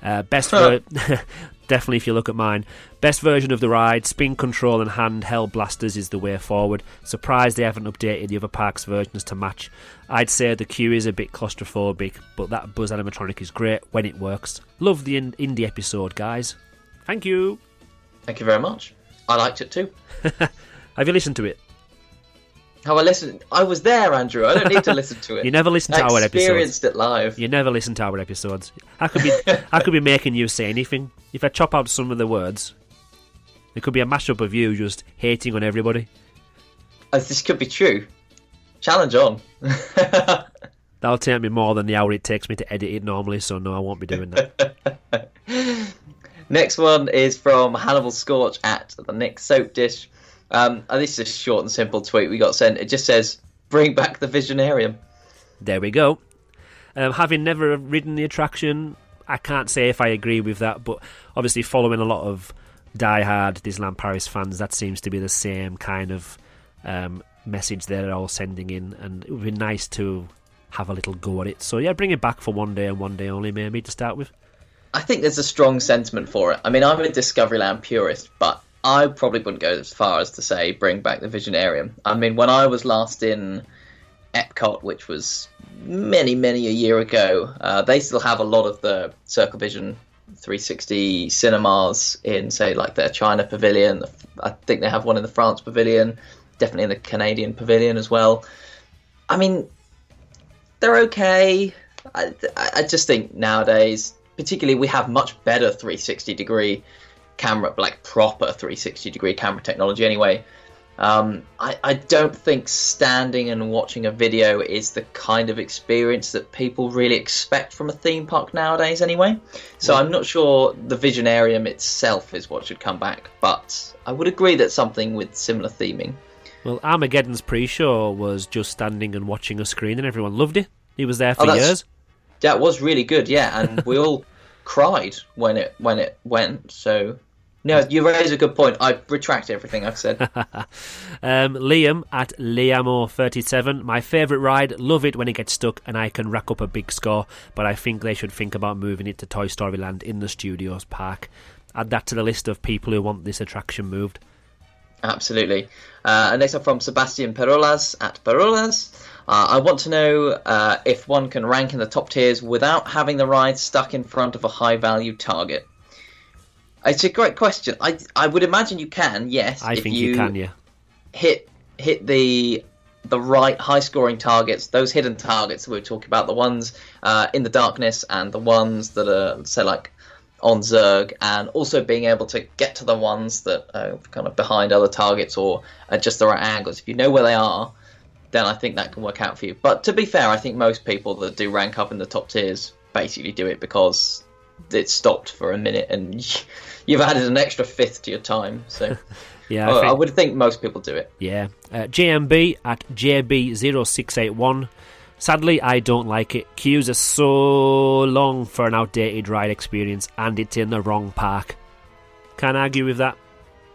[SPEAKER 8] Definitely if you look at mine. Best version of the ride, spin control and handheld blasters is the way forward. Surprised they haven't updated the other parks' versions to match. I'd say the queue is a bit claustrophobic, but that Buzz animatronic is great when it works. Love the indie episode, guys. Thank you.
[SPEAKER 9] Thank you very much. I liked it too.
[SPEAKER 8] Have you listened to it?
[SPEAKER 9] Have I listened? I was there, Andrew. I don't need to listen to it.
[SPEAKER 8] You never listen to our episodes. I
[SPEAKER 9] experienced it live.
[SPEAKER 8] You never listen to our episodes. I could be making you say anything. If I chop out some of the words, it could be a mashup of you just hating on everybody.
[SPEAKER 9] This could be true. challenge on.
[SPEAKER 8] That'll take me more than the hour it takes me to edit it normally, so no, I won't be doing that.
[SPEAKER 9] Next one is from Hannibal Scorch at the Nick Soap Dish. This is a short and simple tweet we got sent. It just says, bring back the Visionarium.
[SPEAKER 8] There we go. Having never ridden the attraction, I can't say if I agree with that, but obviously following a lot of die-hard Disneyland Paris fans, that seems to be the same kind of message they're all sending in, and it would be nice to have a little go at it. So yeah, bring it back for one day and one day only, maybe, to start with.
[SPEAKER 9] I think there's a strong sentiment for it. I mean, I'm a Discoveryland purist, but I probably wouldn't go as far as to say bring back the Visionarium. I mean, when I was last in Epcot, which was many a year ago, they still have a lot of the Circle Vision 360 cinemas in, say, like their China pavilion. I think they have one in the France pavilion, definitely in the Canadian pavilion as well. I mean, they're okay. I just think nowadays, particularly, we have much better 360-degree camera, like proper 360-degree camera technology anyway. I don't think standing and watching a video is the kind of experience that people really expect from a theme park nowadays anyway. So I'm not sure the Visionarium itself is what should come back, but I would agree that something with similar theming.
[SPEAKER 8] Well, Armageddon's pre-show was just standing and watching a screen, and everyone loved it. He was there for years.
[SPEAKER 9] That was really good, yeah, and we all cried when it went. So, no, you raise a good point. I retract everything I've said.
[SPEAKER 8] Liam at Liamo37. My favourite ride. Love it when it gets stuck and I can rack up a big score. But I think they should think about moving it to Toy Story Land in the Studios park. Add that to the list of people who want this attraction moved.
[SPEAKER 9] Absolutely. Next up from Sebastian Perolas at Perolas. I want to know if one can rank in the top tiers without having the ride stuck in front of a high-value target. It's a great question. I would imagine you can, yes.
[SPEAKER 8] I think you can, yeah.
[SPEAKER 9] Hit the right high-scoring targets, those hidden targets we were talking about, the ones in the darkness and the ones that are, say, like on Zerg, and also being able to get to the ones that are kind of behind other targets or at just the right angles. If you know where they are, then I think that can work out for you. But to be fair, I think most people that do rank up in the top tiers basically do it because it stopped for a minute and you've added an extra fifth to your time. So yeah, I would think most people do it.
[SPEAKER 8] Yeah. JMB at JB0681. Sadly, I don't like it. Queues are so long for an outdated ride experience, and it's in the wrong park. Can't argue with that.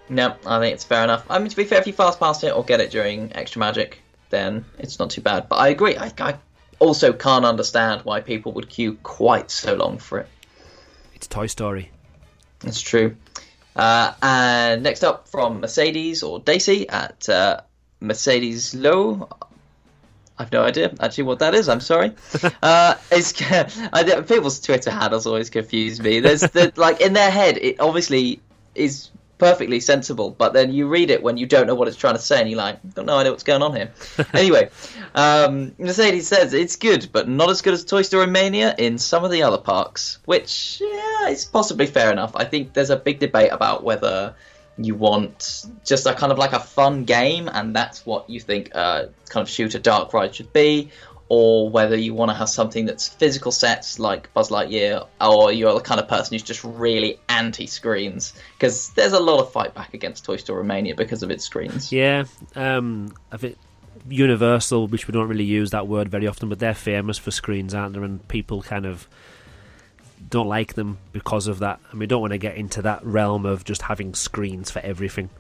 [SPEAKER 9] No, I think it's fair enough. I mean, to be fair, if you fast pass it or get it during Extra Magic, then it's not too bad. But I agree. I also can't understand why people would queue quite so long for it.
[SPEAKER 8] It's Toy Story.
[SPEAKER 9] That's true. And next up from Mercedes or Daisy at Mercedes Low. I've no idea actually what that is. I'm sorry. People's Twitter handles always confuse me. There's like in their head, it obviously is perfectly sensible, but then you read it when you don't know what it's trying to say, and you're like, don't know what's going on here. Anyway, Mercedes says it's good, but not as good as Toy Story Mania in some of the other parks, which is possibly fair enough. I think there's a big debate about whether you want just a kind of like a fun game, and that's what you think kind of shooter dark ride should be, or whether you want to have something that's physical sets like Buzz Lightyear, or you're the kind of person who's just really anti-screens, because there's a lot of fight back against Toy Story Mania because of its screens.
[SPEAKER 8] Yeah, I think Universal, which we don't really use that word very often, but they're famous for screens, aren't they? And people kind of don't like them because of that, and we don't want to get into that realm of just having screens for everything.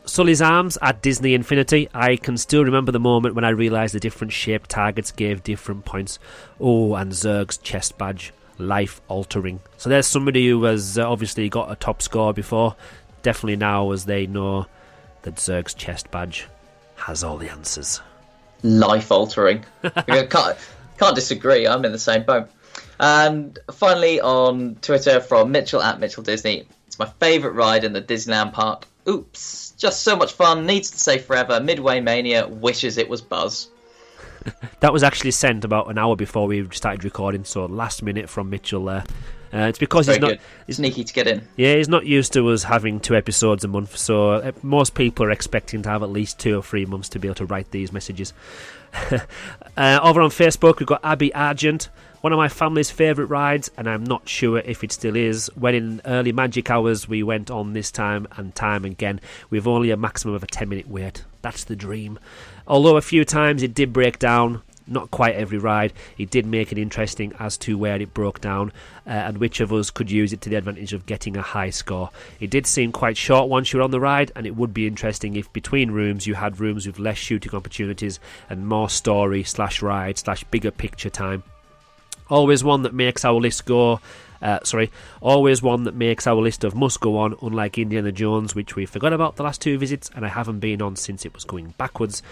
[SPEAKER 8] Sully's Arms at Disney Infinity. I can still remember the moment when I realised the different shaped targets gave different points. Oh, and Zerg's chest badge, life altering. So there's somebody who has obviously got a top score before, definitely now as they know that Zerg's chest badge has all the answers.
[SPEAKER 9] Life altering. can't disagree. I'm in the same boat. And finally on Twitter from Mitchell at Mitchell Disney. It's my favourite ride in the Disneyland park. Oops, just so much fun, needs to stay forever. Midway Mania wishes it was Buzz.
[SPEAKER 8] That was actually sent about an hour before we started recording, so last minute from Mitchell there. It's because
[SPEAKER 9] Very
[SPEAKER 8] he's not
[SPEAKER 9] good. Sneaky to get in.
[SPEAKER 8] Yeah, he's not used to us having 2 episodes a month, so most people are expecting to have at least 2 or 3 months to be able to write these messages. Over on Facebook, we've got Abby Argent. One of my family's favourite rides, and I'm not sure if it still is. When in early magic hours, we went on this time and time again. We've only a maximum of a 10-minute wait. That's the dream. Although a few times it did break down, not quite every ride, it did make it interesting as to where it broke down and which of us could use it to the advantage of getting a high score. It did seem quite short once you were on the ride, and it would be interesting if between rooms you had rooms with less shooting opportunities and more story / ride / bigger picture time. Always one that makes our list of must go on, unlike Indiana Jones, which we forgot about the last 2 visits and I haven't been on since it was going backwards.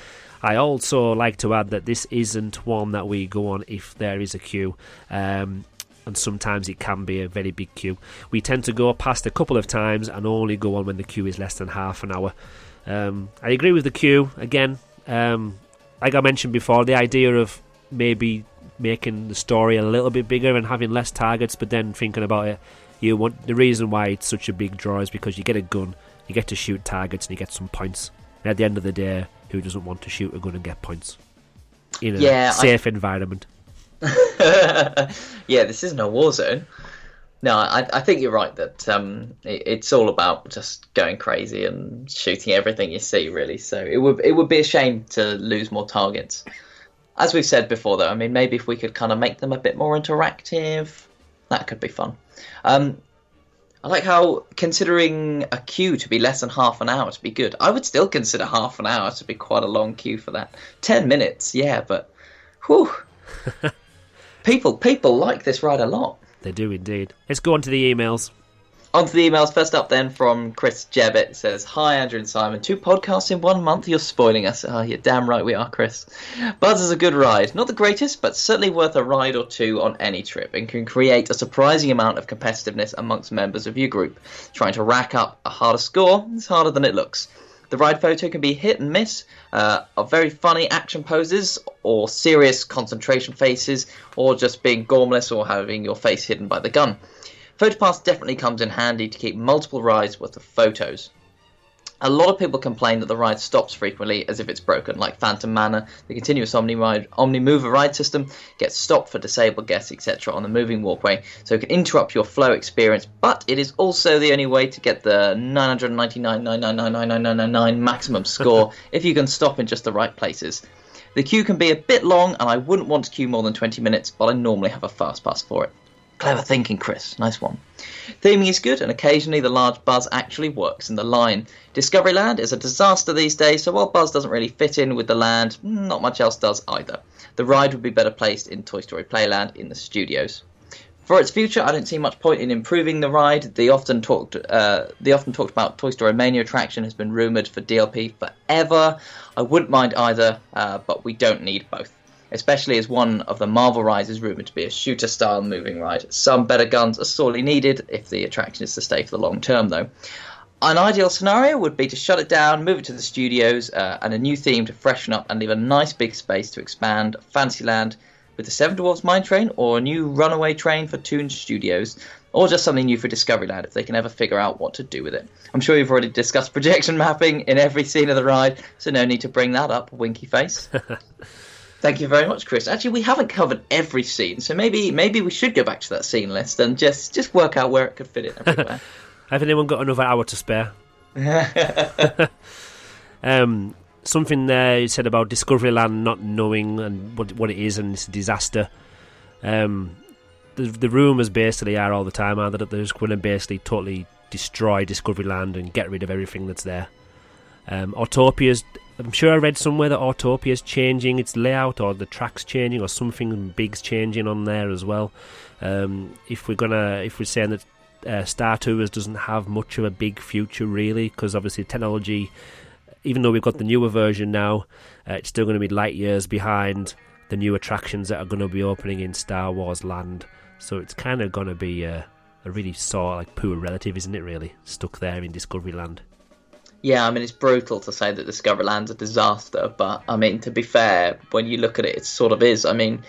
[SPEAKER 8] I also like to add that this isn't one that we go on if there is a queue, and sometimes it can be a very big queue. We tend to go past a couple of times and only go on when the queue is less than half an hour. I agree with the queue. Again, like I mentioned before, the idea of maybe making the story a little bit bigger and having less targets, but then thinking about it, the reason why it's such a big draw is because you get a gun, you get to shoot targets, and you get some points. And at the end of the day, who doesn't want to shoot a gun and get points in a safe environment?
[SPEAKER 9] Yeah, this isn't a war zone. No, I think you're right that it's all about just going crazy and shooting everything you see, really. So it would be a shame to lose more targets. As we've said before, though, I mean, maybe if we could kind of make them a bit more interactive, that could be fun. I like how, considering a queue to be less than half an hour to be good, I would still consider half an hour to be quite a long queue for that. 10 minutes, yeah, but whew. People like this ride a lot.
[SPEAKER 8] They do indeed. Let's go on to the emails.
[SPEAKER 9] On to the emails. First up then from Chris Jebbett. It says, "Hi Andrew and Simon, 2 podcasts in 1 month, you're spoiling us." Oh, you're damn right we are, Chris. Buzz is a good ride. Not the greatest, but certainly worth a ride or 2 on any trip, and can create a surprising amount of competitiveness amongst members of your group. Trying to rack up a harder score is harder than it looks. The ride photo can be hit and miss, of very funny action poses, or serious concentration faces, or just being gormless or having your face hidden by the gun. PhotoPass definitely comes in handy to keep multiple rides worth of photos. A lot of people complain that the ride stops frequently as if it's broken, like Phantom Manor. The continuous Omni-Mover ride system gets stopped for disabled guests, etc. on the moving walkway, so it can interrupt your flow experience, but it is also the only way to get the 999,999,999 maximum score if you can stop in just the right places. The queue can be a bit long, and I wouldn't want to queue more than 20 minutes, but I normally have a fast pass for it. Clever thinking, Chris. Nice one. Theming is good, and occasionally the large Buzz actually works in the line. Discoveryland is a disaster these days, so while Buzz doesn't really fit in with the land, not much else does either. The ride would be better placed in Toy Story Playland in the studios. For its future, I don't see much point in improving the ride. The often talked about Toy Story Mania attraction has been rumoured for DLP forever. I wouldn't mind either, but we don't need both. Especially as one of the Marvel rides is rumoured to be a shooter-style moving ride. Some better guns are sorely needed if the attraction is to stay for the long term, though. An ideal scenario would be to shut it down, move it to the studios, and a new theme to freshen up and leave a nice big space to expand Fantasyland with the Seven Dwarfs Mine Train, or a new runaway train for Toon Studios, or just something new for Discoveryland if they can ever figure out what to do with it. I'm sure you've already discussed projection mapping in every scene of the ride, so no need to bring that up, winky face. Thank you very much, Chris. Actually, we haven't covered every scene, so maybe we should go back to that scene list and just work out where it could fit in everywhere.
[SPEAKER 8] Have anyone got another hour to spare? Something there you said about Discoveryland not knowing and what it is, and it's a disaster. The rumours basically are all the time are that they're just going to basically totally destroy Discoveryland and get rid of everything that's there. Autopia's, I'm sure I read somewhere that Autopia's changing its layout, or the track's changing, or something big's changing on there as well. If we're saying that Star Tours doesn't have much of a big future really, because obviously technology, even though we've got the newer version now, it's still going to be light years behind the new attractions that are going to be opening in Star Wars Land. So it's kind of going to be a really sort of like poor relative, isn't it, really, stuck there in Discoveryland.
[SPEAKER 9] Yeah, I mean, it's brutal to say that Discoveryland's a disaster, but, I mean, to be fair, when you look at it, it sort of is. I mean,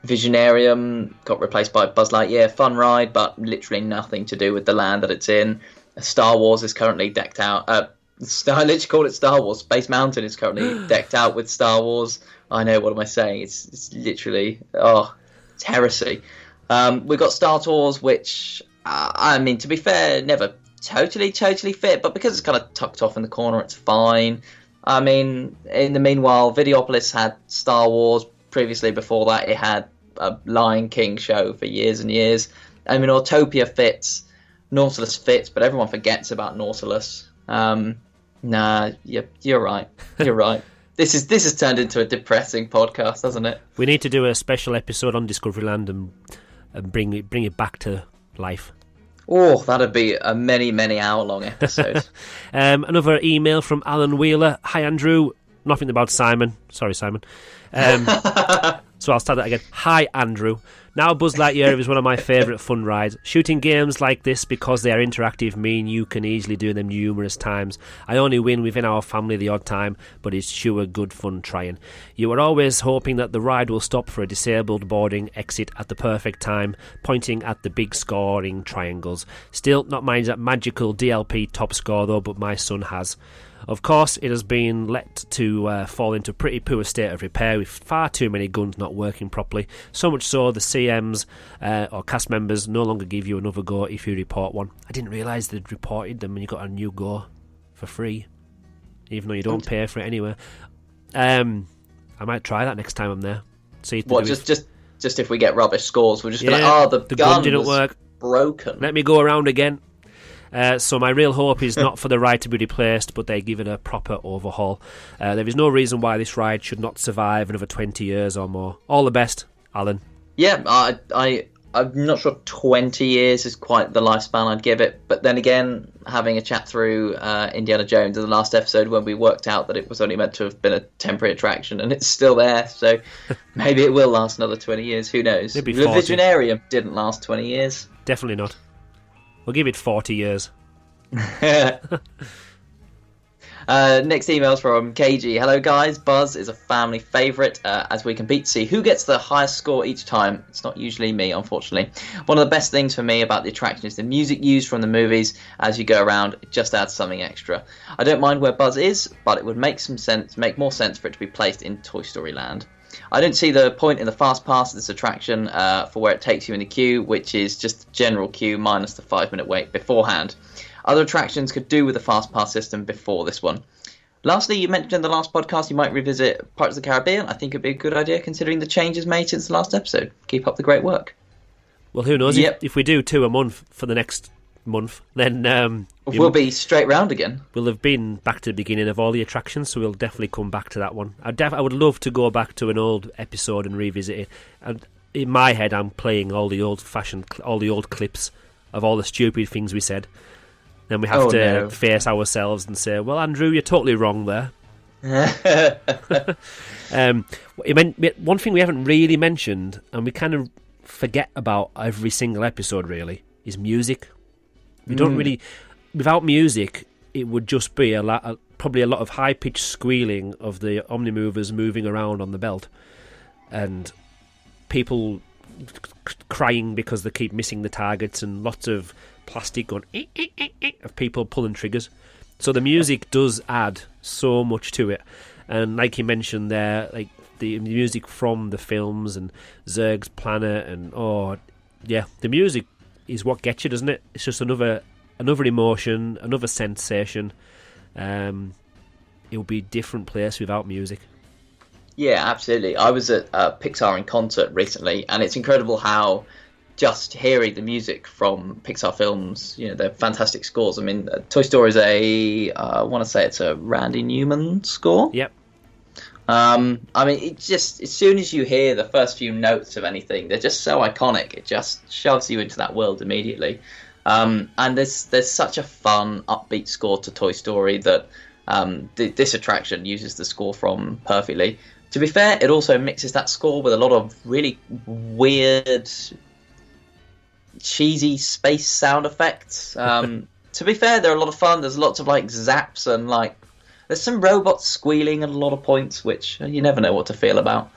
[SPEAKER 9] Visionarium got replaced by Buzz Lightyear. Fun ride, but literally nothing to do with the land that it's in. Star Wars is currently decked out. I literally call it Star Wars. Space Mountain is currently decked out with Star Wars. I know, what am I saying? It's literally, it's heresy. We've got Star Tours, which, I mean, to be fair, never totally fit, but because it's kind of tucked off in the corner, it's fine. I mean, in the meanwhile, Videopolis had Star Wars. Previously, before that, it had a Lion King show for years and years. I mean, Autopia fits, Nautilus fits, but everyone forgets about Nautilus. Nah, you're right. You're right. This has turned into a depressing podcast, hasn't it?
[SPEAKER 8] We need to do a special episode on Discoveryland and bring it back to life.
[SPEAKER 9] Oh, that'd be a many hour long episode.
[SPEAKER 8] Another email from Alan Wheeler. Hi, Andrew. Nothing about Simon. Sorry, Simon. So I'll start that again. Hi, Andrew. Now Buzz Lightyear is one of my favourite fun rides. Shooting games like this, because they are interactive, mean you can easily do them numerous times. I only win within our family the odd time, but it's sure good fun trying. You are always hoping that the ride will stop for a disabled boarding exit at the perfect time, pointing at the big scoring triangles. Still not my magical DLP top score though, but my son has. Of course, it has been let to fall into pretty poor state of repair with far too many guns not working properly, so much so the CMs or cast members no longer give you another go if you report one. I didn't realise they'd reported them and you got a new go for free, even though you don't pay for it anyway. I might try that next time I'm there. See if
[SPEAKER 9] what, just if we get rubbish scores, we'll just be like, the gun
[SPEAKER 8] didn't work.
[SPEAKER 9] Broken.
[SPEAKER 8] Let me go around again. So my real hope is not for the ride to be replaced, but they give it a proper overhaul. There is no reason why this ride should not survive another 20 years or more. All the best, Alan.
[SPEAKER 9] Yeah, I'm not sure 20 years is quite the lifespan I'd give it. But then again, having a chat through Indiana Jones in the last episode when we worked out that it was only meant to have been a temporary attraction and it's still there. So maybe it will last another 20 years. Who knows? The Visionarium didn't last 20 years.
[SPEAKER 8] Definitely not. We'll give it 40 years.
[SPEAKER 9] Next email's from KG. Hello guys, Buzz is a family favourite as we compete to see who gets the highest score each time. It's not usually me, unfortunately. One of the best things for me about the attraction is the music used from the movies as you go around. It just adds something extra. I don't mind where Buzz is, but it would make more sense for it to be placed in Toy Story Land. I don't see the point in the fast pass of this attraction for where it takes you in the queue, which is just the general queue minus the 5-minute wait beforehand. Other attractions could do with a fast pass system before this one. Lastly, you mentioned in the last podcast you might revisit Pirates of the Caribbean. I think it'd be a good idea considering the changes made since the last episode. Keep up the great work.
[SPEAKER 8] Well, who knows? Yep. If we do 2 a month for the next month, then
[SPEAKER 9] we'll be straight round again.
[SPEAKER 8] We'll have been back to the beginning of all the attractions, so we'll definitely come back to that one. I would love to go back to an old episode and revisit it. And in my head, I'm playing all the old clips of all the stupid things we said. Then we have to face ourselves and say, "Well, Andrew, you're totally wrong there." One thing we haven't really mentioned, and we kind of forget about every single episode, really, is music. We don't really. Without music, it would just be probably a lot of high-pitched squealing of the Omnimovers moving around on the belt, and people crying because they keep missing the targets, and lots of plastic going of people pulling triggers. So the music does add so much to it, and like you mentioned there, like the music from the films and Zurg's Planet, and the music is what gets you, doesn't it? It's just another emotion, another sensation. It would be a different place without music.
[SPEAKER 9] Yeah, absolutely. I was at Pixar in concert recently, and it's incredible how just hearing the music from Pixar films, they're fantastic scores. I mean, Toy Story is I want to say it's a Randy Newman score.
[SPEAKER 8] Yep.
[SPEAKER 9] I mean, it just, as soon as you hear the first few notes of anything, they're just so iconic. It just shoves you into that world immediately. And there's such a fun, upbeat score to Toy Story that this attraction uses the score from perfectly. To be fair, it also mixes that score with a lot of really weird, cheesy space sound effects. To be fair, they're a lot of fun. There's lots of zaps and there's some robots squealing at a lot of points, which you never know what to feel about.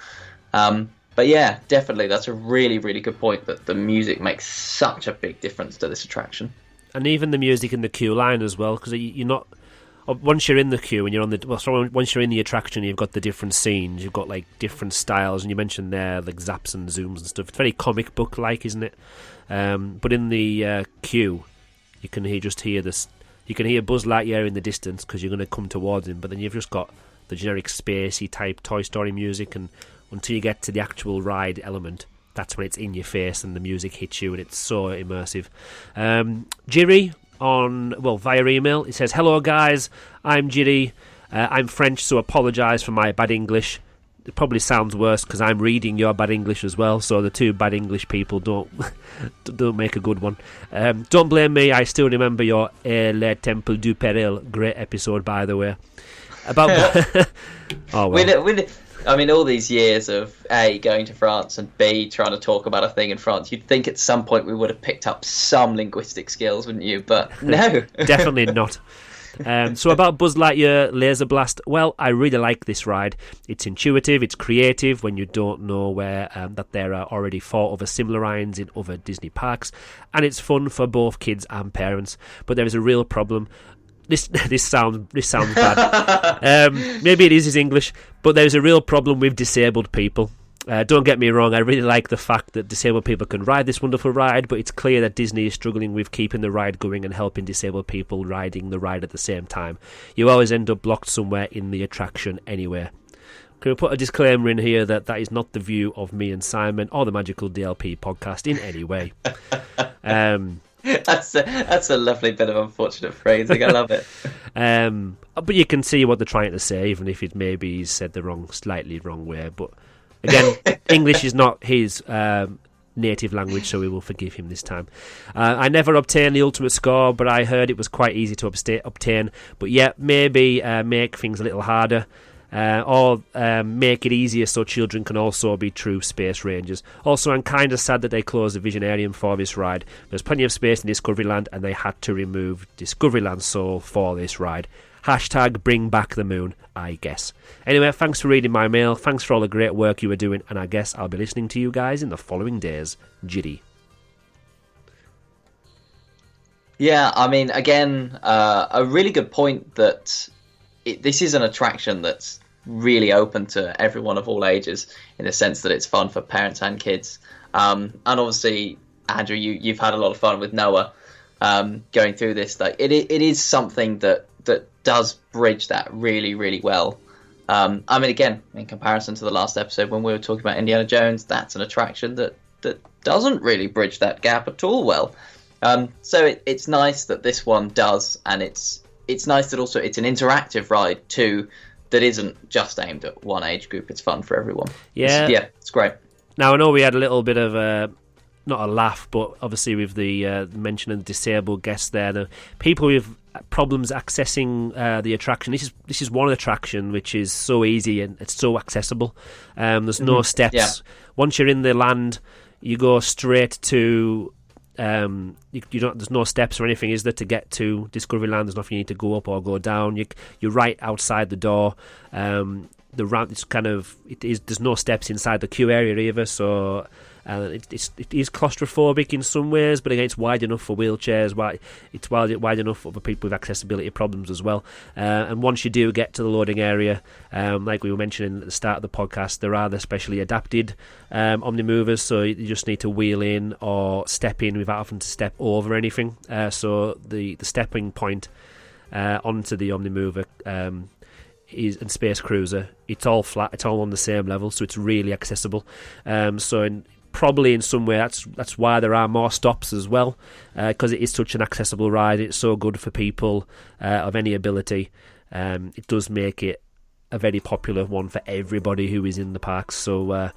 [SPEAKER 9] But yeah, definitely, that's a really, really good point, that the music makes such a big difference to this attraction.
[SPEAKER 8] And even the music in the queue line as well, because you're not... Once you're in the queue and you're on the... Well, sorry, once you're in the attraction, you've got the different scenes, you've got, like, different styles, and you mentioned there, like, zaps and zooms and stuff. It's very comic book-like, isn't it? But in the queue, you can just hear this... You can hear Buzz Lightyear in the distance, because you're going to come towards him, but then you've just got the generic spacey type Toy Story music, and until you get to the actual ride element, that's when it's in your face and the music hits you, and it's so immersive. Jiri via email, it says, "Hello guys, I'm Jiri. I'm French, so apologise for my bad English. It probably sounds worse because I'm reading your bad English as well, so the two bad English people don't make a good one. Don't blame me, I still remember your Le Temple du Peril, great episode by the way. About oh well.
[SPEAKER 9] I mean, all these years of A, going to France, and B, trying to talk about a thing in France, you'd think at some point we would have picked up some linguistic skills, wouldn't you? But no.
[SPEAKER 8] Definitely not. So about Buzz Lightyear Laser Blast, well, I really like this ride. It's intuitive, it's creative when you don't know where that there are already 4 other similar rides in other Disney parks, and it's fun for both kids and parents. But there is a real problem. This sounds bad. Maybe it is English, but there's a real problem with disabled people. Don't get me wrong, I really like the fact that disabled people can ride this wonderful ride, but it's clear that Disney is struggling with keeping the ride going and helping disabled people riding the ride at the same time. You always end up blocked somewhere in the attraction anyway. Can we put a disclaimer in here that is not the view of me and Simon or the Magical DLP podcast in any way.
[SPEAKER 9] That's a lovely bit of unfortunate phrasing. I love it.
[SPEAKER 8] But you can see what they're trying to say, even if it maybe is said the slightly wrong way. But again, English is not his native language, so we will forgive him this time. I never obtained the ultimate score, but I heard it was quite easy to obtain. But yeah, maybe make things a little harder. Or make it easier so children can also be true space rangers. Also, I'm kind of sad that they closed the Visionarium for this ride. There's plenty of space in Discoveryland, and they had to remove Discoveryland Soul for this ride. Hashtag bring back the moon, I guess. Anyway, thanks for reading my mail. Thanks for all the great work you were doing, and I guess I'll be listening to you guys in the following days. Jitty.
[SPEAKER 9] Yeah, I mean, again, a really good point that this is an attraction that's really open to everyone of all ages, in the sense that it's fun for parents and kids. And obviously, Andrew, you've had a lot of fun with Noah going through this. Like, it is something that does bridge that really, really well. I mean, again, in comparison to the last episode when we were talking about Indiana Jones, that's an attraction that doesn't really bridge that gap at all well. So it's nice that this one does, and it's nice that also it's an interactive ride too, that isn't just aimed at one age group. It's fun for everyone.
[SPEAKER 8] Yeah,
[SPEAKER 9] it's great.
[SPEAKER 8] Now, I know we had a little bit of not a laugh, but obviously with the mention of the disabled guests there, the people with problems accessing the attraction. This is one attraction which is so easy and it's so accessible. There's no steps.
[SPEAKER 9] Yeah.
[SPEAKER 8] Once you're in the land, you go straight to... you don't. There's no steps or anything, is there, to get to Discoveryland? There's nothing you need to go up or go down. You're right outside the door. The ramp is there's no steps inside the queue area either, so it is claustrophobic in some ways, but again, it's wide enough for wheelchairs. It's wide enough for people with accessibility problems as well. And once you do get to the loading area, like we were mentioning at the start of the podcast, there are the specially adapted omnimovers, so you just need to wheel in or step in without having to step over anything. So the stepping point onto the omnimover and Space Cruiser, it's all flat, it's all on the same level, so it's really accessible. Probably in some way that's why there are more stops as well, because it is such an accessible ride. It's so good for people of any ability. It does make it a very popular one for everybody who is in the parks. So,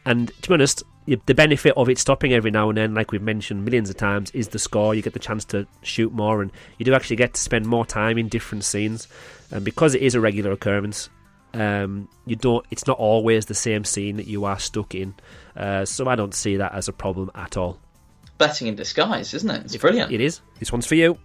[SPEAKER 8] and to be honest, the benefit of it stopping every now and then, like we've mentioned millions of times, is the score. You get the chance to shoot more, and you do actually get to spend more time in different scenes. And because it is a regular occurrence, it's not always the same scene that you are stuck in. So I don't see that as a problem at all.
[SPEAKER 9] Blessing in disguise, isn't it? It's brilliant.
[SPEAKER 8] It is. This one's for you.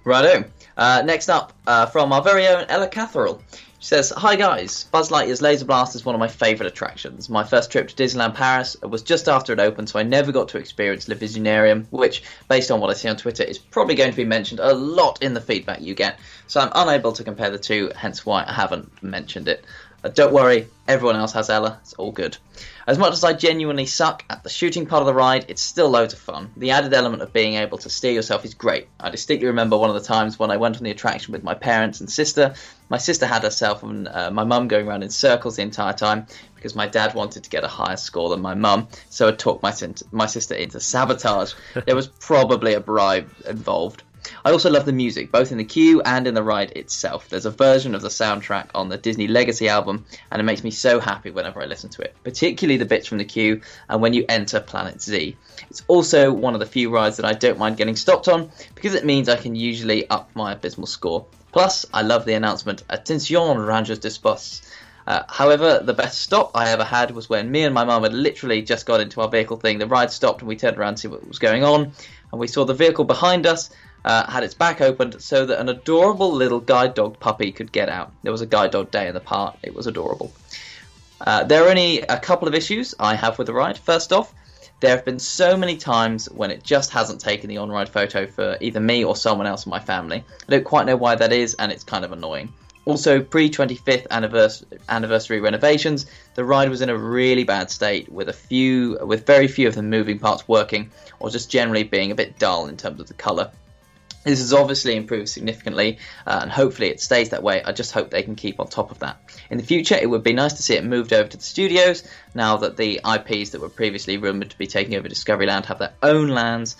[SPEAKER 9] Righto. Next up, from our very own Ella Catherall. She says, "Hi guys, Buzz Lightyear's Laser Blast is one of my favourite attractions. My first trip to Disneyland Paris was just after it opened, so I never got to experience Le Visionarium, which, based on what I see on Twitter, is probably going to be mentioned a lot in the feedback you get. So I'm unable to compare the two, hence why I haven't mentioned it. Don't worry, everyone else has Ella, it's all good. As much as I genuinely suck at the shooting part of the ride, it's still loads of fun. The added element of being able to steer yourself is great. I distinctly remember one of the times when I went on the attraction with my parents and sister. My sister had herself and my mum going around in circles the entire time because my dad wanted to get a higher score than my mum, so it talked my sister into sabotage. There was probably a bribe involved. I also love the music, both in the queue and in the ride itself. There's a version of the soundtrack on the Disney Legacy album, and it makes me so happy whenever I listen to it, particularly the bits from the queue and when you enter Planet Z. It's also one of the few rides that I don't mind getting stopped on, because it means I can usually up my abysmal score. Plus, I love the announcement, "Attention, Rangers des Bus." However, the best stop I ever had was when me and my mum had literally just got into our vehicle thing. The ride stopped and we turned around to see what was going on, and we saw the vehicle behind us had its back opened so that an adorable little guide dog puppy could get out. There was a guide dog day in the park. It was adorable. There are only a couple of issues I have with the ride. First off, there have been so many times when it just hasn't taken the on-ride photo for either me or someone else in my family. I don't quite know why that is, and it's kind of annoying. Also, pre-25th anniversary renovations, the ride was in a really bad state, with very few of the moving parts working, or just generally being a bit dull in terms of the colour. This has obviously improved significantly, and hopefully it stays that way. I just hope they can keep on top of that. In the future, it would be nice to see it moved over to the studios, now that the IPs that were previously rumoured to be taking over Discoveryland have their own lands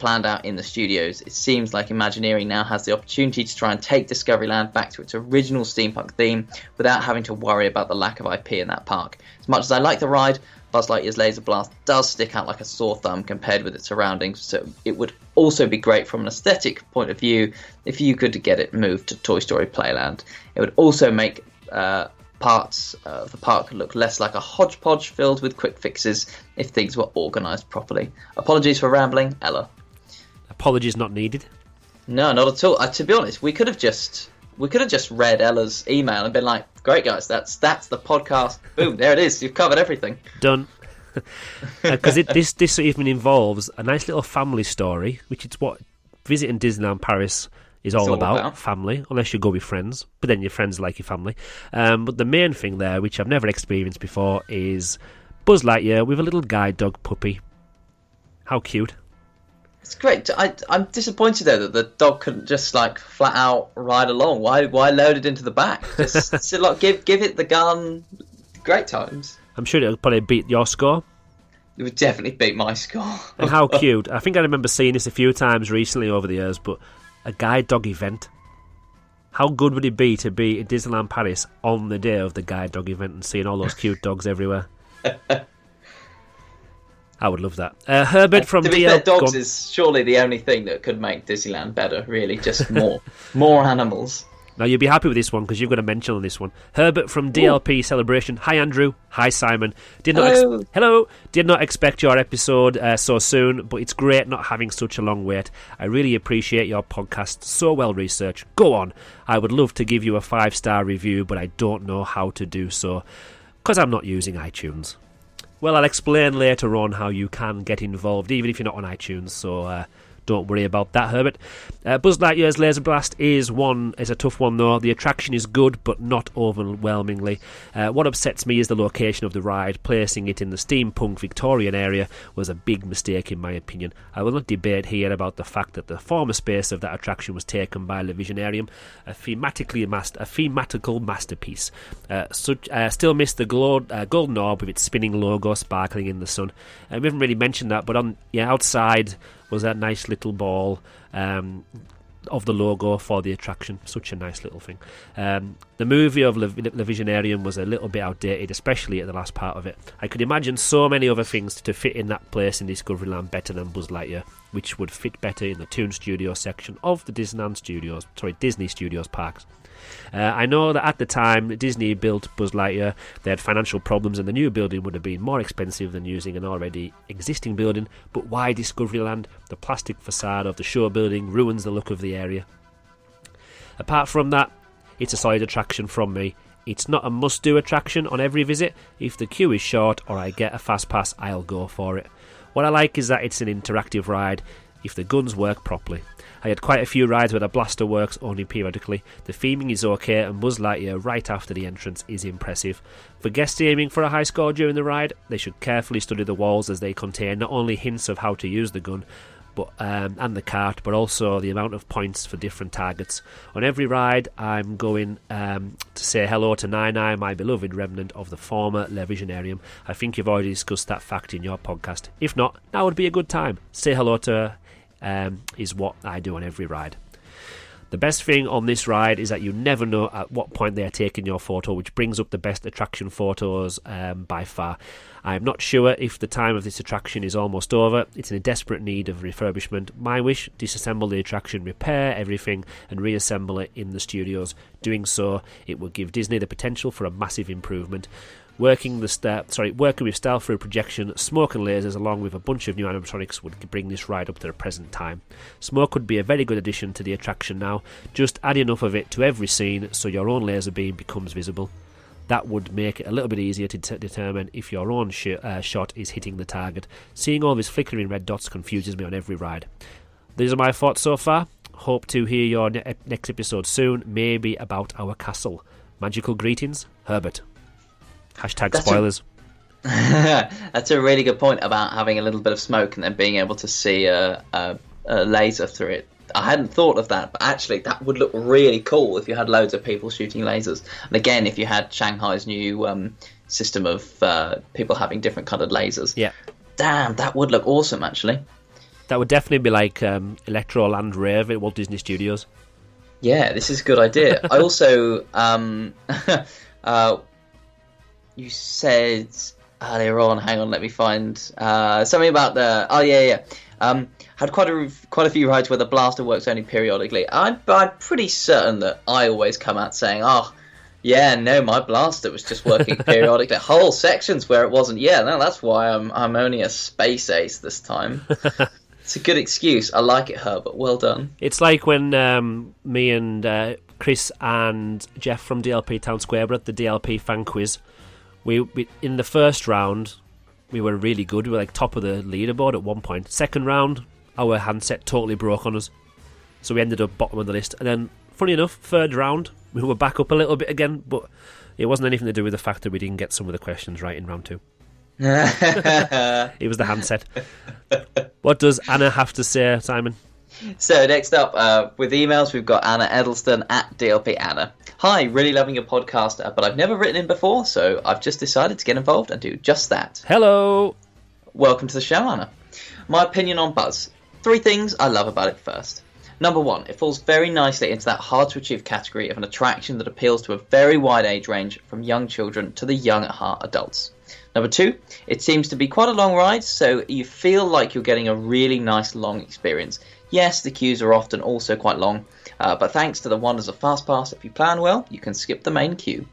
[SPEAKER 9] planned out in the studios. It seems like Imagineering now has the opportunity to try and take Discoveryland back to its original steampunk theme without having to worry about the lack of IP in that park. As much as I like the ride, Buzz Lightyear's Laser Blast does stick out like a sore thumb compared with its surroundings, so it would also be great from an aesthetic point of view if you could get it moved to Toy Story Playland. It would also make parts of the park look less like a hodgepodge filled with quick fixes if things were organised properly. Apologies for rambling, Ella.
[SPEAKER 8] Apologies not needed.
[SPEAKER 9] No, not at all. To be honest, we could have just read Ella's email and been like, "Great guys, that's the podcast. Boom, there it is. You've covered everything.
[SPEAKER 8] Done." Because this even involves a nice little family story, which is what visiting Disneyland Paris is all about. Family, unless you go with friends, but then your friends are like your family. But the main thing there, which I've never experienced before, is Buzz Lightyear with a little guide dog puppy. How cute.
[SPEAKER 9] It's great. I'm disappointed though that the dog couldn't just like flat out ride along. Why load it into the back? Just give it the gun. Great times.
[SPEAKER 8] I'm sure it'll probably beat your score.
[SPEAKER 9] It would definitely beat my score.
[SPEAKER 8] And how cute. I think I remember seeing this a few times recently over the years, but a guide dog event. How good would it be to be in Disneyland Paris on the day of the guide dog event and seeing all those cute dogs everywhere? I would love that. Herbert from
[SPEAKER 9] to be fair, dogs is surely the only thing that could make Disneyland better, really. Just more animals.
[SPEAKER 8] Now, you'll be happy with this one because you've got a mention on this one. Herbert from DLP Celebration. Hi, Andrew. Hi, Simon. Hello. Did not expect your episode so soon, but it's great not having such a long wait. I really appreciate your podcast. So well researched. Go on. I would love to give you a 5-star review, but I don't know how to do so because I'm not using iTunes. Well, I'll explain later on how you can get involved, even if you're not on iTunes, so don't worry about that, Herbert. Buzz Lightyear's Laser Blast is a tough one, though. The attraction is good, but not overwhelmingly. What upsets me is the location of the ride. Placing it in the steampunk Victorian area was a big mistake, in my opinion. I will not debate here about the fact that the former space of that attraction was taken by Le Visionarium, a thematical masterpiece. Still miss the golden orb with its spinning logo sparkling in the sun. We haven't really mentioned that, but outside was that nice little ball of the logo for the attraction. Such a nice little thing. The movie of Le Visionarium was a little bit outdated, especially at the last part of it. I could imagine so many other things to fit in that place in Discoveryland better than Buzz Lightyear, which would fit better in the Toon Studios section of the Disney Studios parks. I know that at the time Disney built Buzz Lightyear, they had financial problems and the new building would have been more expensive than using an already existing building, but why Discoveryland? The plastic facade of the show building ruins the look of the area. Apart from that, it's a solid attraction from me. It's not a must-do attraction on every visit. If the queue is short or I get a fast pass, I'll go for it. What I like is that it's an interactive ride if the guns work properly. I had quite a few rides where the blaster works only periodically. The theming is okay, and Buzz Lightyear right after the entrance is impressive. For guests aiming for a high score during the ride, they should carefully study the walls as they contain not only hints of how to use the gun, and the cart, but also the amount of points for different targets. On every ride, I'm going to say hello to Nine, my beloved remnant of the former Le Visionarium. I think you've already discussed that fact in your podcast. If not, now would be a good time. Say hello to her is what I do on every ride. The best thing on this ride is that you never know at what point they are taking your photo, which brings up the best attraction photos by far. I am not sure if the time of this attraction is almost over. It's in a desperate need of refurbishment. My wish, disassemble the attraction, repair everything and reassemble it in the studios. Doing so, it will give Disney the potential for a massive improvement. Working with stealth through projection, smoke and lasers along with a bunch of new animatronics would bring this ride up to the present time. Smoke would be a very good addition to the attraction now. Just add enough of it to every scene so your own laser beam becomes visible. That would make it a little bit easier to determine if your own shot is hitting the target. Seeing all these flickering red dots confuses me on every ride. These are my thoughts so far. Hope to hear your next episode soon, maybe about our castle. Magical greetings, Herbert. Hashtag spoilers.
[SPEAKER 9] That's a really good point about having a little bit of smoke and then being able to see a laser through it. I hadn't thought of that, but actually that would look really cool if you had loads of people shooting lasers. And again, if you had Shanghai's new system of people having different coloured lasers.
[SPEAKER 8] Yeah.
[SPEAKER 9] Damn, that would look awesome, actually.
[SPEAKER 8] That would definitely be like Electroland Rave at Walt Disney Studios.
[SPEAKER 9] Yeah, this is a good idea. I also... you said earlier on, hang on, let me find something about the... Oh, yeah. Had quite a few rides where the blaster works only periodically. I'm pretty certain that I always come out saying, oh, yeah, no, my blaster was just working periodically. Whole sections where it wasn't. Yeah, no, that's why I'm only a space ace this time. It's a good excuse. I like it, Herbert. Well done.
[SPEAKER 8] It's like when me and Chris and Jeff from DLP Town Square were at the DLP fan quiz. We in the first round, we were really good. We were like top of the leaderboard at one point. Second round, our handset totally broke on us. So we ended up bottom of the list. And then, funny enough, third round, we were back up a little bit again. But it wasn't anything to do with the fact that we didn't get some of the questions right in round 2. It was the handset. What does Anna have to say, Simon?
[SPEAKER 9] So next up, with emails, we've got Anna Edelston at DLP Anna. Hi, really loving your podcast, but I've never written in before, so I've just decided to get involved and do just that.
[SPEAKER 8] Hello!
[SPEAKER 9] Welcome to the show, Anna. My opinion on Buzz. 3 things I love about it first. Number 1, it falls very nicely into that hard-to-achieve category of an attraction that appeals to a very wide age range, from young children to the young-at-heart adults. Number 2, it seems to be quite a long ride, so you feel like you're getting a really nice long experience. Yes, the queues are often also quite long, but thanks to the wonders of FastPass, if you plan well, you can skip the main queue.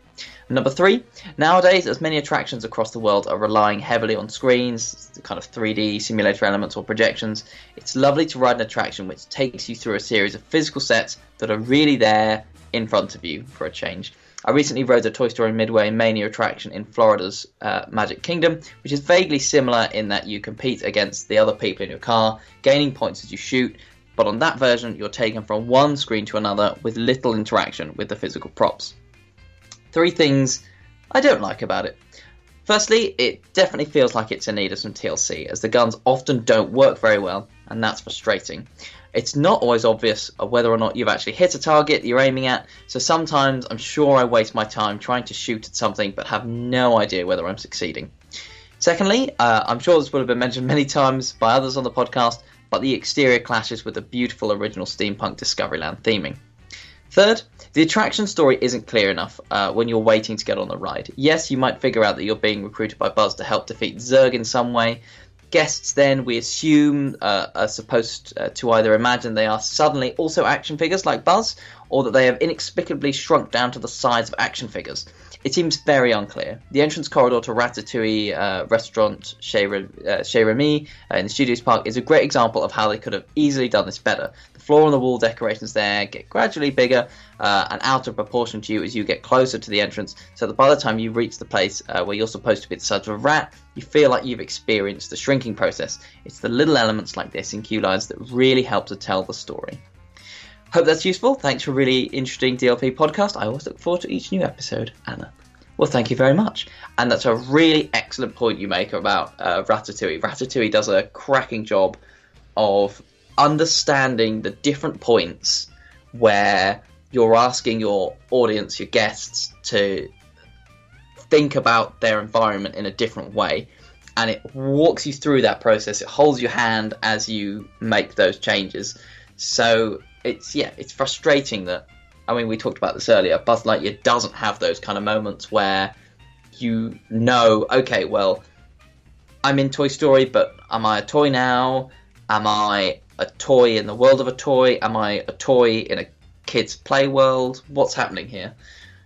[SPEAKER 9] Number 3, nowadays, as many attractions across the world are relying heavily on screens, the kind of 3D simulator elements or projections, it's lovely to ride an attraction which takes you through a series of physical sets that are really there in front of you for a change. I recently rode the Toy Story Midway Mania attraction in Florida's Magic Kingdom, which is vaguely similar in that you compete against the other people in your car, gaining points as you shoot, but on that version you're taken from one screen to another with little interaction with the physical props. 3 things I don't like about it. Firstly, it definitely feels like it's in need of some TLC, as the guns often don't work very well, and that's frustrating. It's not always obvious whether or not you've actually hit a target you're aiming at, so sometimes I'm sure I waste my time trying to shoot at something but have no idea whether I'm succeeding. Secondly, I'm sure this will have been mentioned many times by others on the podcast, but the exterior clashes with the beautiful original steampunk Discoveryland theming. Third, the attraction story isn't clear enough when you're waiting to get on the ride. Yes, you might figure out that you're being recruited by Buzz to help defeat Zurg in some way. Guests then, we assume, are supposed to either imagine they are suddenly also action figures like Buzz, or that they have inexplicably shrunk down to the size of action figures. It seems very unclear. The entrance corridor to Ratatouille restaurant Chez Remy in the Studios Park is a great example of how they could have easily done this better. The floor-on-the-wall decorations there get gradually bigger and out of proportion to you as you get closer to the entrance, so that by the time you reach the place where you're supposed to be the size of a rat, you feel like you've experienced the shrinking process. It's the little elements like this in queue lines that really help to tell the story. Hope that's useful. Thanks for a really interesting DLP podcast. I always look forward to each new episode, Anna. Well, thank you very much. And that's a really excellent point you make about Ratatouille. Ratatouille does a cracking job of understanding the different points where you're asking your audience, your guests, to think about their environment in a different way. And it walks you through that process. It holds your hand as you make those changes. So it's frustrating that, I mean, we talked about this earlier, Buzz Lightyear doesn't have those kind of moments where you know, okay, well, I'm in Toy Story, but am I a toy now? Am I a toy in the world of a toy? Am I a toy in a kid's play world? What's happening here?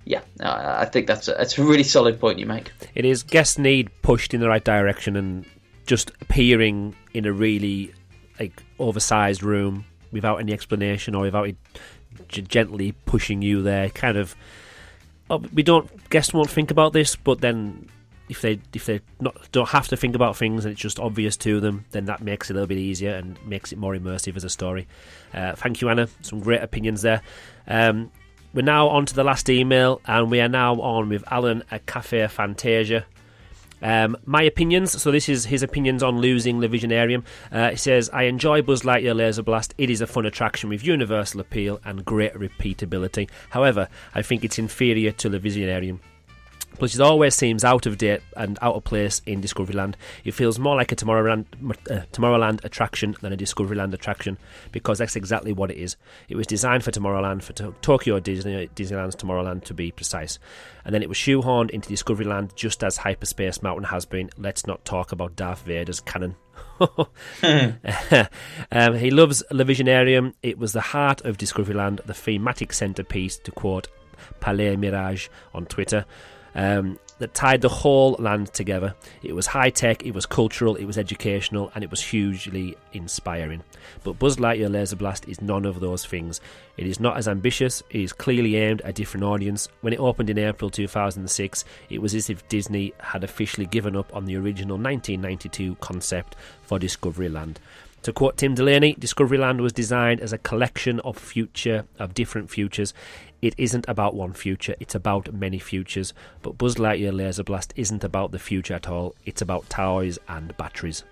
[SPEAKER 9] Yeah, I think that's a really solid point you make.
[SPEAKER 8] It is. Guests need pushed in the right direction, and just appearing in a really oversized room without any explanation or without it gently pushing you there, kind of. Guests won't think about this, but then if they don't have to think about things and it's just obvious to them, then that makes it a little bit easier and makes it more immersive as a story. Thank you, Anna. Some great opinions there. We're now on to the last email, and we are now on with Alan at Cafe Fantasia. My opinions, so this is his opinions on losing the Visionarium. He says, I enjoy Buzz Lightyear Laser Blast. It is a fun attraction with universal appeal and great repeatability. However, I think it's inferior to the Visionarium. Plus, it always seems out of date and out of place in Discoveryland. It feels more like a Tomorrowland attraction than a Discoveryland attraction, because that's exactly what it is. It was designed for Tomorrowland, for Tokyo Disneyland's Tomorrowland to be precise. And then it was shoehorned into Discoveryland just as Hyperspace Mountain has been. Let's not talk about Darth Vader's cannon. He loves the Visionarium. It was the heart of Discoveryland, the thematic centrepiece, to quote Palais Mirage on Twitter. That tied the whole land together. It was high-tech, it was cultural, it was educational, and it was hugely inspiring. But Buzz Lightyear Laser Blast is none of those things. It is not as ambitious, it is clearly aimed at a different audience. When it opened in April 2006, it was as if Disney had officially given up on the original 1992 concept for Discoveryland. To quote Tim Delaney, Discoveryland was designed as a collection of different futures. It isn't about one future, it's about many futures. But Buzz Lightyear Laser Blast isn't about the future at all, it's about toys and batteries.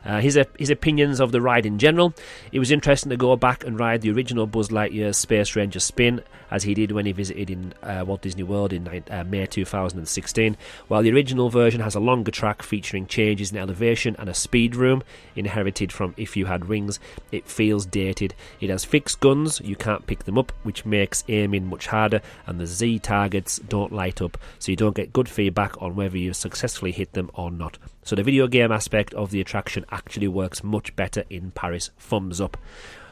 [SPEAKER 8] His opinions of the ride in general. It was interesting to go back and ride the original Buzz Lightyear Space Ranger spin, as he did when he visited in Walt Disney World in May 2016. While the original version has a longer track featuring changes in elevation and a speed room inherited from If You Had Wings, it feels dated. It has fixed guns, you can't pick them up, which makes aiming much harder, and the Z targets don't light up, so you don't get good feedback on whether you successfully hit them or not. So the video game aspect of the attraction actually works much better in Paris. Thumbs up.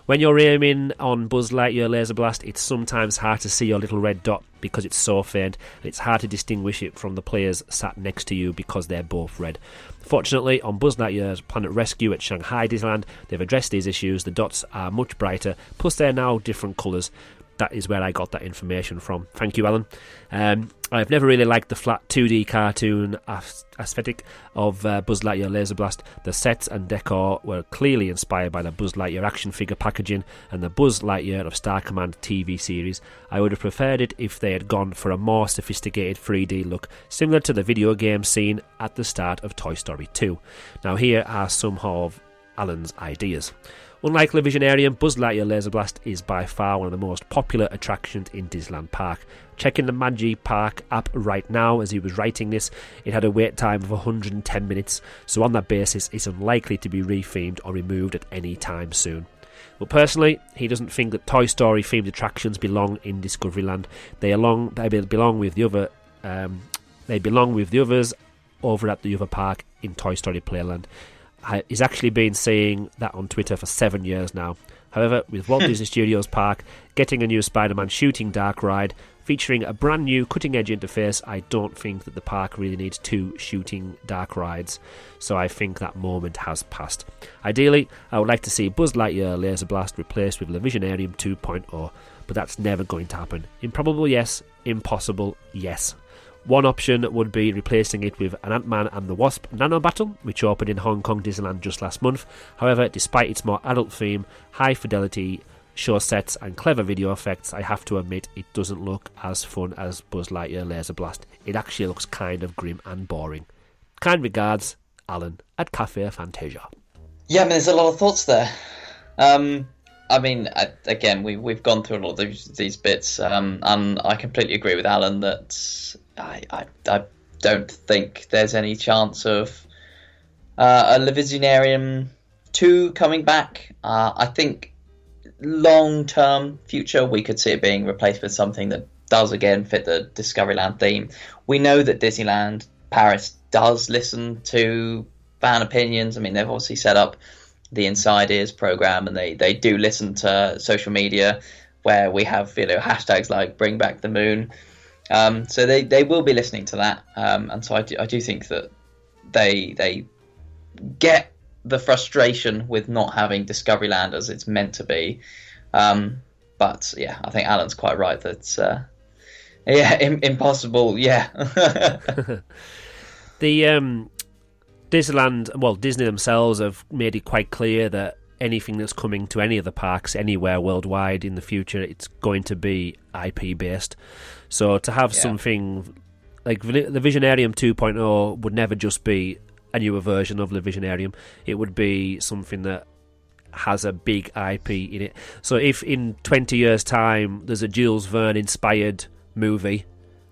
[SPEAKER 8] When you're aiming on Buzz Lightyear Laser Blast, it's sometimes hard to see your little red dot because it's so faint, and it's hard to distinguish it from the players sat next to you because they're both red. Fortunately, on Buzz Lightyear's Planet Rescue at Shanghai Disneyland, they've addressed these issues. The dots are much brighter, plus they're now different colours. That is where I got that information from. Thank you, Alan. I've never really liked the flat 2D cartoon aesthetic of Buzz Lightyear Laser Blast. The sets and decor were clearly inspired by the Buzz Lightyear action figure packaging and the Buzz Lightyear of Star Command TV series. I would have preferred it if they had gone for a more sophisticated 3D look, similar to the video game scene at the start of Toy Story 2. Now here are some of Alan's ideas. Unlike the Visionarium, Buzz Lightyear Laser Blast is by far one of the most popular attractions in Disneyland Park. Checking the Magi Park app right now as he was writing this, it had a wait time of 110 minutes, so on that basis it's unlikely to be rethemed or removed at any time soon. But personally, he doesn't think that Toy Story themed attractions belong in Discoveryland. They belong with the others over at the other park in Toy Story Playland. He's actually been saying that on Twitter for 7 years now. However, with Walt Disney Studios Park getting a new Spider-Man Shooting Dark ride, Featuring a brand new cutting-edge interface, I don't think that the park really needs 2 shooting dark rides, so I think that moment has passed. Ideally, I would like to see Buzz Lightyear Laser Blast replaced with Visionarium 2.0, but that's never going to happen. Improbable, yes. Impossible, yes. One option would be replacing it with an Ant-Man and the Wasp Nano Battle, which opened in Hong Kong Disneyland just last month. However, despite its more adult theme, high fidelity show sets and clever video effects, I have to admit it doesn't look as fun as Buzz Lightyear Laser Blast. It actually looks kind of grim and boring. Kind regards, Alan at Cafe Fantasia.
[SPEAKER 9] Yeah, I mean, there's a lot of thoughts there. I mean, again, we've gone through a lot of these bits, and I completely agree with Alan that I don't think there's any chance of a Visionarium 2 coming back. I think long-term future, we could see it being replaced with something that does again fit the Discoveryland theme. We know that Disneyland Paris does listen to fan opinions. I mean, they've obviously set up the Inside Ears program, and they do listen to social media where we have hashtags like Bring Back the Moon. So they will be listening to that, and so I do think that they get the frustration with not having Discoveryland as it's meant to be. But yeah, I think Alan's quite right that impossible. Yeah.
[SPEAKER 8] The Disney themselves have made it quite clear that anything that's coming to any of the parks anywhere worldwide in the future, it's going to be IP based. So to have something like the Visionarium 2.0 would never just be a newer version of the Visionarium. It would be something that has a big IP in it. So if in 20 years' time there's a Jules Verne inspired movie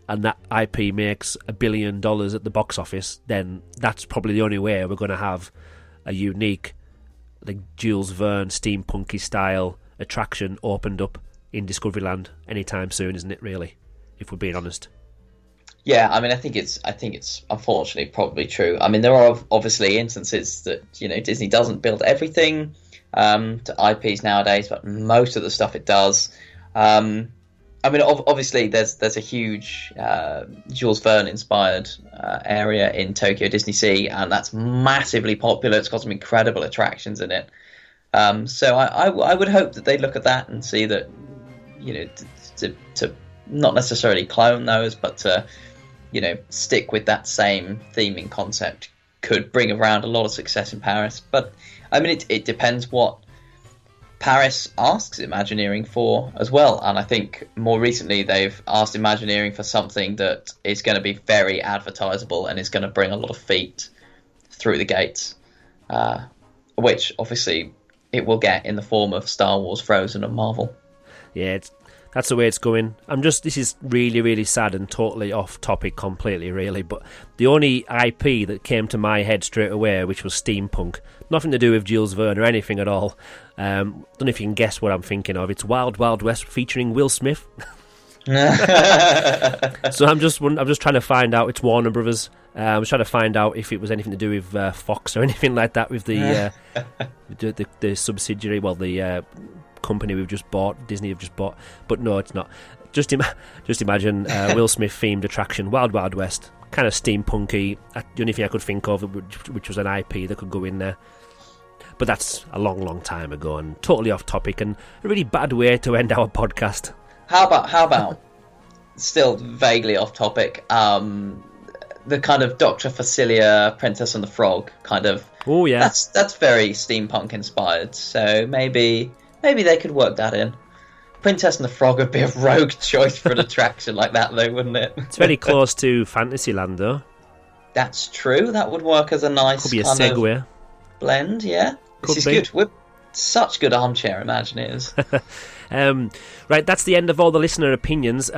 [SPEAKER 8] and that IP makes $1 billion at the box office, then that's probably the only way we're going to have a unique, like Jules Verne steampunky style attraction opened up in Discoveryland anytime soon, isn't it? Really, if we're being honest.
[SPEAKER 9] Yeah, I mean, I think it's unfortunately probably true. I mean, there are obviously instances that Disney doesn't build everything to IPs nowadays, but most of the stuff it does. I mean, obviously, there's a huge Jules Verne inspired area in Tokyo Disney Sea, and that's massively popular. It's got some incredible attractions in it. So I would hope that they look at that and see that to not necessarily clone those, but to stick with that same theming concept could bring around a lot of success in Paris. But I mean, it depends what Paris asks Imagineering for as well, and I think more recently they've asked Imagineering for something that is going to be very advertisable and is going to bring a lot of feet through the gates, which obviously it will get in the form of Star Wars, Frozen and Marvel.
[SPEAKER 8] Yeah, that's the way it's going. This is really, really sad and totally off topic completely, really, but the only IP that came to my head straight away, which was steampunk, nothing to do with Jules Verne or anything at all. Don't know if you can guess what I'm thinking of. It's Wild Wild West featuring Will Smith. So I'm just trying to find out. It's Warner Brothers. I was trying to find out if it was anything to do with Fox or anything like that with the subsidiary, the company we've just bought, Disney have just bought, but no, it's not. Just imagine Will Smith themed attraction, Wild Wild West, kind of steampunky. The only thing I could think of which was an IP that could go in there, but that's a long, long time ago and totally off topic and a really bad way to end our podcast. How
[SPEAKER 9] about still vaguely off topic? The kind of Dr. Facilia, Princess and the Frog kind of. Oh yeah, that's very steampunk inspired. So maybe they could work that in. Princess and the Frog would be a rogue choice for an attraction like that, though, wouldn't it?
[SPEAKER 8] It's very close to Fantasyland, though.
[SPEAKER 9] That's true. That would work as a nice
[SPEAKER 8] could be a segue
[SPEAKER 9] blend. Yeah, this is good. We're such good armchair Imagineers.
[SPEAKER 8] Right, that's the end of all the listener opinions.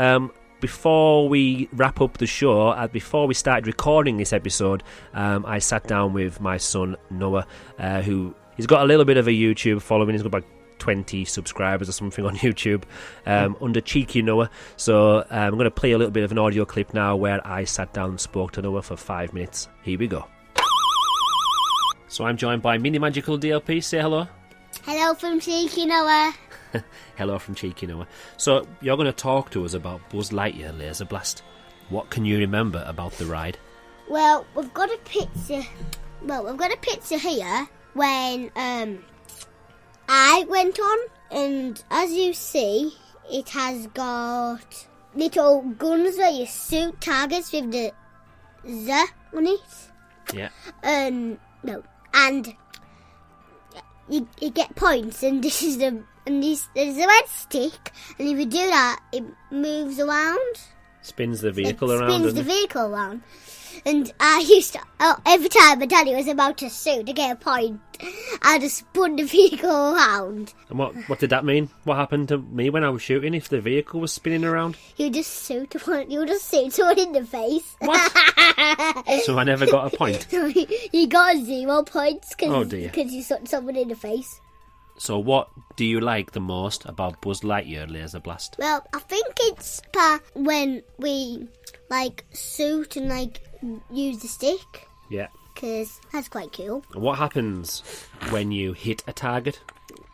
[SPEAKER 8] Before we wrap up the show, before we started recording this episode, I sat down with my son Noah, he's got a little bit of a YouTube following. He's got about 20 subscribers or something on YouTube under Cheeky Noah. So I'm going to play a little bit of an audio clip now where I sat down and spoke to Noah for 5 minutes. Here we go. So I'm joined by Mini Magical DLP. Say hello.
[SPEAKER 2] Hello from Cheeky Noah.
[SPEAKER 8] Hello from Cheeky Noah. So, you're going to talk to us about Buzz Lightyear Laser Blast. What can you remember about the ride?
[SPEAKER 2] Well, we've got a picture. Well, we've got a picture here when I went on, and as you see, it has got little guns where you shoot targets with the Z on it.
[SPEAKER 8] Yeah.
[SPEAKER 2] And you get points, and there's a red stick, and if you do that, it moves around.
[SPEAKER 8] Spins the vehicle
[SPEAKER 2] It
[SPEAKER 8] around.
[SPEAKER 2] spins
[SPEAKER 8] doesn't
[SPEAKER 2] the
[SPEAKER 8] it?
[SPEAKER 2] vehicle around. And I used to, every time my daddy was about to shoot to get a point, I just spun the vehicle around.
[SPEAKER 8] And what did that mean? What happened to me when I was shooting if the vehicle was spinning around?
[SPEAKER 2] You just shoot someone in the face.
[SPEAKER 8] What? So I never got a point.
[SPEAKER 2] You got 0 points
[SPEAKER 8] Oh, dear.
[SPEAKER 2] because you shot someone in the face.
[SPEAKER 8] So what do you like the most about Buzz Lightyear Laser Blast?
[SPEAKER 2] Well, I think it's when we shoot and use the stick,
[SPEAKER 8] Yeah.
[SPEAKER 2] because that's quite cool.
[SPEAKER 8] And what happens when you hit a target?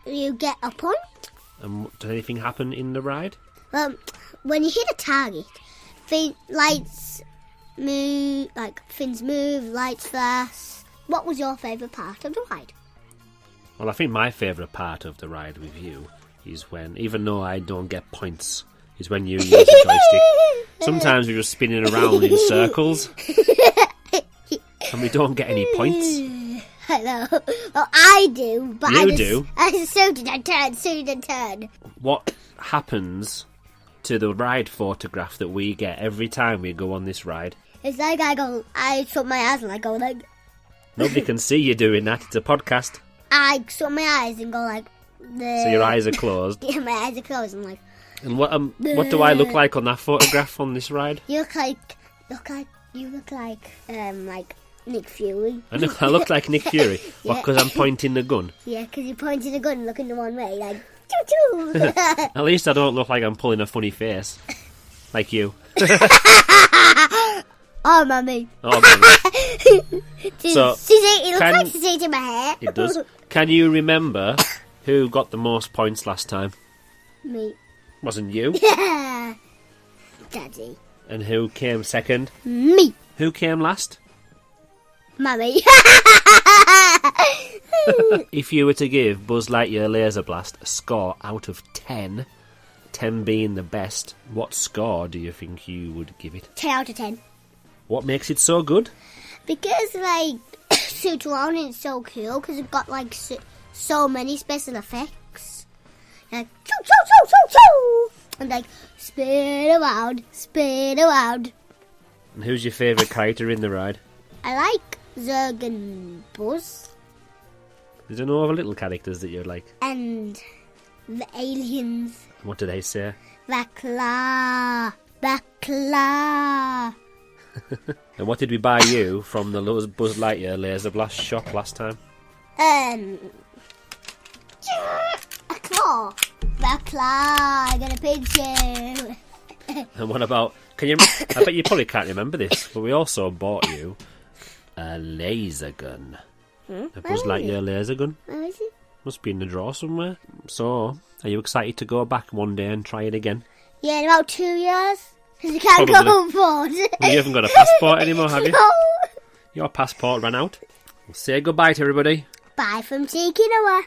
[SPEAKER 2] You get a point.
[SPEAKER 8] And does anything happen in the ride?
[SPEAKER 2] Well, when you hit a target, lights move, things move, lights flash. What was your favourite part of the ride?
[SPEAKER 8] Well, I think my favourite part of the ride with you is when, even though I don't get points, is when you use the joystick. Sometimes we're just spinning around in circles and we don't get any points.
[SPEAKER 2] Hello. Well, I do, but
[SPEAKER 8] You do?
[SPEAKER 2] I shoot and turn.
[SPEAKER 8] What happens to the ride photograph that we get every time we go on this ride?
[SPEAKER 2] It's like I shut my eyes and I go like...
[SPEAKER 8] Nobody can see you doing that. It's a podcast.
[SPEAKER 2] I shut my eyes and go like...
[SPEAKER 8] So your eyes are closed.
[SPEAKER 2] Yeah, my eyes are closed. I'm like...
[SPEAKER 8] And what do I look like on that photograph on this ride?
[SPEAKER 2] You look like Nick Fury.
[SPEAKER 8] I look like Nick Fury.
[SPEAKER 2] Yeah.
[SPEAKER 8] What, because I'm pointing the gun?
[SPEAKER 2] Yeah, because you're pointing the gun and looking the one way, like... Choo choo!
[SPEAKER 8] At least I don't look like I'm pulling a funny face. Like you.
[SPEAKER 2] Oh, mummy.
[SPEAKER 8] Oh, man. So,
[SPEAKER 2] it looks like she's eating my hair.
[SPEAKER 8] It does. Can you remember who got the most points last time?
[SPEAKER 2] Me.
[SPEAKER 8] Wasn't you?
[SPEAKER 2] Yeah. Daddy.
[SPEAKER 8] And who came second?
[SPEAKER 2] Me.
[SPEAKER 8] Who came last?
[SPEAKER 2] Mummy.
[SPEAKER 8] If you were to give Buzz Lightyear Laser Blast a score out of 10, 10 being the best, what score do you think you would give it?
[SPEAKER 2] 10 out of 10.
[SPEAKER 8] What makes it so good?
[SPEAKER 2] Because, suit around and it's so cool, because it's got, so many special effects. Like, choo, choo, choo, choo, choo! And, spin around, spin around.
[SPEAKER 8] And who's your favourite character in the ride?
[SPEAKER 2] I like Zurg and Buzz.
[SPEAKER 8] Is there no other little characters that you like?
[SPEAKER 2] And the aliens.
[SPEAKER 8] What do they say?
[SPEAKER 2] Bakla. Bakla.
[SPEAKER 8] And what did we buy you from the Buzz Lightyear Laser Blast shop last time?
[SPEAKER 2] A claw. Bakla. I got a picture.
[SPEAKER 8] And what about... I bet you probably can't remember this, but we also bought you a laser gun. A Buzz Lightyear laser gun.
[SPEAKER 2] Where is it?
[SPEAKER 8] Must be in the drawer somewhere. So, are you excited to go back one day and try it again?
[SPEAKER 2] Yeah, in about 2 years. Because you can't
[SPEAKER 8] Probably.
[SPEAKER 2] go abroad.
[SPEAKER 8] Well, you haven't got a passport anymore, have you?
[SPEAKER 2] No.
[SPEAKER 8] Your passport ran out. Well, say goodbye to everybody.
[SPEAKER 2] Bye from Cheeky Noah.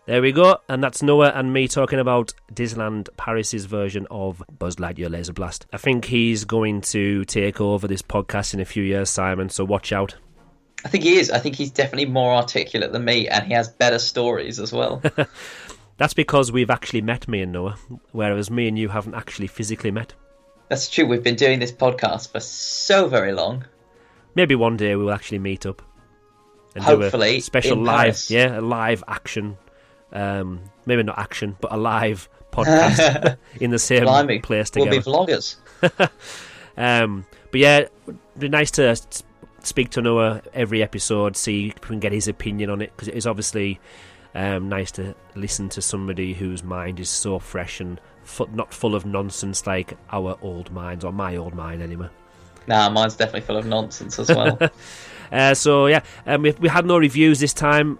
[SPEAKER 8] There we go, and that's Noah and me talking about Disneyland Paris's version of Buzz Lightyear Laser Blast. I think he's going to take over this podcast in a few years, Simon, so watch out.
[SPEAKER 9] I think he is. I think he's definitely more articulate than me, and he has better stories as well.
[SPEAKER 8] That's because we've actually met, me and Noah, whereas me and you haven't actually physically met.
[SPEAKER 9] That's true. We've been doing this podcast for so very long.
[SPEAKER 8] Maybe one day we will actually meet up and
[SPEAKER 9] Hopefully,
[SPEAKER 8] do a special
[SPEAKER 9] in
[SPEAKER 8] live,
[SPEAKER 9] Paris.
[SPEAKER 8] a live action. Maybe not action, but a live podcast in the same
[SPEAKER 9] Blimey,
[SPEAKER 8] place
[SPEAKER 9] we'll
[SPEAKER 8] together.
[SPEAKER 9] be vloggers.
[SPEAKER 8] But yeah, it'd be nice to speak to Noah every episode, see if we can get his opinion on it, because it is obviously nice to listen to somebody whose mind is so fresh and not full of nonsense like our old minds, or my old mind anyway.
[SPEAKER 9] Nah, mine's definitely full of nonsense as well.
[SPEAKER 8] So yeah, we had no reviews this time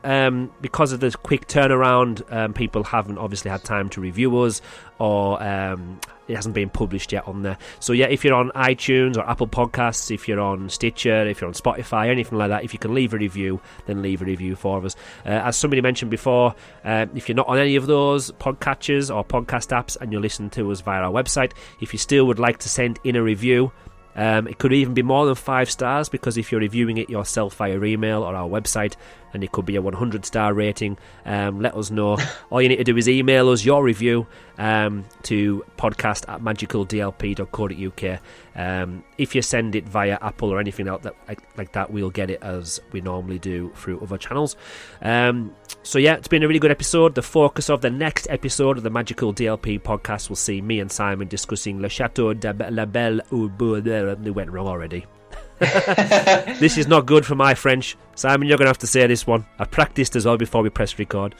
[SPEAKER 8] because of the quick turnaround. People haven't obviously had time to review us, or it hasn't been published yet on there. So yeah, if you're on iTunes or Apple Podcasts, if you're on Stitcher, if you're on Spotify, anything like that, if you can leave a review, then leave a review for us. As somebody mentioned before, if you're not on any of those podcatchers or podcast apps and you're listening to us via our website, if you still would like to send in a review, it could even be more than 5 stars, because if you're reviewing it yourself via email or our website, and it could be a 100-star rating, let us know. All you need to do is email us your review to podcast@magicaldlp.co.uk. If you send it via Apple or anything else like that, we'll get it as we normally do through other channels. So yeah, it's been a really good episode. The focus of the next episode of the Magical DLP podcast will see me and Simon discussing Le Chateau de la Belle au Bois. They went wrong already. This is not good for my French. Simon, you're going to have to say this one. I practiced as well before we pressed record.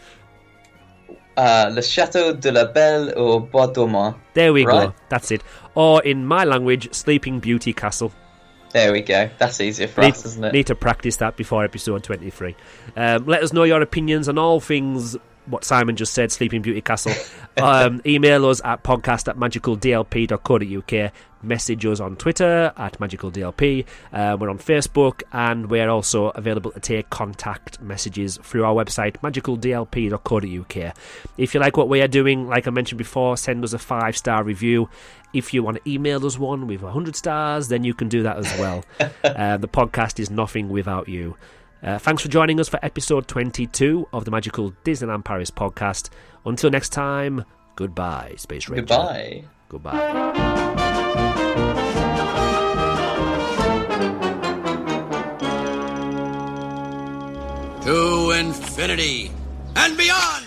[SPEAKER 9] Le Château de la Belle au Bois dormant.
[SPEAKER 8] There we go. That's it. Or in my language, Sleeping Beauty Castle.
[SPEAKER 9] There we go. That's easier for us, isn't it?
[SPEAKER 8] Need to practice that before episode 23. Let us know your opinions on all things what Simon just said, Sleeping Beauty Castle. Email us at podcast@magicaldlp.co.uk. Message us on Twitter at magicaldlp. We're on Facebook, and we're also available to take contact messages through our website, magicaldlp.co.uk. If you like what we are doing, like I mentioned before, send us a 5-star review. If you want to email us one with 100 stars, then you can do that as well. The podcast is nothing without you. Thanks for joining us for episode 22 of the Magical Disneyland Paris podcast. Until next time, goodbye, Space Ranger.
[SPEAKER 9] Goodbye.
[SPEAKER 8] Goodbye.
[SPEAKER 5] To infinity and beyond!